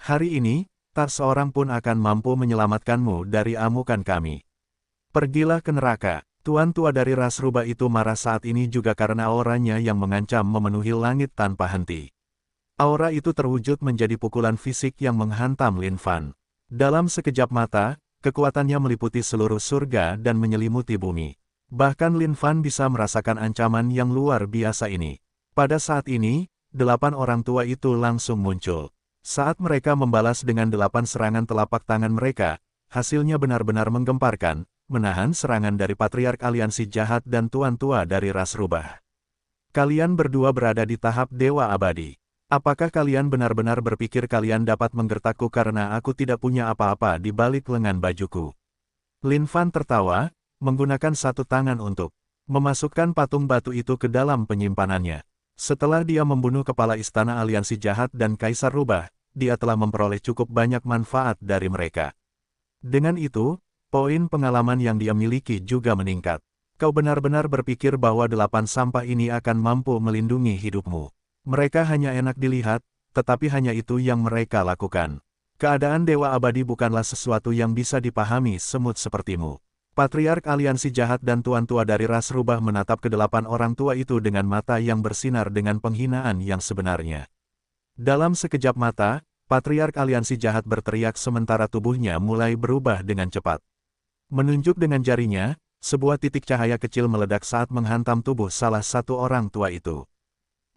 Hari ini, tak seorang pun akan mampu menyelamatkanmu dari amukan kami. Pergilah ke neraka. Tuan tua dari ras rubah itu marah saat ini juga karena auranya yang mengancam memenuhi langit tanpa henti. Aura itu terwujud menjadi pukulan fisik yang menghantam Lin Fan. Dalam sekejap mata, kekuatannya meliputi seluruh surga dan menyelimuti bumi. Bahkan Lin Fan bisa merasakan ancaman yang luar biasa ini. Pada saat ini, 8 orang tua itu langsung muncul. Saat mereka membalas dengan 8 serangan telapak tangan mereka, hasilnya benar-benar menggemparkan, menahan serangan dari Patriark Aliansi Jahat dan Tuan Tua dari ras rubah. Kalian berdua berada di tahap Dewa Abadi. Apakah kalian benar-benar berpikir kalian dapat menggertakku karena aku tidak punya apa-apa di balik lengan bajuku? Lin Fan tertawa, menggunakan satu tangan untuk memasukkan patung batu itu ke dalam penyimpanannya. Setelah dia membunuh kepala Istana Aliansi Jahat dan Kaisar Rubah, dia telah memperoleh cukup banyak manfaat dari mereka. Dengan itu, poin pengalaman yang dia miliki juga meningkat. Kau benar-benar berpikir bahwa 8 sampah ini akan mampu melindungi hidupmu. Mereka hanya enak dilihat, tetapi hanya itu yang mereka lakukan. Keadaan Dewa Abadi bukanlah sesuatu yang bisa dipahami semut sepertimu. Patriark Aliansi Jahat dan Tuan Tua dari ras rubah menatap ke-8 orang tua itu dengan mata yang bersinar dengan penghinaan yang sebenarnya. Dalam sekejap mata, Patriark Aliansi Jahat berteriak sementara tubuhnya mulai berubah dengan cepat. Menunjuk dengan jarinya, sebuah titik cahaya kecil meledak saat menghantam tubuh salah satu orang tua itu.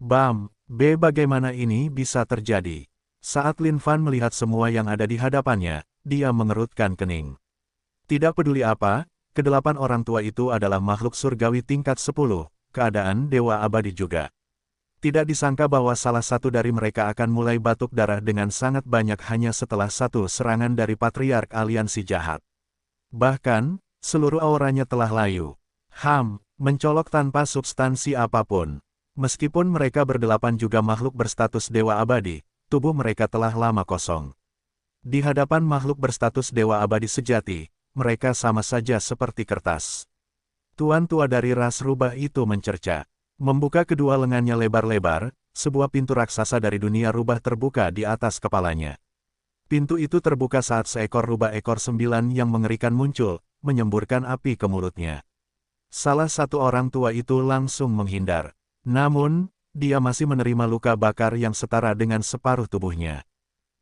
Bam! Bagaimana ini bisa terjadi? Saat Lin Fan melihat semua yang ada di hadapannya, dia mengerutkan kening. Tidak peduli apa, ke-8 orang tua itu adalah makhluk surgawi tingkat 10, keadaan Dewa Abadi juga. Tidak disangka bahwa salah satu dari mereka akan mulai batuk darah dengan sangat banyak hanya setelah satu serangan dari Patriark Aliansi Jahat. Bahkan, seluruh auranya telah layu. Mencolok tanpa substansi apapun. Meskipun mereka berdelapan juga makhluk berstatus Dewa Abadi, tubuh mereka telah lama kosong. Di hadapan makhluk berstatus Dewa Abadi sejati, mereka sama saja seperti kertas. Tuan tua dari ras rubah itu mencerca. Membuka kedua lengannya lebar-lebar, sebuah pintu raksasa dari dunia rubah terbuka di atas kepalanya. Pintu itu terbuka saat seekor rubah ekor 9 yang mengerikan muncul, menyemburkan api ke mulutnya. Salah satu orang tua itu langsung menghindar. Namun, dia masih menerima luka bakar yang setara dengan separuh tubuhnya.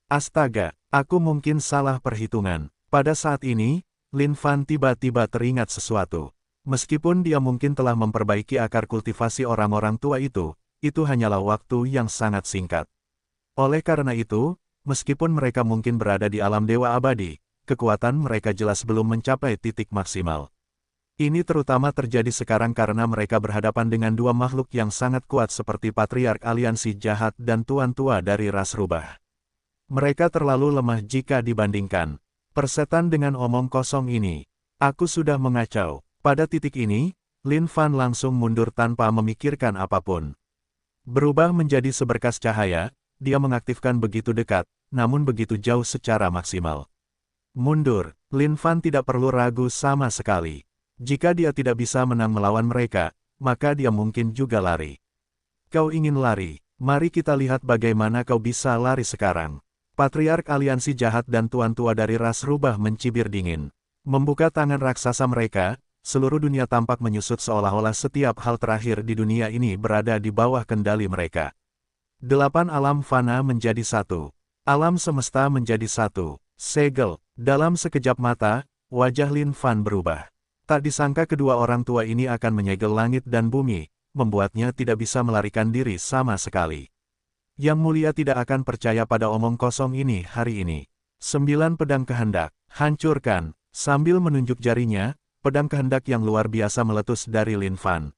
Astaga, aku mungkin salah perhitungan. Pada saat ini, Lin Fan tiba-tiba teringat sesuatu. Meskipun dia mungkin telah memperbaiki akar kultivasi orang-orang tua itu hanyalah waktu yang sangat singkat. Oleh karena itu, meskipun mereka mungkin berada di alam Dewa Abadi, kekuatan mereka jelas belum mencapai titik maksimal. Ini terutama terjadi sekarang karena mereka berhadapan dengan dua makhluk yang sangat kuat seperti Patriark Aliansi Jahat dan Tuan Tua dari ras rubah. Mereka terlalu lemah jika dibandingkan. Persetan dengan omong kosong ini. Aku sudah mengacau. Pada titik ini, Lin Fan langsung mundur tanpa memikirkan apapun. Berubah menjadi seberkas cahaya, dia mengaktifkan begitu dekat, namun begitu jauh secara maksimal. Mundur, Lin Fan tidak perlu ragu sama sekali. Jika dia tidak bisa menang melawan mereka, maka dia mungkin juga lari. Kau ingin lari? Mari kita lihat bagaimana kau bisa lari sekarang. Patriark Aliansi Jahat dan Tuan Tua dari ras rubah mencibir dingin. Membuka tangan raksasa mereka, seluruh dunia tampak menyusut seolah-olah setiap hal terakhir di dunia ini berada di bawah kendali mereka. 8 alam fana menjadi satu. Alam semesta menjadi satu. Segel. Dalam sekejap mata, wajah Lin Fan berubah. Tak disangka kedua orang tua ini akan menyegel langit dan bumi, membuatnya tidak bisa melarikan diri sama sekali. Yang Mulia tidak akan percaya pada omong kosong ini hari ini. 9 pedang kehendak. Hancurkan. Sambil menunjuk jarinya, pedang kehendak yang luar biasa meletus dari Lin Fan.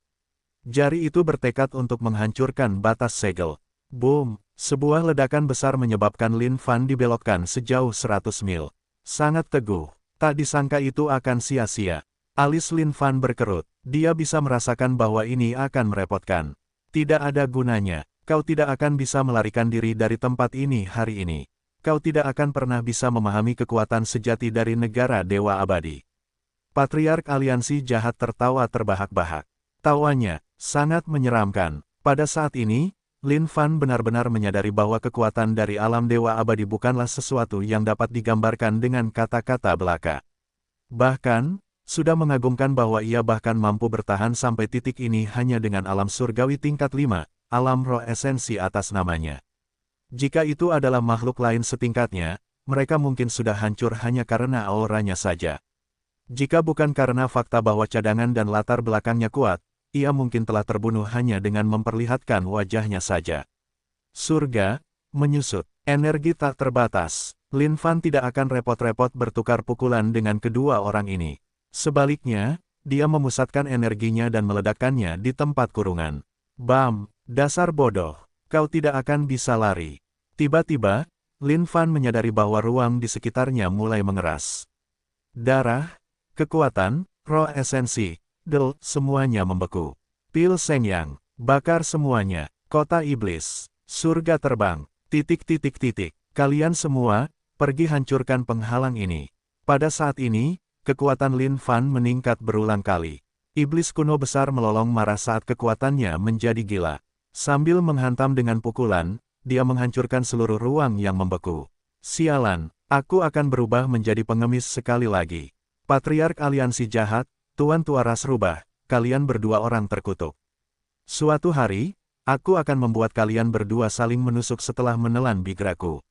Jari itu bertekad untuk menghancurkan batas segel. Boom! Sebuah ledakan besar menyebabkan Lin Fan dibelokkan sejauh 100 mil. Sangat teguh. Tak disangka itu akan sia-sia. Alis Lin Fan berkerut. Dia bisa merasakan bahwa ini akan merepotkan. Tidak ada gunanya. Kau tidak akan bisa melarikan diri dari tempat ini hari ini. Kau tidak akan pernah bisa memahami kekuatan sejati dari negara Dewa Abadi. Patriark Aliansi Jahat tertawa terbahak-bahak. Tawanya sangat menyeramkan. Pada saat ini, Lin Fan benar-benar menyadari bahwa kekuatan dari alam Dewa Abadi bukanlah sesuatu yang dapat digambarkan dengan kata-kata belaka. Bahkan, sudah mengagumkan bahwa ia bahkan mampu bertahan sampai titik ini hanya dengan alam surgawi tingkat 5, alam roh esensi atas namanya. Jika itu adalah makhluk lain setingkatnya, mereka mungkin sudah hancur hanya karena auranya saja. Jika bukan karena fakta bahwa cadangan dan latar belakangnya kuat, ia mungkin telah terbunuh hanya dengan memperlihatkan wajahnya saja. Surga, menyusut, energi tak terbatas. Lin Fan tidak akan repot-repot bertukar pukulan dengan kedua orang ini. Sebaliknya, dia memusatkan energinya dan meledakkannya di tempat kurungan. Bam! Dasar bodoh, kau tidak akan bisa lari. Tiba-tiba, Lin Fan menyadari bahwa ruang di sekitarnya mulai mengeras. Darah, kekuatan, roh esensi, semuanya membeku. Pil Seng Yang, bakar semuanya, kota iblis, surga terbang, ... Kalian semua, pergi hancurkan penghalang ini. Pada saat ini, kekuatan Lin Fan meningkat berulang kali. Iblis kuno besar melolong marah saat kekuatannya menjadi gila. Sambil menghantam dengan pukulan, dia menghancurkan seluruh ruang yang membeku. Sialan, aku akan berubah menjadi pengemis sekali lagi. Patriark Aliansi Jahat, Tuan Tua Ras Rubah, kalian berdua orang terkutuk. Suatu hari, aku akan membuat kalian berdua saling menusuk setelah menelan bigraku.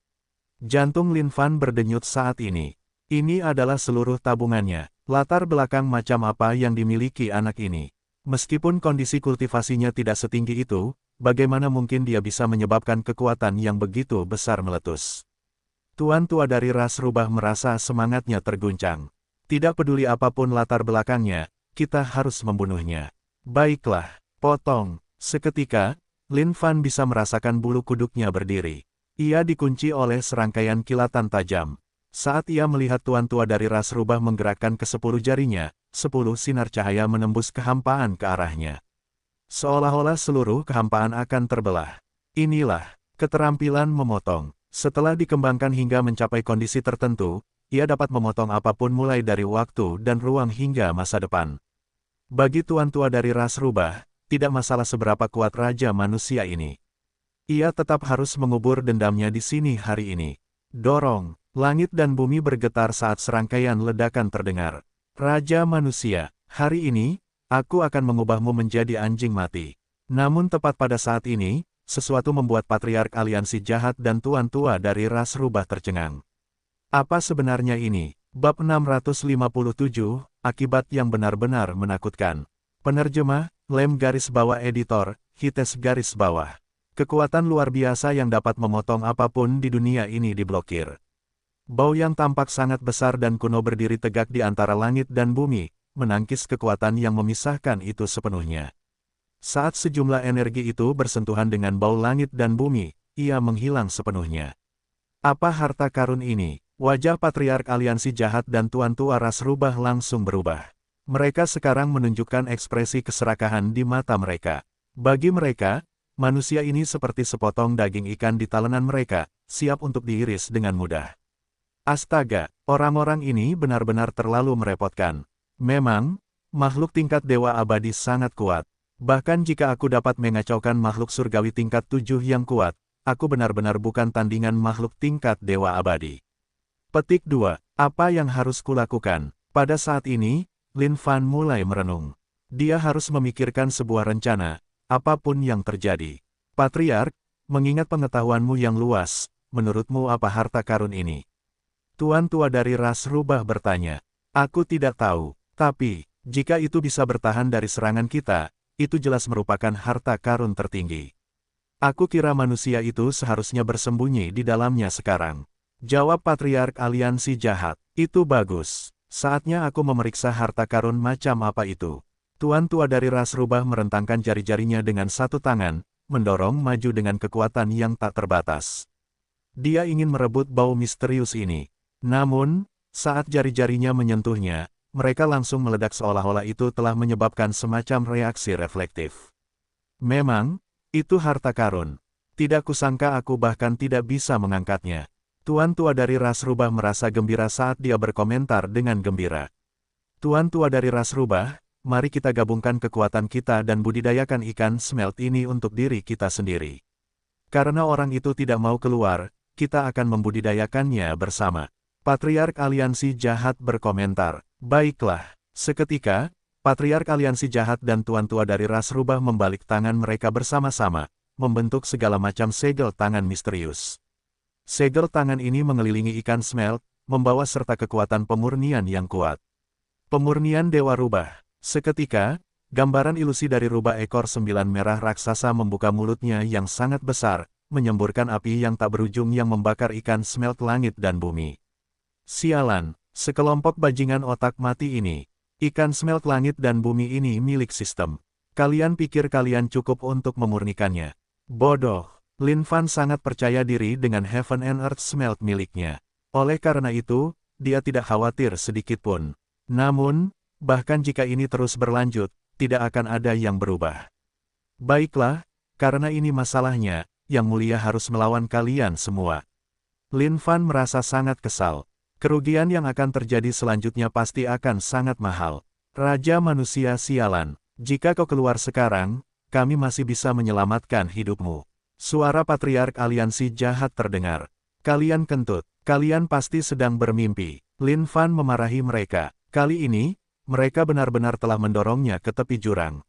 Jantung Lin Fan berdenyut saat ini. Ini adalah seluruh tabungannya. Latar belakang macam apa yang dimiliki anak ini. Meskipun kondisi kultivasinya tidak setinggi itu, bagaimana mungkin dia bisa menyebabkan kekuatan yang begitu besar meletus? Tuan Tua dari Ras Rubah merasa semangatnya terguncang. Tidak peduli apapun latar belakangnya, kita harus membunuhnya. Baiklah, potong. Seketika, Lin Fan bisa merasakan bulu kuduknya berdiri. Ia dikunci oleh serangkaian kilatan tajam. Saat ia melihat Tuan Tua dari Ras Rubah menggerakkan ke-10 jarinya, 10 sinar cahaya menembus kehampaan ke arahnya. Seolah-olah seluruh kehampaan akan terbelah. Inilah keterampilan memotong. Setelah dikembangkan hingga mencapai kondisi tertentu, ia dapat memotong apapun mulai dari waktu dan ruang hingga masa depan. Bagi Tuan Tua dari Ras Rubah, tidak masalah seberapa kuat Raja Manusia ini. Ia tetap harus mengubur dendamnya di sini hari ini. Dorong, langit dan bumi bergetar saat serangkaian ledakan terdengar. Raja Manusia, hari ini, aku akan mengubahmu menjadi anjing mati. Namun tepat pada saat ini, sesuatu membuat Patriark Aliansi Jahat dan Tuan Tua dari Ras Rubah tercengang. Apa sebenarnya ini? Bab 657, akibat yang benar-benar menakutkan. Penerjemah, Lem garis bawah editor, Hites garis bawah. Kekuatan luar biasa yang dapat memotong apapun di dunia ini diblokir. Bau yang tampak sangat besar dan kuno berdiri tegak di antara langit dan bumi, menangkis kekuatan yang memisahkan itu sepenuhnya. Saat sejumlah energi itu bersentuhan dengan bau langit dan bumi, ia menghilang sepenuhnya. Apa harta karun ini? Wajah Patriark Aliansi Jahat dan Tuan Tua Ras Rubah langsung berubah. Mereka sekarang menunjukkan ekspresi keserakahan di mata mereka. Bagi mereka, manusia ini seperti sepotong daging ikan di talenan mereka, siap untuk diiris dengan mudah. Astaga, orang-orang ini benar-benar terlalu merepotkan. Memang, makhluk tingkat dewa abadi sangat kuat. Bahkan jika aku dapat mengacaukan makhluk surgawi tingkat 7 yang kuat, aku benar-benar bukan tandingan makhluk tingkat dewa abadi. Petik 2. Apa yang harus kulakukan? Pada saat ini, Lin Fan mulai merenung. Dia harus memikirkan sebuah rencana, apapun yang terjadi. Patriark, mengingat pengetahuanmu yang luas, menurutmu apa harta karun ini? Tuan tua dari ras rubah bertanya. Aku tidak tahu, tapi, jika itu bisa bertahan dari serangan kita, itu jelas merupakan harta karun tertinggi. Aku kira manusia itu seharusnya bersembunyi di dalamnya sekarang. Jawab Patriark Aliansi Jahat. Itu bagus. Saatnya aku memeriksa harta karun macam apa itu. Tuan tua dari ras rubah merentangkan jari-jarinya dengan satu tangan, mendorong maju dengan kekuatan yang tak terbatas. Dia ingin merebut bau misterius ini. Namun, saat jari-jarinya menyentuhnya, mereka langsung meledak seolah-olah itu telah menyebabkan semacam reaksi reflektif. Memang, itu harta karun. Tidak kusangka aku bahkan tidak bisa mengangkatnya. Tuan tua dari ras rubah merasa gembira saat dia berkomentar dengan gembira. Tuan tua dari ras rubah, mari kita gabungkan kekuatan kita dan budidayakan ikan smelt ini untuk diri kita sendiri. Karena orang itu tidak mau keluar, kita akan membudidayakannya bersama. Patriark Aliansi Jahat berkomentar. Baiklah, seketika, Patriark Aliansi Jahat dan Tuan tua dari ras rubah membalik tangan mereka bersama-sama, membentuk segala macam segel tangan misterius. Segel tangan ini mengelilingi ikan smelt, membawa serta kekuatan pemurnian yang kuat. Pemurnian Dewa Rubah. Seketika, gambaran ilusi dari rubah ekor 9 merah raksasa membuka mulutnya yang sangat besar, menyemburkan api yang tak berujung yang membakar ikan smelt langit dan bumi. Sialan, sekelompok bajingan otak mati ini. Ikan smelt langit dan bumi ini milik sistem. Kalian pikir kalian cukup untuk memurnikannya? Bodoh. Lin Fan sangat percaya diri dengan Heaven and Earth smelt miliknya. Oleh karena itu, dia tidak khawatir sedikitpun. Namun, bahkan jika ini terus berlanjut, tidak akan ada yang berubah. Baiklah, karena ini masalahnya, Yang Mulia harus melawan kalian semua. Lin Fan merasa sangat kesal. Kerugian yang akan terjadi selanjutnya pasti akan sangat mahal. Raja manusia sialan, jika kau keluar sekarang, kami masih bisa menyelamatkan hidupmu. Suara Patriark Aliansi Jahat terdengar. Kalian kentut, kalian pasti sedang bermimpi. Lin Fan memarahi mereka. Kali ini, mereka benar-benar telah mendorongnya ke tepi jurang.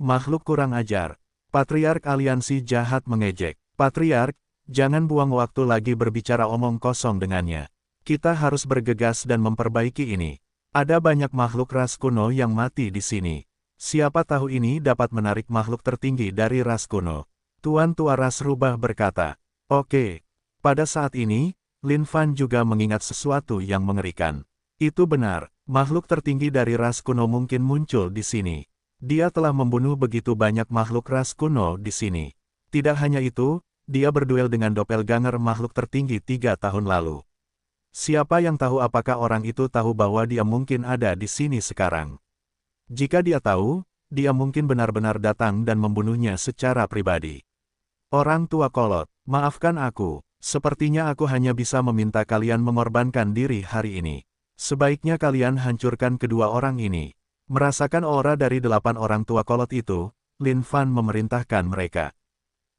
Makhluk kurang ajar. Patriark Aliansi Jahat mengejek. Patriark, jangan buang waktu lagi berbicara omong kosong dengannya. Kita harus bergegas dan memperbaiki ini. Ada banyak makhluk ras kuno yang mati di sini. Siapa tahu ini dapat menarik makhluk tertinggi dari ras kuno. Tuan tua ras rubah berkata. Oke. Pada saat ini, Lin Fan juga mengingat sesuatu yang mengerikan. Itu benar, makhluk tertinggi dari ras kuno mungkin muncul di sini. Dia telah membunuh begitu banyak makhluk ras kuno di sini. Tidak hanya itu, dia berduel dengan doppelganger makhluk tertinggi 3 tahun lalu. Siapa yang tahu apakah orang itu tahu bahwa dia mungkin ada di sini sekarang? Jika dia tahu, dia mungkin benar-benar datang dan membunuhnya secara pribadi. Orang tua kolot, maafkan aku, sepertinya aku hanya bisa meminta kalian mengorbankan diri hari ini. Sebaiknya kalian hancurkan kedua orang ini. Merasakan aura dari 8 orang tua kolot itu, Lin Fan memerintahkan mereka.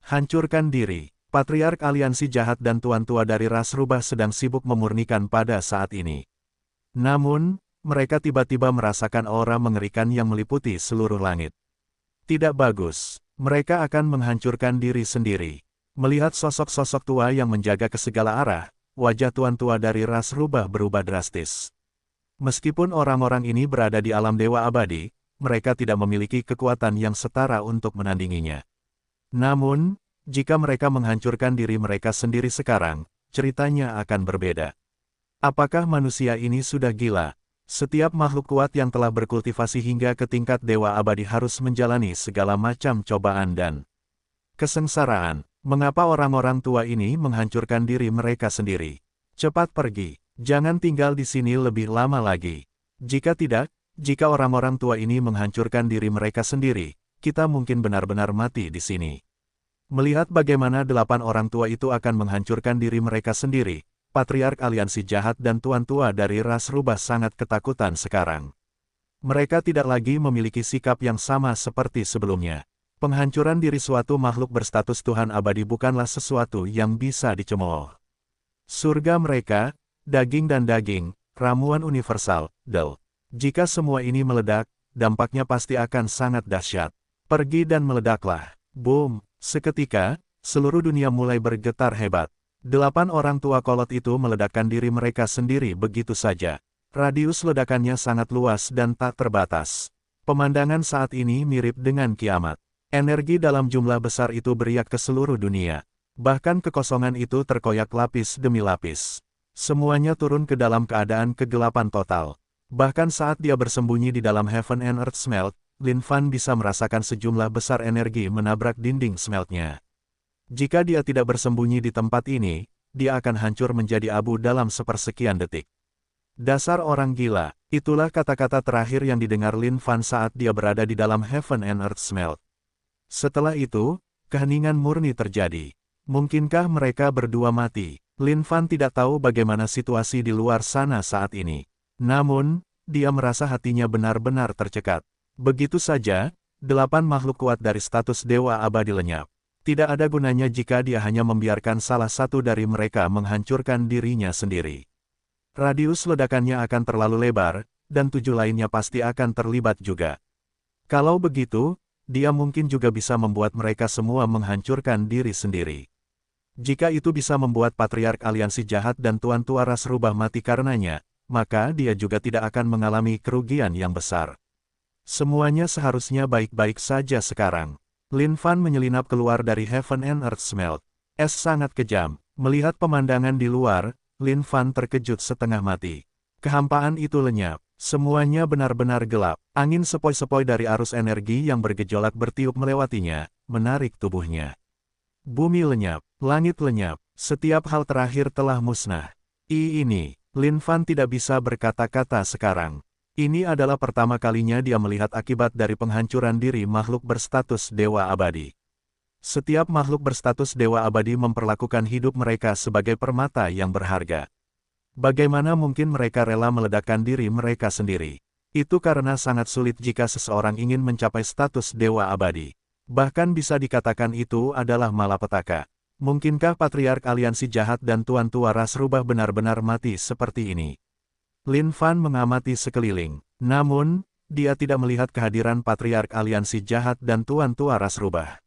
Hancurkan diri. Patriark Aliansi Jahat dan Tuan tua dari ras rubah sedang sibuk memurnikan pada saat ini. Namun, mereka tiba-tiba merasakan aura mengerikan yang meliputi seluruh langit. Tidak bagus, mereka akan menghancurkan diri sendiri. Melihat sosok-sosok tua yang menjaga ke segala arah, wajah tuan tua dari ras rubah berubah drastis. Meskipun orang-orang ini berada di alam dewa abadi, mereka tidak memiliki kekuatan yang setara untuk menandinginya. Namun, jika mereka menghancurkan diri mereka sendiri sekarang, ceritanya akan berbeda. Apakah manusia ini sudah gila? Setiap makhluk kuat yang telah berkultivasi hingga ke tingkat dewa abadi harus menjalani segala macam cobaan dan kesengsaraan. Mengapa orang-orang tua ini menghancurkan diri mereka sendiri? Cepat pergi, jangan tinggal di sini lebih lama lagi. Jika tidak, Jika orang-orang tua ini menghancurkan diri mereka sendiri, kita mungkin benar-benar mati di sini. Melihat bagaimana 8 orang tua itu akan menghancurkan diri mereka sendiri, Patriark Aliansi Jahat dan Tuan Tua dari ras rubah sangat ketakutan sekarang. Mereka tidak lagi memiliki sikap yang sama seperti sebelumnya. Penghancuran diri suatu makhluk berstatus Tuhan abadi bukanlah sesuatu yang bisa dicemooh. Surga mereka, daging dan daging, ramuan universal, Del. Jika semua ini meledak, dampaknya pasti akan sangat dahsyat. Pergi dan meledaklah. Boom! Seketika, seluruh dunia mulai bergetar hebat. 8 orang tua kolot itu meledakkan diri mereka sendiri begitu saja. Radius ledakannya sangat luas dan tak terbatas. Pemandangan saat ini mirip dengan kiamat. Energi dalam jumlah besar itu beriak ke seluruh dunia. Bahkan kekosongan itu terkoyak lapis demi lapis. Semuanya turun ke dalam keadaan kegelapan total. Bahkan saat dia bersembunyi di dalam Heaven and Earth Smelt, Lin Fan bisa merasakan sejumlah besar energi menabrak dinding smeltnya. Jika dia tidak bersembunyi di tempat ini, dia akan hancur menjadi abu dalam sepersekian detik. Dasar orang gila, itulah kata-kata terakhir yang didengar Lin Fan saat dia berada di dalam Heaven and Earth Smelt. Setelah itu, keheningan murni terjadi. Mungkinkah mereka berdua mati? Lin Fan tidak tahu bagaimana situasi di luar sana saat ini. Namun, dia merasa hatinya benar-benar tercekat. Begitu saja, 8 makhluk kuat dari status Dewa Abadi lenyap. Tidak ada gunanya jika dia hanya membiarkan salah satu dari mereka menghancurkan dirinya sendiri. Radius ledakannya akan terlalu lebar, dan 7 lainnya pasti akan terlibat juga. Kalau begitu, dia mungkin juga bisa membuat mereka semua menghancurkan diri sendiri. Jika itu bisa membuat Patriark Aliansi Jahat dan Tuan Tua Ras Rubah mati karenanya, maka dia juga tidak akan mengalami kerugian yang besar. Semuanya seharusnya baik-baik saja sekarang. Lin Fan menyelinap keluar dari Heaven and Earth Smelt. Es sangat kejam. Melihat pemandangan di luar, Lin Fan terkejut setengah mati. Kehampaan itu lenyap. Semuanya benar-benar gelap. Angin sepoi-sepoi dari arus energi yang bergejolak bertiup melewatinya, menarik tubuhnya. Bumi lenyap, langit lenyap, setiap hal terakhir telah musnah. Ini, Lin Fan tidak bisa berkata-kata sekarang. Ini adalah pertama kalinya dia melihat akibat dari penghancuran diri makhluk berstatus Dewa Abadi. Setiap makhluk berstatus Dewa Abadi memperlakukan hidup mereka sebagai permata yang berharga. Bagaimana mungkin mereka rela meledakkan diri mereka sendiri? Itu karena sangat sulit jika seseorang ingin mencapai status Dewa Abadi. Bahkan bisa dikatakan itu adalah malapetaka. Mungkinkah Patriark Aliansi Jahat dan Tuan Tua Ras Rubah benar-benar mati seperti ini? Lin Fan mengamati sekeliling. Namun, dia tidak melihat kehadiran Patriark Aliansi Jahat dan Tuan Tua Ras Rubah.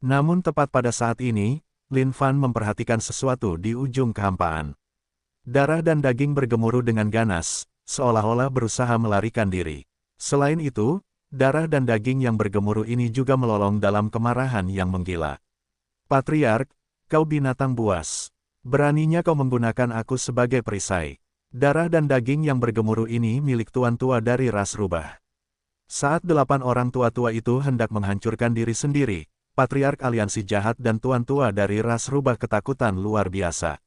Namun tepat pada saat ini, Lin Fan memperhatikan sesuatu di ujung kehampaan. Darah dan daging bergemuruh dengan ganas, seolah-olah berusaha melarikan diri. Selain itu, darah dan daging yang bergemuruh ini juga melolong dalam kemarahan yang menggila. Patriark, kau binatang buas. Beraninya kau menggunakan aku sebagai perisai. Darah dan daging yang bergemuruh ini milik Tuan Tua dari Ras Rubah. Saat 8 orang tua-tua itu hendak menghancurkan diri sendiri, Patriark Aliansi Jahat dan Tuan Tua dari Ras Rubah ketakutan luar biasa.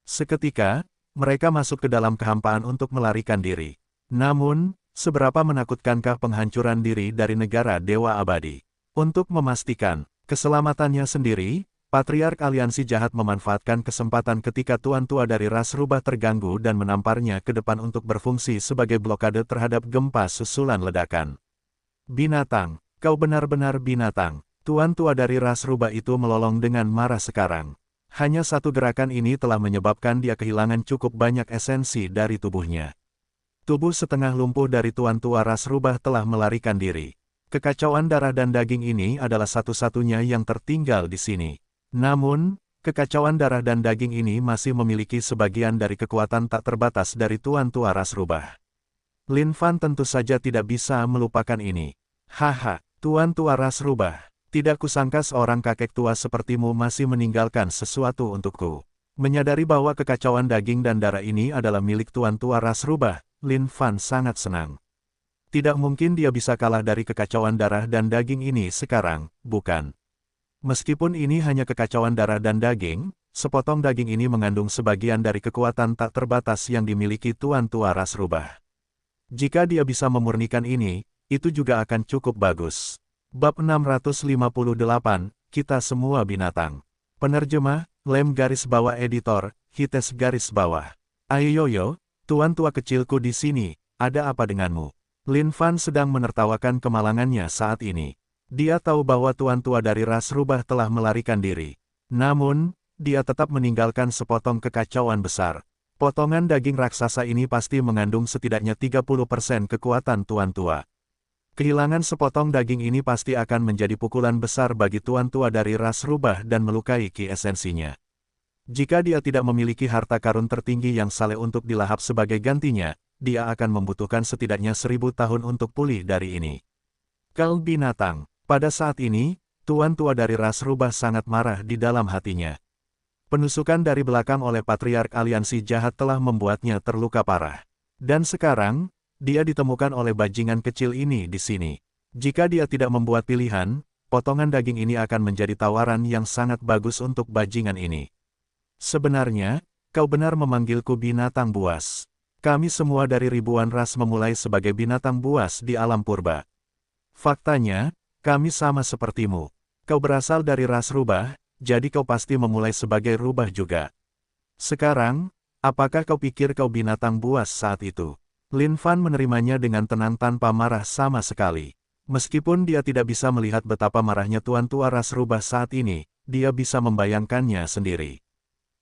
Seketika, mereka masuk ke dalam kehampaan untuk melarikan diri. Namun, seberapa menakutkankah penghancuran diri dari negara Dewa Abadi? Untuk memastikan keselamatannya sendiri, Patriark Aliansi Jahat memanfaatkan kesempatan ketika Tuan Tua dari Ras Rubah terganggu dan menamparnya ke depan untuk berfungsi sebagai blokade terhadap gempa susulan ledakan. Binatang, kau benar-benar binatang. Tuan Tua dari Ras Rubah itu melolong dengan marah sekarang. Hanya satu gerakan ini telah menyebabkan dia kehilangan cukup banyak esensi dari tubuhnya. Tubuh setengah lumpuh dari Tuan Tua Ras Rubah telah melarikan diri. Kekacauan darah dan daging ini adalah satu-satunya yang tertinggal di sini. Namun, kekacauan darah dan daging ini masih memiliki sebagian dari kekuatan tak terbatas dari Tuan Tua Ras Rubah. Lin Fan tentu saja tidak bisa melupakan ini. Haha, Tuan Tua Ras Rubah, tidak kusangka seorang kakek tua sepertimu masih meninggalkan sesuatu untukku. Menyadari bahwa kekacauan daging dan darah ini adalah milik Tuan Tua Ras Rubah, Lin Fan sangat senang. Tidak mungkin dia bisa kalah dari kekacauan darah dan daging ini sekarang, bukan? Meskipun ini hanya kekacauan darah dan daging, sepotong daging ini mengandung sebagian dari kekuatan tak terbatas yang dimiliki Tuan Tua Ras Rubah. Jika dia bisa memurnikan ini, itu juga akan cukup bagus. Bab 658, Kita Semua Binatang. Penerjemah, Lem garis bawah editor, Hites garis bawah. Ayoyoyo, tuan tua kecilku di sini, ada apa denganmu? Lin Fan sedang menertawakan kemalangannya saat ini. Dia tahu bahwa tuan tua dari ras rubah telah melarikan diri. Namun, dia tetap meninggalkan sepotong kekacauan besar. Potongan daging raksasa ini pasti mengandung setidaknya 30% kekuatan tuan tua. Kehilangan sepotong daging ini pasti akan menjadi pukulan besar bagi tuan tua dari ras rubah dan melukai ki esensinya. Jika dia tidak memiliki harta karun tertinggi yang saleh untuk dilahap sebagai gantinya, dia akan membutuhkan setidaknya 1000 tahun untuk pulih dari ini. Kal binatang. Pada saat ini, tuan tua dari ras rubah sangat marah di dalam hatinya. Penusukan dari belakang oleh Patriark Aliansi Jahat telah membuatnya terluka parah. Dan sekarang, dia ditemukan oleh bajingan kecil ini di sini. Jika dia tidak membuat pilihan, potongan daging ini akan menjadi tawaran yang sangat bagus untuk bajingan ini. Sebenarnya, kau benar memanggilku binatang buas. Kami semua dari ribuan ras memulai sebagai binatang buas di alam purba. Faktanya, kami sama sepertimu. Kau berasal dari ras rubah, jadi kau pasti memulai sebagai rubah juga. Sekarang, apakah kau pikir kau binatang buas saat itu? Lin Fan menerimanya dengan tenang tanpa marah sama sekali. Meskipun dia tidak bisa melihat betapa marahnya tuan tua ras rubah saat ini, dia bisa membayangkannya sendiri.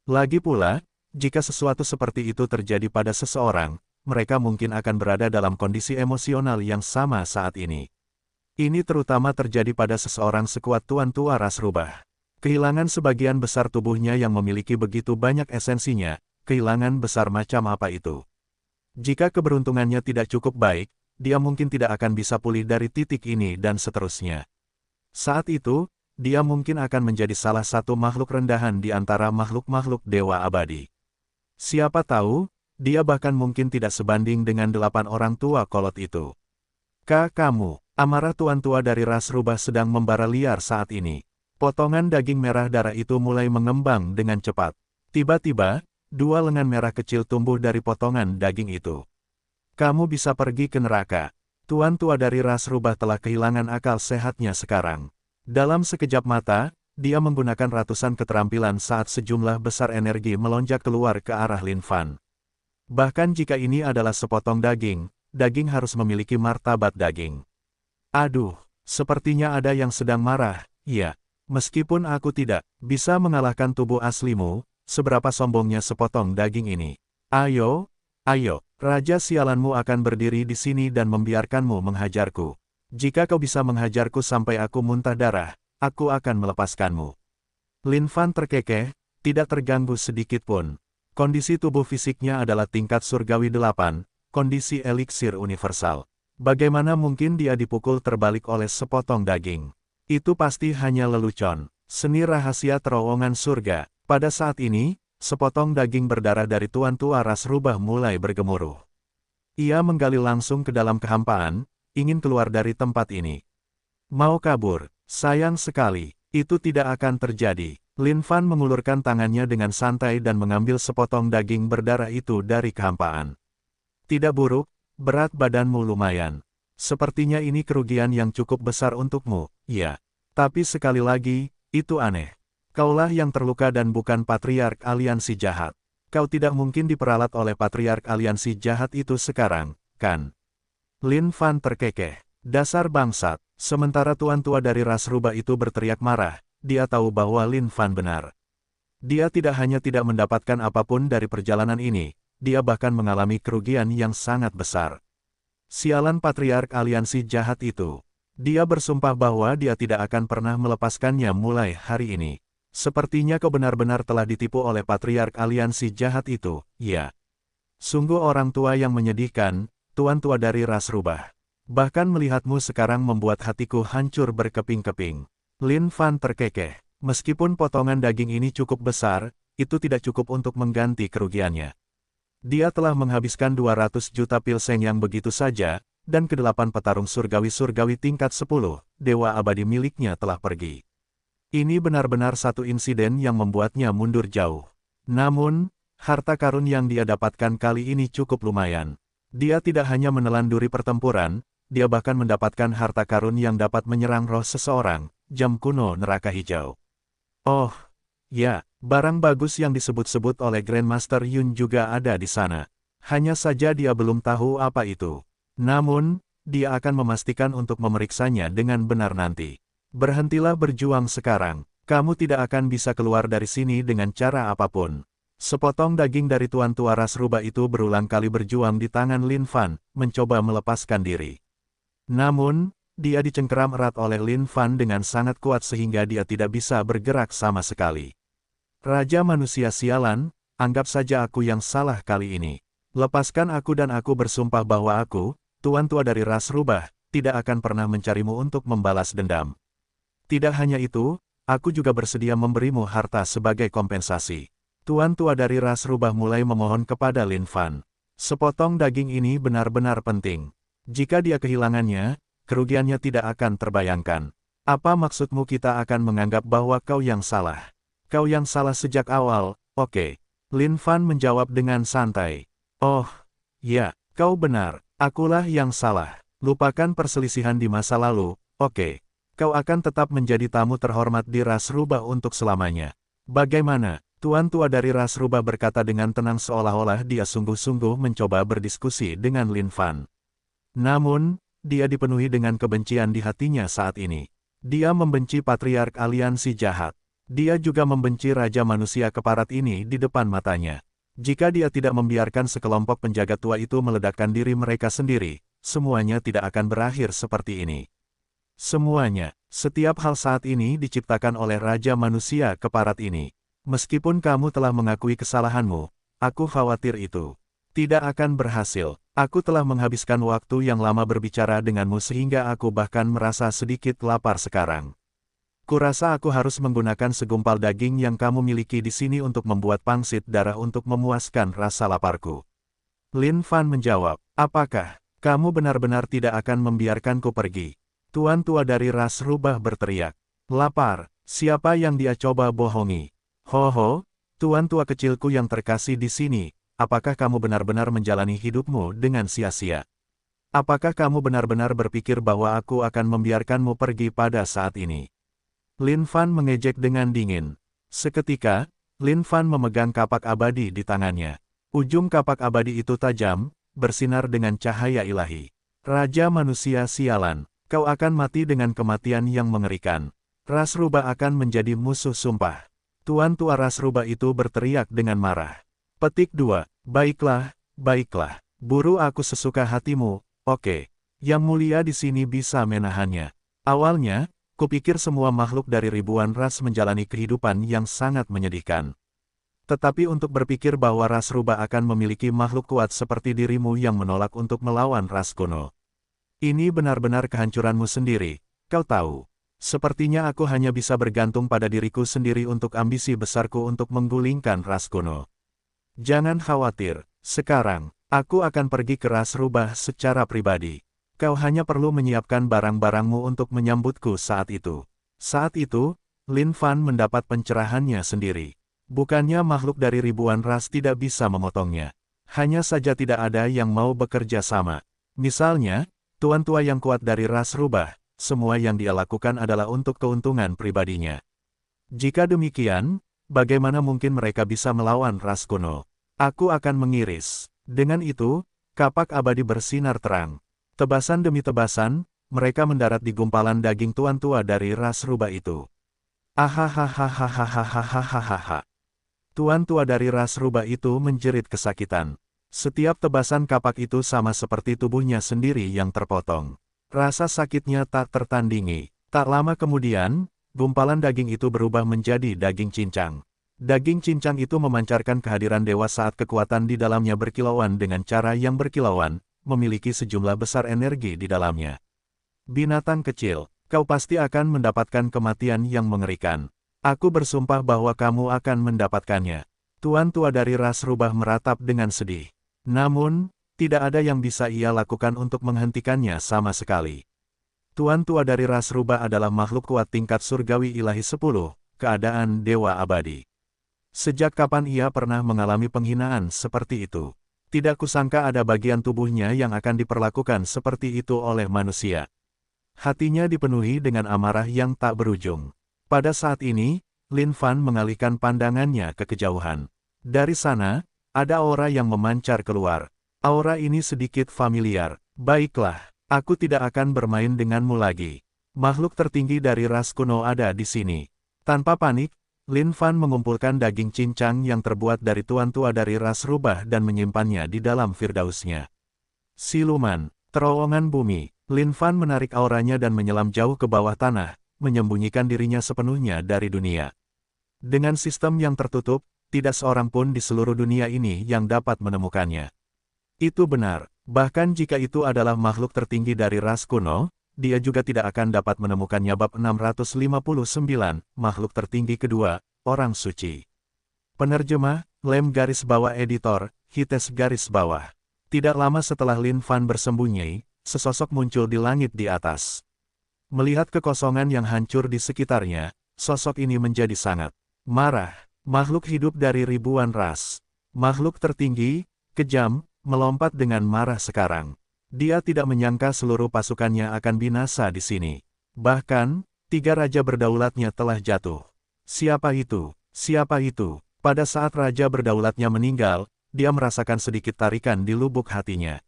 Lagi pula, jika sesuatu seperti itu terjadi pada seseorang, mereka mungkin akan berada dalam kondisi emosional yang sama saat ini. Ini terutama terjadi pada seseorang sekuat tuan tua ras rubah. Kehilangan sebagian besar tubuhnya yang memiliki begitu banyak esensinya, kehilangan besar macam apa itu. Jika keberuntungannya tidak cukup baik, dia mungkin tidak akan bisa pulih dari titik ini dan seterusnya. Saat itu, dia mungkin akan menjadi salah satu makhluk rendahan di antara makhluk-makhluk dewa abadi. Siapa tahu, dia bahkan mungkin tidak sebanding dengan 8 orang tua kolot itu. Kamu, amarah tuan tua dari ras rubah sedang membara liar saat ini. Potongan daging merah darah itu mulai mengembang dengan cepat. Tiba-tiba, 2 lengan merah kecil tumbuh dari potongan daging itu. Kamu bisa pergi ke neraka. Tuan tua dari ras rubah telah kehilangan akal sehatnya sekarang. Dalam sekejap mata, dia menggunakan ratusan keterampilan saat sejumlah besar energi melonjak keluar ke arah Lin Fan. Bahkan jika ini adalah sepotong daging, daging harus memiliki martabat daging. Aduh, sepertinya ada yang sedang marah, ya. Meskipun aku tidak bisa mengalahkan tubuh aslimu, seberapa sombongnya sepotong daging ini. Ayo, Raja sialanmu akan berdiri di sini dan membiarkanmu menghajarku. Jika kau bisa menghajarku sampai aku muntah darah, aku akan melepaskanmu. Lin Fan terkekeh, tidak terganggu sedikit pun. Kondisi tubuh fisiknya adalah tingkat surgawi 8, kondisi eliksir universal. Bagaimana mungkin dia dipukul terbalik oleh sepotong daging? Itu pasti hanya lelucon. Seni rahasia terowongan surga. Pada saat ini, sepotong daging berdarah dari tuan tua ras rubah mulai bergemuruh. Ia menggali langsung ke dalam kehampaan, ingin keluar dari tempat ini. Mau kabur, sayang sekali, itu tidak akan terjadi. Lin Fan mengulurkan tangannya dengan santai dan mengambil sepotong daging berdarah itu dari kehampaan. Tidak buruk, berat badanmu lumayan. Sepertinya ini kerugian yang cukup besar untukmu, ya. Tapi sekali lagi, itu aneh. Kaulah yang terluka dan bukan Patriark Aliansi Jahat. Kau tidak mungkin diperalat oleh Patriark Aliansi Jahat itu sekarang, kan? Lin Fan terkekeh. Dasar bangsat. Sementara tuan tua dari ras rubah itu berteriak marah, dia tahu bahwa Lin Fan benar. Dia tidak hanya tidak mendapatkan apapun dari perjalanan ini, dia bahkan mengalami kerugian yang sangat besar. Sialan Patriark Aliansi Jahat itu. Dia bersumpah bahwa dia tidak akan pernah melepaskannya mulai hari ini. Sepertinya kau benar-benar telah ditipu oleh Patriark Aliansi Jahat itu, ya. Sungguh orang tua yang menyedihkan, tuan tua dari ras rubah. Bahkan melihatmu sekarang membuat hatiku hancur berkeping-keping. Lin Fan terkekeh. Meskipun potongan daging ini cukup besar, itu tidak cukup untuk mengganti kerugiannya. Dia telah menghabiskan 200 juta pilseng yang begitu saja, dan ke-8 petarung surgawi-surgawi tingkat 10, dewa abadi miliknya telah pergi. Ini benar-benar satu insiden yang membuatnya mundur jauh. Namun, harta karun yang dia dapatkan kali ini cukup lumayan. Dia tidak hanya menelan duri pertempuran, dia bahkan mendapatkan harta karun yang dapat menyerang roh seseorang, jam kuno neraka hijau. Oh, ya, barang bagus yang disebut-sebut oleh Grandmaster Yun juga ada di sana. Hanya saja dia belum tahu apa itu. Namun, dia akan memastikan untuk memeriksanya dengan benar nanti. Berhentilah berjuang sekarang, kamu tidak akan bisa keluar dari sini dengan cara apapun. Sepotong daging dari Tuan Tua Ras Rubah itu berulang kali berjuang di tangan Lin Fan, mencoba melepaskan diri. Namun, dia dicengkeram erat oleh Lin Fan dengan sangat kuat sehingga dia tidak bisa bergerak sama sekali. Raja manusia sialan, anggap saja aku yang salah kali ini. Lepaskan aku dan aku bersumpah bahwa aku, Tuan Tua dari Ras Rubah, tidak akan pernah mencarimu untuk membalas dendam. Tidak hanya itu, aku juga bersedia memberimu harta sebagai kompensasi. Tuan Tua dari Ras Rubah mulai memohon kepada Lin Fan. Sepotong daging ini benar-benar penting. Jika dia kehilangannya, kerugiannya tidak akan terbayangkan. Apa maksudmu kita akan menganggap bahwa kau yang salah? Kau yang salah sejak awal, oke. Lin Fan menjawab dengan santai. Oh, ya, kau benar, akulah yang salah. Lupakan perselisihan di masa lalu, oke. Kau akan tetap menjadi tamu terhormat di Ras Rubah untuk selamanya. Bagaimana? Tuan Tua dari Ras Rubah berkata dengan tenang seolah-olah dia sungguh-sungguh mencoba berdiskusi dengan Lin Fan. Namun, dia dipenuhi dengan kebencian di hatinya saat ini. Dia membenci Patriark Aliansi Jahat. Dia juga membenci Raja Manusia Keparat ini di depan matanya. Jika dia tidak membiarkan sekelompok penjaga tua itu meledakkan diri mereka sendiri, semuanya tidak akan berakhir seperti ini. Semuanya, setiap hal saat ini diciptakan oleh Raja Manusia Keparat ini. Meskipun kamu telah mengakui kesalahanmu, aku khawatir itu tidak akan berhasil. Aku telah menghabiskan waktu yang lama berbicara denganmu sehingga aku bahkan merasa sedikit lapar sekarang. Kurasa aku harus menggunakan segumpal daging yang kamu miliki di sini untuk membuat pangsit darah untuk memuaskan rasa laparku. Lin Fan menjawab, apakah kamu benar-benar tidak akan membiarkanku pergi? Tuan Tua dari Ras Rubah berteriak. Lapar, siapa yang dia coba bohongi? Ho, Tuan Tua kecilku yang terkasih di sini, apakah kamu benar-benar menjalani hidupmu dengan sia-sia? Apakah kamu benar-benar berpikir bahwa aku akan membiarkanmu pergi pada saat ini? Lin Fan mengejek dengan dingin. Seketika, Lin Fan memegang kapak abadi di tangannya. Ujung kapak abadi itu tajam, bersinar dengan cahaya ilahi. Raja manusia sialan, kau akan mati dengan kematian yang mengerikan. Ras Rubah akan menjadi musuh sumpah. Tuan Tua Ras Rubah itu berteriak dengan marah. Petik 2. Baiklah, baiklah. Buru aku sesuka hatimu, oke. Yang mulia di sini bisa menahannya. Awalnya, kupikir semua makhluk dari ribuan ras menjalani kehidupan yang sangat menyedihkan. Tetapi untuk berpikir bahwa Ras Rubah akan memiliki makhluk kuat seperti dirimu yang menolak untuk melawan ras kuno. Ini benar-benar kehancuranmu sendiri, kau tahu. Sepertinya aku hanya bisa bergantung pada diriku sendiri untuk ambisi besarku untuk menggulingkan ras kuno. Jangan khawatir, sekarang, aku akan pergi ke Ras Rubah secara pribadi. Kau hanya perlu menyiapkan barang-barangmu untuk menyambutku saat itu. Saat itu, Lin Fan mendapat pencerahannya sendiri. Bukannya makhluk dari ribuan ras tidak bisa memotongnya. Hanya saja tidak ada yang mau bekerja sama. Misalnya, Tuan Tua yang kuat dari Ras Rubah, semua yang dia lakukan adalah untuk keuntungan pribadinya. Jika demikian, bagaimana mungkin mereka bisa melawan ras kuno? Aku akan mengiris. Dengan itu, kapak abadi bersinar terang. Tebasan demi tebasan, mereka mendarat di gumpalan daging Tuan Tua dari Ras Rubah itu. Ahahahahahahahahaha. Tuan Tua dari Ras Rubah itu menjerit kesakitan. Setiap tebasan kapak itu sama seperti tubuhnya sendiri yang terpotong. Rasa sakitnya tak tertandingi. Tak lama kemudian, gumpalan daging itu berubah menjadi daging cincang. Daging cincang itu memancarkan kehadiran dewa saat kekuatan di dalamnya berkilauan dengan cara yang berkilauan, memiliki sejumlah besar energi di dalamnya. Binatang kecil, kau pasti akan mendapatkan kematian yang mengerikan. Aku bersumpah bahwa kamu akan mendapatkannya. Tuan Tua dari Ras Rubah meratap dengan sedih. Namun, tidak ada yang bisa ia lakukan untuk menghentikannya sama sekali. Tuan Tua dari Ras Rubah adalah makhluk kuat tingkat surgawi ilahi 10, keadaan dewa abadi. Sejak kapan ia pernah mengalami penghinaan seperti itu? Tidak kusangka ada bagian tubuhnya yang akan diperlakukan seperti itu oleh manusia. Hatinya dipenuhi dengan amarah yang tak berujung. Pada saat ini, Lin Fan mengalihkan pandangannya ke kejauhan. Dari sana, ada aura yang memancar keluar. Aura ini sedikit familiar. Baiklah, aku tidak akan bermain denganmu lagi. Makhluk tertinggi dari ras kuno ada di sini. Tanpa panik, Lin Fan mengumpulkan daging cincang yang terbuat dari tuan tua dari ras rubah dan menyimpannya di dalam firdausnya. Siluman, terowongan bumi. Lin Fan menarik auranya dan menyelam jauh ke bawah tanah, menyembunyikan dirinya sepenuhnya dari dunia. Dengan sistem yang tertutup, tidak seorang pun di seluruh dunia ini yang dapat menemukannya. Itu benar, bahkan jika itu adalah makhluk tertinggi dari ras kuno, dia juga tidak akan dapat menemukannya. Bab 659, makhluk tertinggi kedua, orang suci. Penerjemah, Lem garis bawah editor, Hites garis bawah. Tidak lama setelah Lin Fan bersembunyi, sesosok muncul di langit di atas. Melihat kekosongan yang hancur di sekitarnya, sosok ini menjadi sangat marah. Makhluk hidup dari ribuan ras. Makhluk tertinggi, kejam, melompat dengan marah sekarang. Dia tidak menyangka seluruh pasukannya akan binasa di sini. Bahkan, 3 raja berdaulatnya telah jatuh. Siapa itu? Siapa itu? Pada saat raja berdaulatnya meninggal, dia merasakan sedikit tarikan di lubuk hatinya.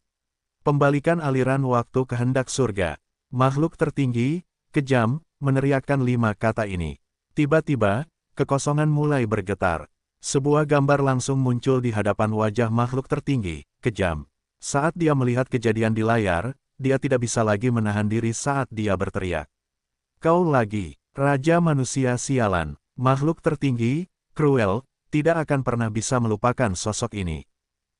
Pembalikan aliran waktu kehendak surga. Makhluk tertinggi, kejam, meneriakkan 5 kata ini. Tiba-tiba, kekosongan mulai bergetar. Sebuah gambar langsung muncul di hadapan wajah makhluk tertinggi, kejam. Saat dia melihat kejadian di layar, dia tidak bisa lagi menahan diri saat dia berteriak. Kau lagi, Raja Manusia Sialan, makhluk tertinggi, cruel, tidak akan pernah bisa melupakan sosok ini.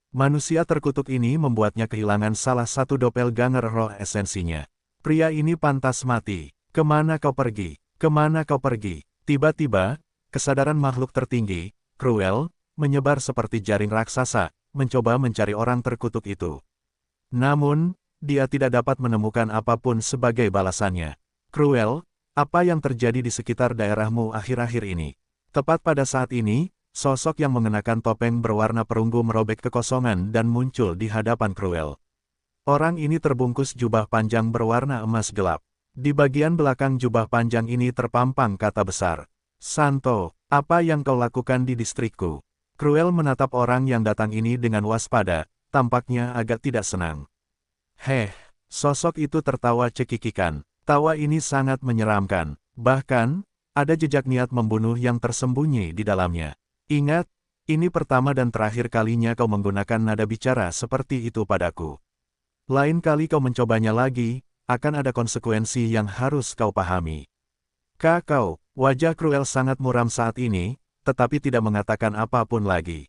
Manusia terkutuk ini membuatnya kehilangan salah satu doppelganger roh esensinya. Pria ini pantas mati. Kemana kau pergi? Kemana kau pergi? Tiba-tiba, kesadaran makhluk tertinggi, cruel, menyebar seperti jaring raksasa, mencoba mencari orang terkutuk itu. Namun, dia tidak dapat menemukan apapun sebagai balasannya. Cruel, apa yang terjadi di sekitar daerahmu akhir-akhir ini? Tepat pada saat ini, sosok yang mengenakan topeng berwarna perunggu merobek kekosongan dan muncul di hadapan Cruel. Orang ini terbungkus jubah panjang berwarna emas gelap. Di bagian belakang jubah panjang ini terpampang kata besar. Santo, apa yang kau lakukan di distrikku? Cruel menatap orang yang datang ini dengan waspada, tampaknya agak tidak senang. Sosok itu tertawa cekikikan. Tawa ini sangat menyeramkan. Bahkan, ada jejak niat membunuh yang tersembunyi di dalamnya. Ingat, ini pertama dan terakhir kalinya kau menggunakan nada bicara seperti itu padaku. Lain kali kau mencobanya lagi, akan ada konsekuensi yang harus kau pahami. Kau, wajah Cruel sangat muram saat ini, tetapi tidak mengatakan apapun lagi.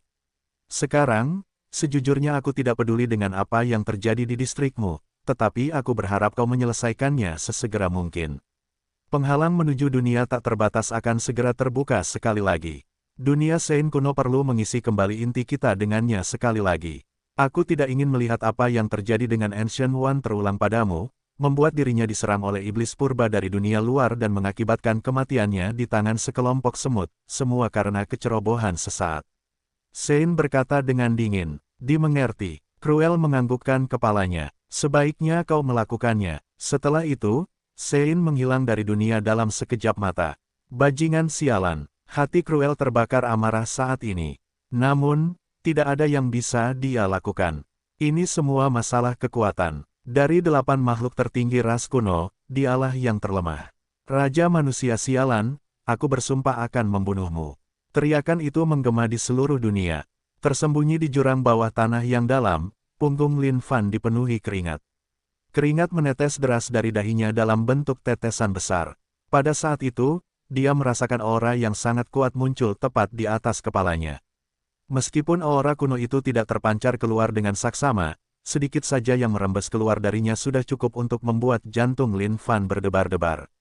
Sekarang, sejujurnya aku tidak peduli dengan apa yang terjadi di distrikmu, tetapi aku berharap kau menyelesaikannya sesegera mungkin. Penghalang menuju dunia tak terbatas akan segera terbuka sekali lagi. Dunia Sein kuno perlu mengisi kembali inti kita dengannya sekali lagi. Aku tidak ingin melihat apa yang terjadi dengan Ancient One terulang padamu, membuat dirinya diserang oleh iblis purba dari dunia luar dan mengakibatkan kematiannya di tangan sekelompok semut, semua karena kecerobohan sesaat. Sein berkata dengan dingin, dimengerti. Cruel menganggukkan kepalanya. Sebaiknya kau melakukannya. Setelah itu, Sein menghilang dari dunia dalam sekejap mata. Bajingan sialan. Hati Cruel terbakar amarah saat ini. Namun, tidak ada yang bisa dia lakukan. Ini semua masalah kekuatan. Dari 8 makhluk tertinggi ras kuno, dialah yang terlemah. Raja Manusia Sialan, aku bersumpah akan membunuhmu. Teriakan itu menggema di seluruh dunia. Tersembunyi di jurang bawah tanah yang dalam, punggung Lin Fan dipenuhi keringat. Keringat menetes deras dari dahinya dalam bentuk tetesan besar. Pada saat itu, dia merasakan aura yang sangat kuat muncul tepat di atas kepalanya. Meskipun aura kuno itu tidak terpancar keluar dengan saksama, sedikit saja yang merembes keluar darinya sudah cukup untuk membuat jantung Lin Fan berdebar-debar.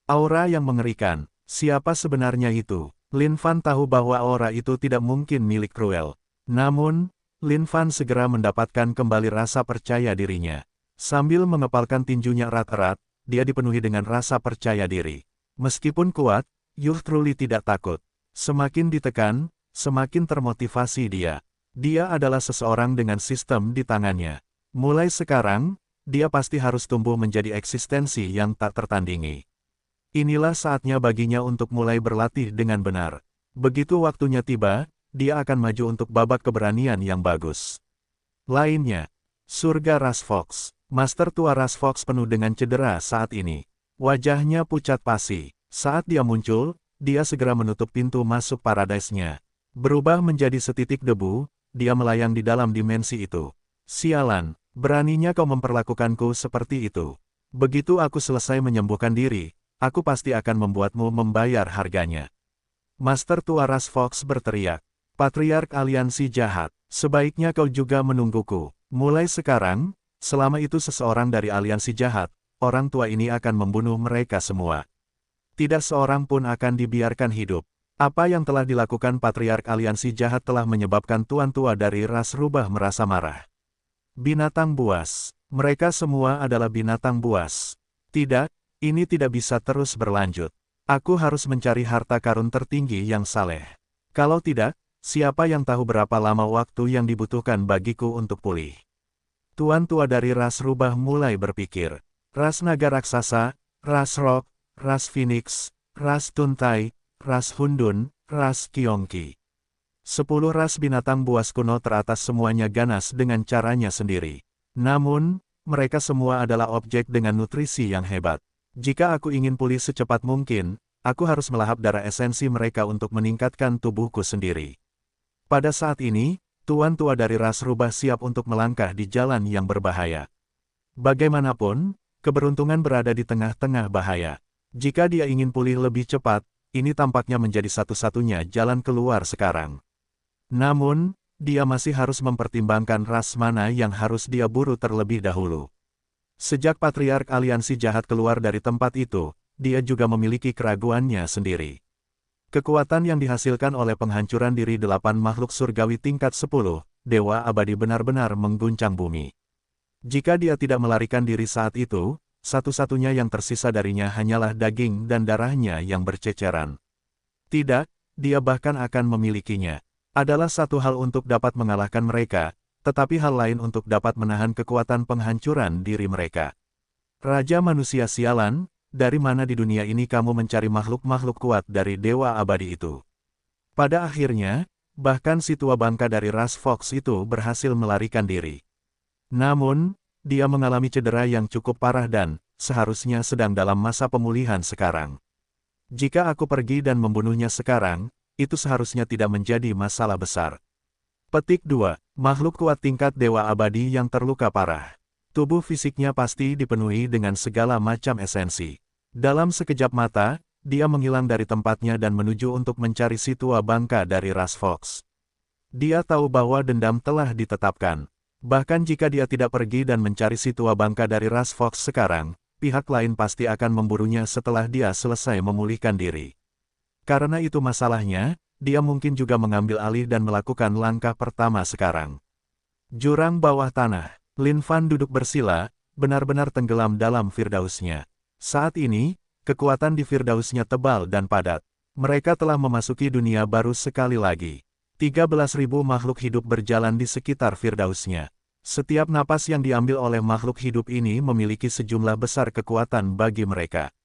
Aura yang mengerikan. Siapa sebenarnya itu? Lin Fan tahu bahwa aura itu tidak mungkin milik Cruel. Namun, Lin Fan segera mendapatkan kembali rasa percaya dirinya. Sambil mengepalkan tinjunya erat-erat, dia dipenuhi dengan rasa percaya diri. Meskipun kuat, Youth truly tidak takut. Semakin ditekan, semakin termotivasi dia. Dia adalah seseorang dengan sistem di tangannya. Mulai sekarang, dia pasti harus tumbuh menjadi eksistensi yang tak tertandingi. Inilah saatnya baginya untuk mulai berlatih dengan benar. Begitu waktunya tiba, dia akan maju untuk babak keberanian yang bagus. Lainnya, surga Ras Fox. Master tua Ras Fox penuh dengan cedera saat ini. Wajahnya pucat pasi. Saat dia muncul, dia segera menutup pintu masuk paradise-nya. Berubah menjadi setitik debu, dia melayang di dalam dimensi itu. Sialan, beraninya kau memperlakukanku seperti itu. Begitu aku selesai menyembuhkan diri, aku pasti akan membuatmu membayar harganya. Master tua Ras Fox berteriak. Patriark Aliansi Jahat, sebaiknya kau juga menungguku. Mulai sekarang, selama itu seseorang dari Aliansi Jahat, orang tua ini akan membunuh mereka semua. Tidak seorang pun akan dibiarkan hidup. Apa yang telah dilakukan Patriark Aliansi Jahat telah menyebabkan tuan tua dari ras rubah merasa marah. Binatang buas. Mereka semua adalah binatang buas. Tidak, ini tidak bisa terus berlanjut. Aku harus mencari harta karun tertinggi yang saleh. Kalau tidak, siapa yang tahu berapa lama waktu yang dibutuhkan bagiku untuk pulih? Tuan tua dari ras rubah mulai berpikir. Ras naga raksasa, ras rock, ras phoenix, ras tuntai, ras Hundun, ras Kiongki. 10 ras binatang buas kuno teratas semuanya ganas dengan caranya sendiri. Namun, mereka semua adalah objek dengan nutrisi yang hebat. Jika aku ingin pulih secepat mungkin, aku harus melahap darah esensi mereka untuk meningkatkan tubuhku sendiri. Pada saat ini, tuan tua dari ras rubah siap untuk melangkah di jalan yang berbahaya. Bagaimanapun, keberuntungan berada di tengah-tengah bahaya. Jika dia ingin pulih lebih cepat, ini tampaknya menjadi satu-satunya jalan keluar sekarang. Namun, dia masih harus mempertimbangkan ras mana yang harus dia buru terlebih dahulu. Sejak Patriark Aliansi Jahat keluar dari tempat itu, dia juga memiliki keraguannya sendiri. Kekuatan yang dihasilkan oleh penghancuran diri 8 makhluk surgawi tingkat 10, Dewa Abadi benar-benar mengguncang bumi. Jika dia tidak melarikan diri saat itu, satu-satunya yang tersisa darinya hanyalah daging dan darahnya yang berceceran. Tidak, dia bahkan akan memilikinya. Adalah satu hal untuk dapat mengalahkan mereka, tetapi hal lain untuk dapat menahan kekuatan penghancuran diri mereka. Raja manusia sialan, dari mana di dunia ini kamu mencari makhluk-makhluk kuat dari Dewa Abadi itu? Pada akhirnya, bahkan si tua bangka dari ras Fox itu berhasil melarikan diri. Namun, dia mengalami cedera yang cukup parah dan, seharusnya sedang dalam masa pemulihan sekarang. Jika aku pergi dan membunuhnya sekarang, itu seharusnya tidak menjadi masalah besar. Petik 2. Makhluk kuat tingkat Dewa Abadi yang terluka parah. Tubuh fisiknya pasti dipenuhi dengan segala macam esensi. Dalam sekejap mata, dia menghilang dari tempatnya dan menuju untuk mencari si tua bangka dari ras Fox. Dia tahu bahwa dendam telah ditetapkan. Bahkan jika dia tidak pergi dan mencari si tua bangka dari ras Fox sekarang, pihak lain pasti akan memburunya setelah dia selesai memulihkan diri. Karena itu masalahnya, dia mungkin juga mengambil alih dan melakukan langkah pertama sekarang. Jurang bawah tanah. Lin Fan duduk bersila, benar-benar tenggelam dalam firdausnya. Saat ini, kekuatan di firdausnya tebal dan padat. Mereka telah memasuki dunia baru sekali lagi. 13.000 makhluk hidup berjalan di sekitar firdausnya. Setiap napas yang diambil oleh makhluk hidup ini memiliki sejumlah besar kekuatan bagi mereka.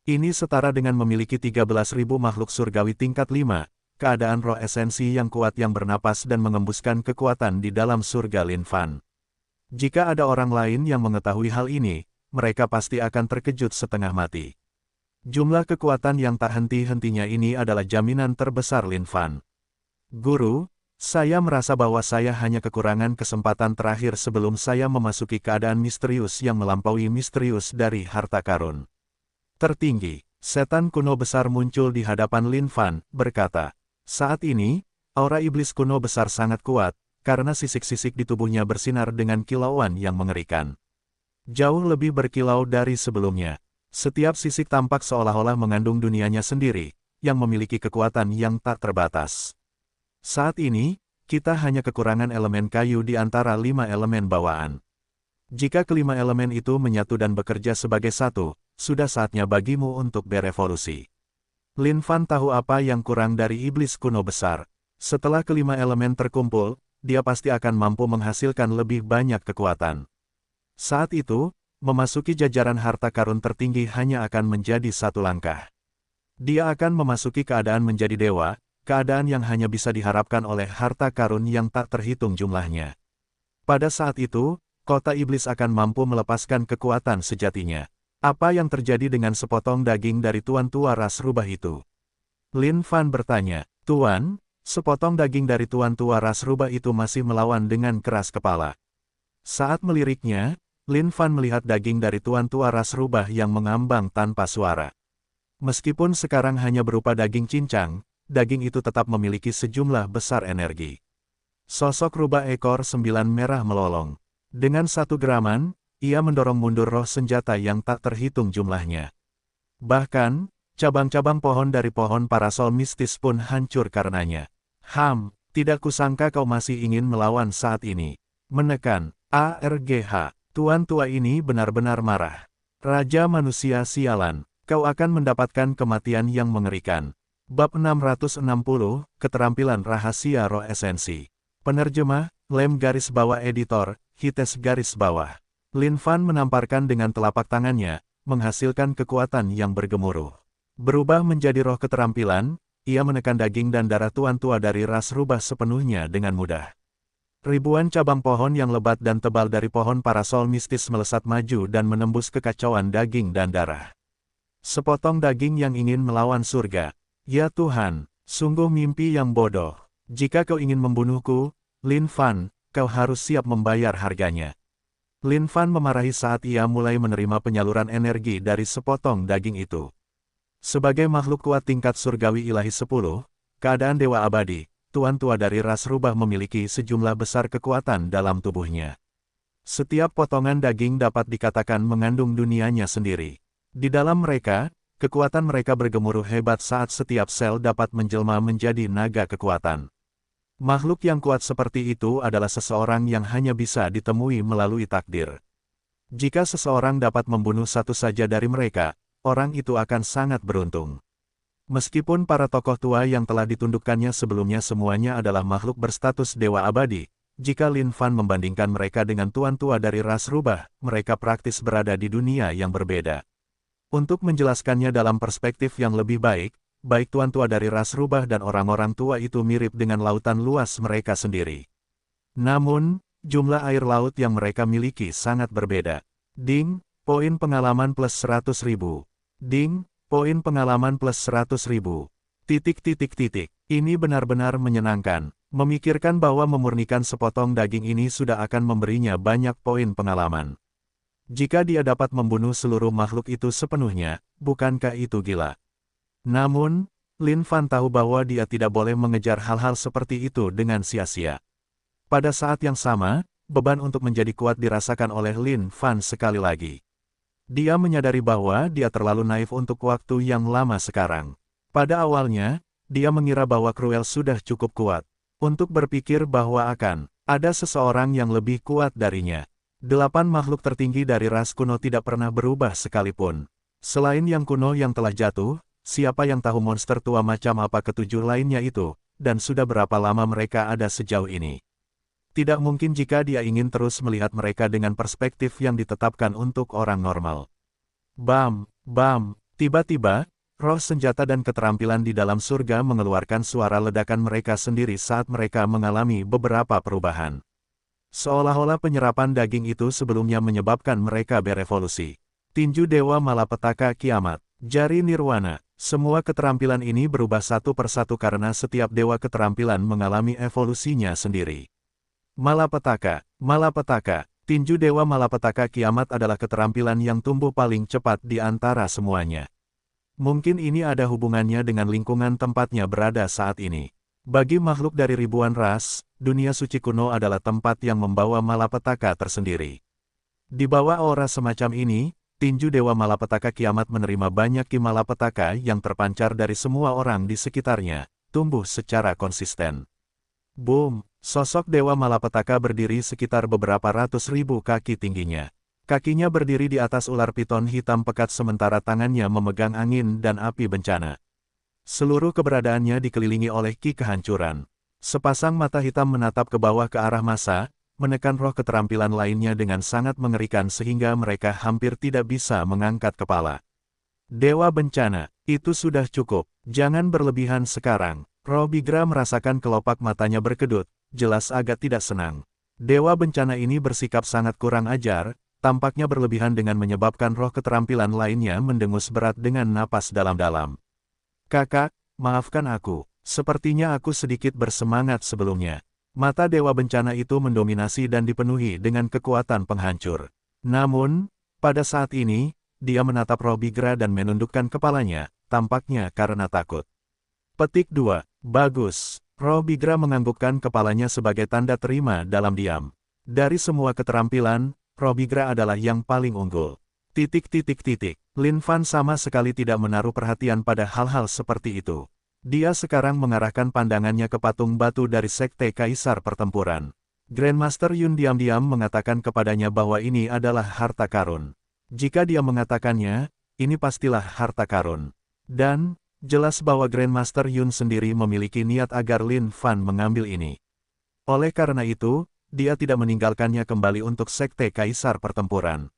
Ini setara dengan memiliki 13.000 makhluk surgawi tingkat 5, keadaan roh esensi yang kuat yang bernapas dan mengembuskan kekuatan di dalam surga Lin Fan. Jika ada orang lain yang mengetahui hal ini, mereka pasti akan terkejut setengah mati. Jumlah kekuatan yang tak henti-hentinya ini adalah jaminan terbesar Lin Fan. Guru, saya merasa bahwa saya hanya kekurangan kesempatan terakhir sebelum saya memasuki keadaan misterius yang melampaui misterius dari harta karun. Tertinggi, setan kuno besar muncul di hadapan Lin Fan, berkata, saat ini, aura iblis kuno besar sangat kuat, karena sisik-sisik di tubuhnya bersinar dengan kilauan yang mengerikan. Jauh lebih berkilau dari sebelumnya. Setiap sisik tampak seolah-olah mengandung dunianya sendiri, yang memiliki kekuatan yang tak terbatas. Saat ini, kita hanya kekurangan elemen kayu di antara 5 elemen bawaan. Jika kelima elemen itu menyatu dan bekerja sebagai satu, sudah saatnya bagimu untuk berevolusi. Lin Fan tahu apa yang kurang dari iblis kuno besar. Setelah kelima elemen terkumpul, dia pasti akan mampu menghasilkan lebih banyak kekuatan. Saat itu, memasuki jajaran harta karun tertinggi hanya akan menjadi satu langkah. Dia akan memasuki keadaan menjadi dewa, keadaan yang hanya bisa diharapkan oleh harta karun yang tak terhitung jumlahnya. Pada saat itu, kota iblis akan mampu melepaskan kekuatan sejatinya. Apa yang terjadi dengan sepotong daging dari Tuan Tua ras rubah itu? Lin Fan bertanya, Tuan, sepotong daging dari Tuan Tua ras rubah itu masih melawan dengan keras kepala. Saat meliriknya, Lin Fan melihat daging dari Tuan Tua ras rubah yang mengambang tanpa suara. Meskipun sekarang hanya berupa daging cincang, daging itu tetap memiliki sejumlah besar energi. Sosok rubah ekor 9 merah melolong. Dengan satu geraman, ia mendorong mundur roh senjata yang tak terhitung jumlahnya. Bahkan, cabang-cabang pohon dari pohon parasol mistis pun hancur karenanya. Tidak kusangka kau masih ingin melawan saat ini. Menekan, ARGH, Tuan Tua ini benar-benar marah. Raja manusia sialan, kau akan mendapatkan kematian yang mengerikan. Bab 660, Keterampilan Rahasia Roh Esensi. Penerjemah, Lem garis bawah editor, Hites garis bawah. Lin Fan menamparkan dengan telapak tangannya, menghasilkan kekuatan yang bergemuruh. Berubah menjadi roh keterampilan, ia menekan daging dan darah Tuan Tua dari ras rubah sepenuhnya dengan mudah. Ribuan cabang pohon yang lebat dan tebal dari pohon parasol mistis melesat maju dan menembus kekacauan daging dan darah. Sepotong daging yang ingin melawan surga. Ya Tuhan, sungguh mimpi yang bodoh. Jika kau ingin membunuhku, Lin Fan, kau harus siap membayar harganya. Lin Fan memarahi saat ia mulai menerima penyaluran energi dari sepotong daging itu. Sebagai makhluk kuat tingkat surgawi ilahi 10, keadaan dewa abadi, Tuan Tua dari ras rubah memiliki sejumlah besar kekuatan dalam tubuhnya. Setiap potongan daging dapat dikatakan mengandung dunianya sendiri. Di dalam mereka, kekuatan mereka bergemuruh hebat saat setiap sel dapat menjelma menjadi naga kekuatan. Makhluk yang kuat seperti itu adalah seseorang yang hanya bisa ditemui melalui takdir. Jika seseorang dapat membunuh satu saja dari mereka, orang itu akan sangat beruntung. Meskipun para tokoh tua yang telah ditundukkannya sebelumnya semuanya adalah makhluk berstatus dewa abadi, jika Lin Fan membandingkan mereka dengan Tuan Tua dari ras rubah, mereka praktis berada di dunia yang berbeda. Untuk menjelaskannya dalam perspektif yang lebih baik, baik Tuan Tua dari ras rubah dan orang-orang tua itu mirip dengan lautan luas mereka sendiri. Namun, jumlah air laut yang mereka miliki sangat berbeda. Ding, poin pengalaman plus 100.000. Ding, poin pengalaman plus 100.000. Ini benar-benar menyenangkan. Memikirkan bahwa memurnikan sepotong daging ini sudah akan memberinya banyak poin pengalaman. Jika dia dapat membunuh seluruh makhluk itu sepenuhnya, bukankah itu gila? Namun, Lin Fan tahu bahwa dia tidak boleh mengejar hal-hal seperti itu dengan sia-sia. Pada saat yang sama, beban untuk menjadi kuat dirasakan oleh Lin Fan sekali lagi. Dia menyadari bahwa dia terlalu naif untuk waktu yang lama sekarang. Pada awalnya, dia mengira bahwa Cruel sudah cukup kuat untuk berpikir bahwa akan ada seseorang yang lebih kuat darinya. 8 makhluk tertinggi dari ras kuno tidak pernah berubah sekalipun. Selain yang kuno yang telah jatuh, siapa yang tahu monster tua macam apa ketujuh lainnya itu, dan sudah berapa lama mereka ada sejauh ini. Tidak mungkin jika dia ingin terus melihat mereka dengan perspektif yang ditetapkan untuk orang normal. Bam, bam, tiba-tiba, roh senjata dan keterampilan di dalam surga mengeluarkan suara ledakan mereka sendiri saat mereka mengalami beberapa perubahan. Seolah-olah penyerapan daging itu sebelumnya menyebabkan mereka berevolusi. Tinju Dewa Malapetaka Kiamat, Jari Nirwana, semua keterampilan ini berubah satu persatu karena setiap dewa keterampilan mengalami evolusinya sendiri. Malapetaka, tinju Dewa Malapetaka Kiamat adalah keterampilan yang tumbuh paling cepat di antara semuanya. Mungkin ini ada hubungannya dengan lingkungan tempatnya berada saat ini. Bagi makhluk dari ribuan ras, dunia suci kuno adalah tempat yang membawa malapetaka tersendiri. Di bawah aura semacam ini, tinju Dewa Malapetaka Kiamat menerima banyak ki malapetaka yang terpancar dari semua orang di sekitarnya, tumbuh secara konsisten. Boom! Sosok Dewa Malapetaka berdiri sekitar beberapa ratus ribu kaki tingginya. Kakinya berdiri di atas ular piton hitam pekat sementara tangannya memegang angin dan api bencana. Seluruh keberadaannya dikelilingi oleh ki kehancuran. Sepasang mata hitam menatap ke bawah ke arah masa, menekan roh keterampilan lainnya dengan sangat mengerikan sehingga mereka hampir tidak bisa mengangkat kepala. Dewa Bencana, itu sudah cukup, jangan berlebihan sekarang. Roh Bigra merasakan kelopak matanya berkedut, jelas agak tidak senang. Dewa Bencana ini bersikap sangat kurang ajar, tampaknya berlebihan dengan menyebabkan roh keterampilan lainnya mendengus berat dengan napas dalam-dalam. Kakak, maafkan aku, sepertinya aku sedikit bersemangat sebelumnya. Mata Dewa Bencana itu mendominasi dan dipenuhi dengan kekuatan penghancur. Namun, pada saat ini, dia menatap Roh Bigra dan menundukkan kepalanya, tampaknya karena takut. Petik 2. Bagus. Roh Bigra menganggukkan kepalanya sebagai tanda terima dalam diam. Dari semua keterampilan, Roh Bigra adalah yang paling unggul. Lin Fan sama sekali tidak menaruh perhatian pada hal-hal seperti itu. Dia sekarang mengarahkan pandangannya ke patung batu dari Sekte Kaisar Pertempuran. Grandmaster Yun diam-diam mengatakan kepadanya bahwa ini adalah harta karun. Jika dia mengatakannya, ini pastilah harta karun. Dan, jelas bahwa Grandmaster Yun sendiri memiliki niat agar Lin Fan mengambil ini. Oleh karena itu, dia tidak meninggalkannya kembali untuk Sekte Kaisar Pertempuran.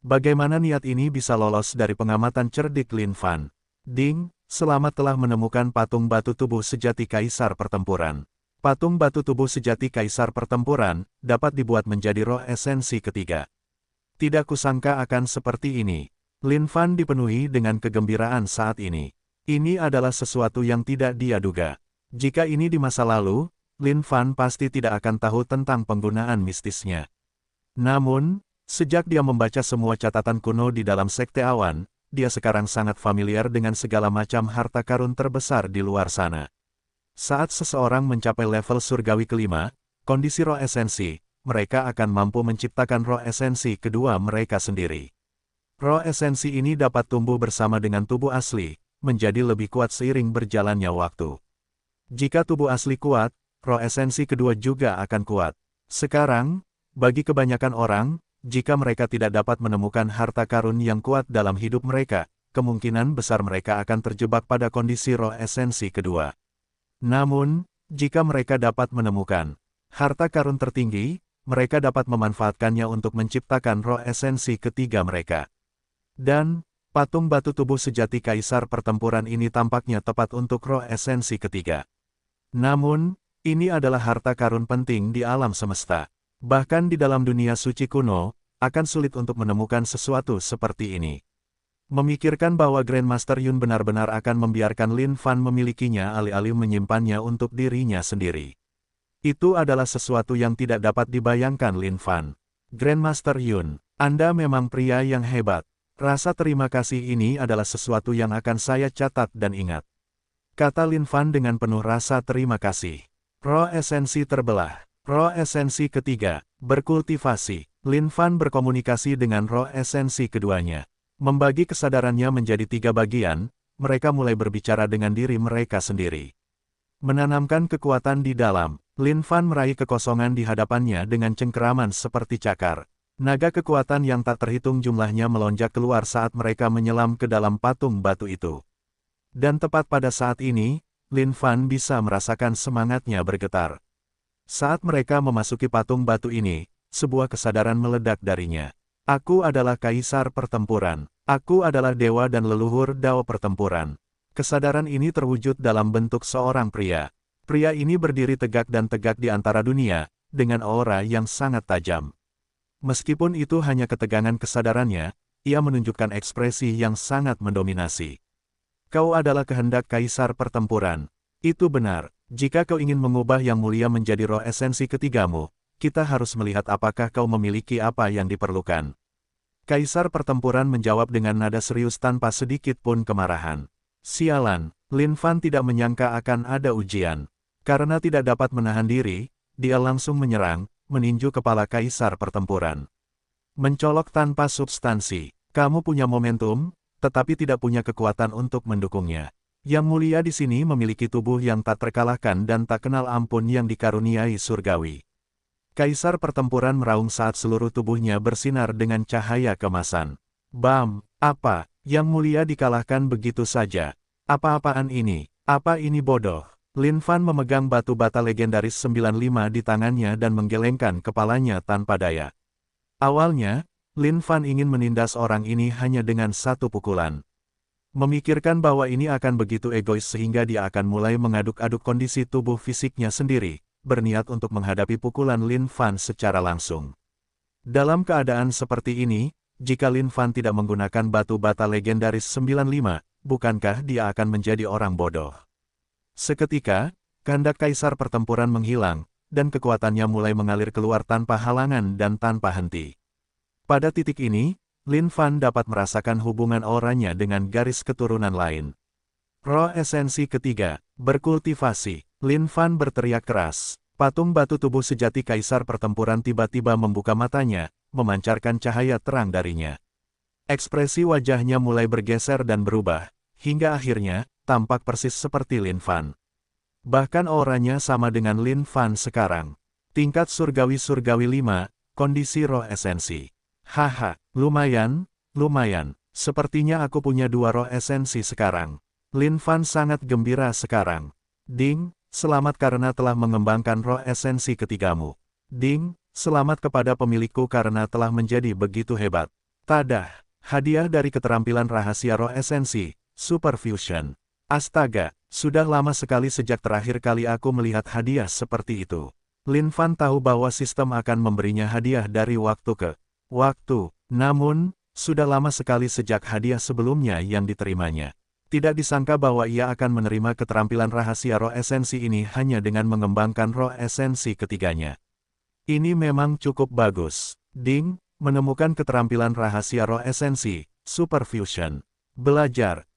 Bagaimana niat ini bisa lolos dari pengamatan cerdik Lin Fan? Ding, selamat telah menemukan patung batu tubuh sejati Kaisar Pertempuran. Patung batu tubuh sejati Kaisar Pertempuran dapat dibuat menjadi roh esensi ketiga. Tidak kusangka akan seperti ini. Lin Fan dipenuhi dengan kegembiraan saat ini. Ini adalah sesuatu yang tidak dia duga. Jika ini di masa lalu, Lin Fan pasti tidak akan tahu tentang penggunaan mistisnya. Namun, sejak dia membaca semua catatan kuno di dalam Sekte Awan, dia sekarang sangat familiar dengan segala macam harta karun terbesar di luar sana. Saat seseorang mencapai level surgawi kelima, kondisi roh esensi, mereka akan mampu menciptakan roh esensi kedua mereka sendiri. Roh esensi ini dapat tumbuh bersama dengan tubuh asli, menjadi lebih kuat seiring berjalannya waktu. Jika tubuh asli kuat, roh esensi kedua juga akan kuat. Sekarang, bagi kebanyakan orang, jika mereka tidak dapat menemukan harta karun yang kuat dalam hidup mereka, kemungkinan besar mereka akan terjebak pada kondisi roh esensi kedua. Namun, jika mereka dapat menemukan harta karun tertinggi, mereka dapat memanfaatkannya untuk menciptakan roh esensi ketiga mereka. Dan, patung batu tubuh sejati Kaisar Pertempuran ini tampaknya tepat untuk roh esensi ketiga. Namun, ini adalah harta karun penting di alam semesta. Bahkan di dalam dunia suci kuno, akan sulit untuk menemukan sesuatu seperti ini. Memikirkan bahwa Grandmaster Yun benar-benar akan membiarkan Lin Fan memilikinya alih-alih menyimpannya untuk dirinya sendiri. Itu adalah sesuatu yang tidak dapat dibayangkan Lin Fan. Grandmaster Yun, Anda memang pria yang hebat. Rasa terima kasih ini adalah sesuatu yang akan saya catat dan ingat. Kata Lin Fan dengan penuh rasa terima kasih. Roh esensi terbelah. Roh esensi ketiga, berkultivasi. Lin Fan berkomunikasi dengan roh esensi keduanya. Membagi kesadarannya menjadi 3 bagian, mereka mulai berbicara dengan diri mereka sendiri. Menanamkan kekuatan di dalam, Lin Fan meraih kekosongan di hadapannya dengan cengkeraman seperti cakar. Naga kekuatan yang tak terhitung jumlahnya melonjak keluar saat mereka menyelam ke dalam patung batu itu. Dan tepat pada saat ini, Lin Fan bisa merasakan semangatnya bergetar. Saat mereka memasuki patung batu ini, sebuah kesadaran meledak darinya. Aku adalah Kaisar Pertempuran. Aku adalah dewa dan leluhur Dao Pertempuran. Kesadaran ini terwujud dalam bentuk seorang pria. Pria ini berdiri tegak dan tegak di antara dunia, dengan aura yang sangat tajam. Meskipun itu hanya ketegangan kesadarannya, ia menunjukkan ekspresi yang sangat mendominasi. Kau adalah kehendak Kaisar Pertempuran. Itu benar, jika kau ingin mengubah yang mulia menjadi roh esensi ketigamu, kita harus melihat apakah kau memiliki apa yang diperlukan. Kaisar Pertempuran menjawab dengan nada serius tanpa sedikit pun kemarahan. Sialan, Lin Fan tidak menyangka akan ada ujian. Karena tidak dapat menahan diri, dia langsung menyerang, meninju kepala Kaisar Pertempuran. Mencolok tanpa substansi, kamu punya momentum, tetapi tidak punya kekuatan untuk mendukungnya. Yang mulia di sini memiliki tubuh yang tak terkalahkan dan tak kenal ampun yang dikaruniai surgawi. Kaisar Pertempuran meraung saat seluruh tubuhnya bersinar dengan cahaya kemasan. Bam, apa, yang mulia dikalahkan begitu saja? Apa-apaan ini? Apa ini bodoh? Lin Fan memegang batu bata legendaris 95 di tangannya dan menggelengkan kepalanya tanpa daya. Awalnya, Lin Fan ingin menindas orang ini hanya dengan satu pukulan. Memikirkan bahwa ini akan begitu egois sehingga dia akan mulai mengaduk-aduk kondisi tubuh fisiknya sendiri, berniat untuk menghadapi pukulan Lin Fan secara langsung. Dalam keadaan seperti ini, jika Lin Fan tidak menggunakan batu bata legendaris 95, bukankah dia akan menjadi orang bodoh? Seketika, kehendak kaisar pertempuran menghilang, dan kekuatannya mulai mengalir keluar tanpa halangan dan tanpa henti. Pada titik ini, Lin Fan dapat merasakan hubungan auranya dengan garis keturunan lain. Roh esensi ketiga, berkultivasi. Lin Fan berteriak keras. Patung batu tubuh sejati kaisar pertempuran tiba-tiba membuka matanya, memancarkan cahaya terang darinya. Ekspresi wajahnya mulai bergeser dan berubah, hingga akhirnya, tampak persis seperti Lin Fan. Bahkan auranya sama dengan Lin Fan sekarang. Tingkat surgawi-surgawi 5, kondisi roh esensi. Haha, lumayan, sepertinya aku punya 2 roh esensi sekarang. Lin Fan sangat gembira sekarang. Ding, selamat karena telah mengembangkan roh esensi ketigamu. Ding, selamat kepada pemilikku karena telah menjadi begitu hebat. Tadah, hadiah dari keterampilan rahasia roh esensi, Super Fusion. Astaga, sudah lama sekali sejak terakhir kali aku melihat hadiah seperti itu. Lin Fan tahu bahwa sistem akan memberinya hadiah dari waktu ke waktu, namun, sudah lama sekali sejak hadiah sebelumnya yang diterimanya. Tidak disangka bahwa ia akan menerima keterampilan rahasia roh esensi ini hanya dengan mengembangkan roh esensi ketiganya. Ini memang cukup bagus. Ding, menemukan keterampilan rahasia roh esensi, Super Fusion. Belajar,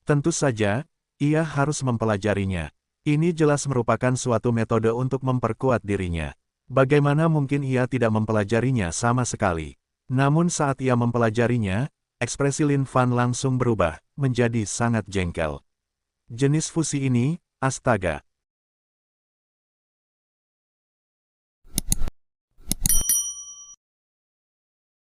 tentu saja, ia harus mempelajarinya. Ini jelas merupakan suatu metode untuk memperkuat dirinya. Bagaimana mungkin ia tidak mempelajarinya sama sekali? Namun saat ia mempelajarinya, ekspresi Lin Fan langsung berubah, menjadi sangat jengkel. Jenis fusi ini, astaga,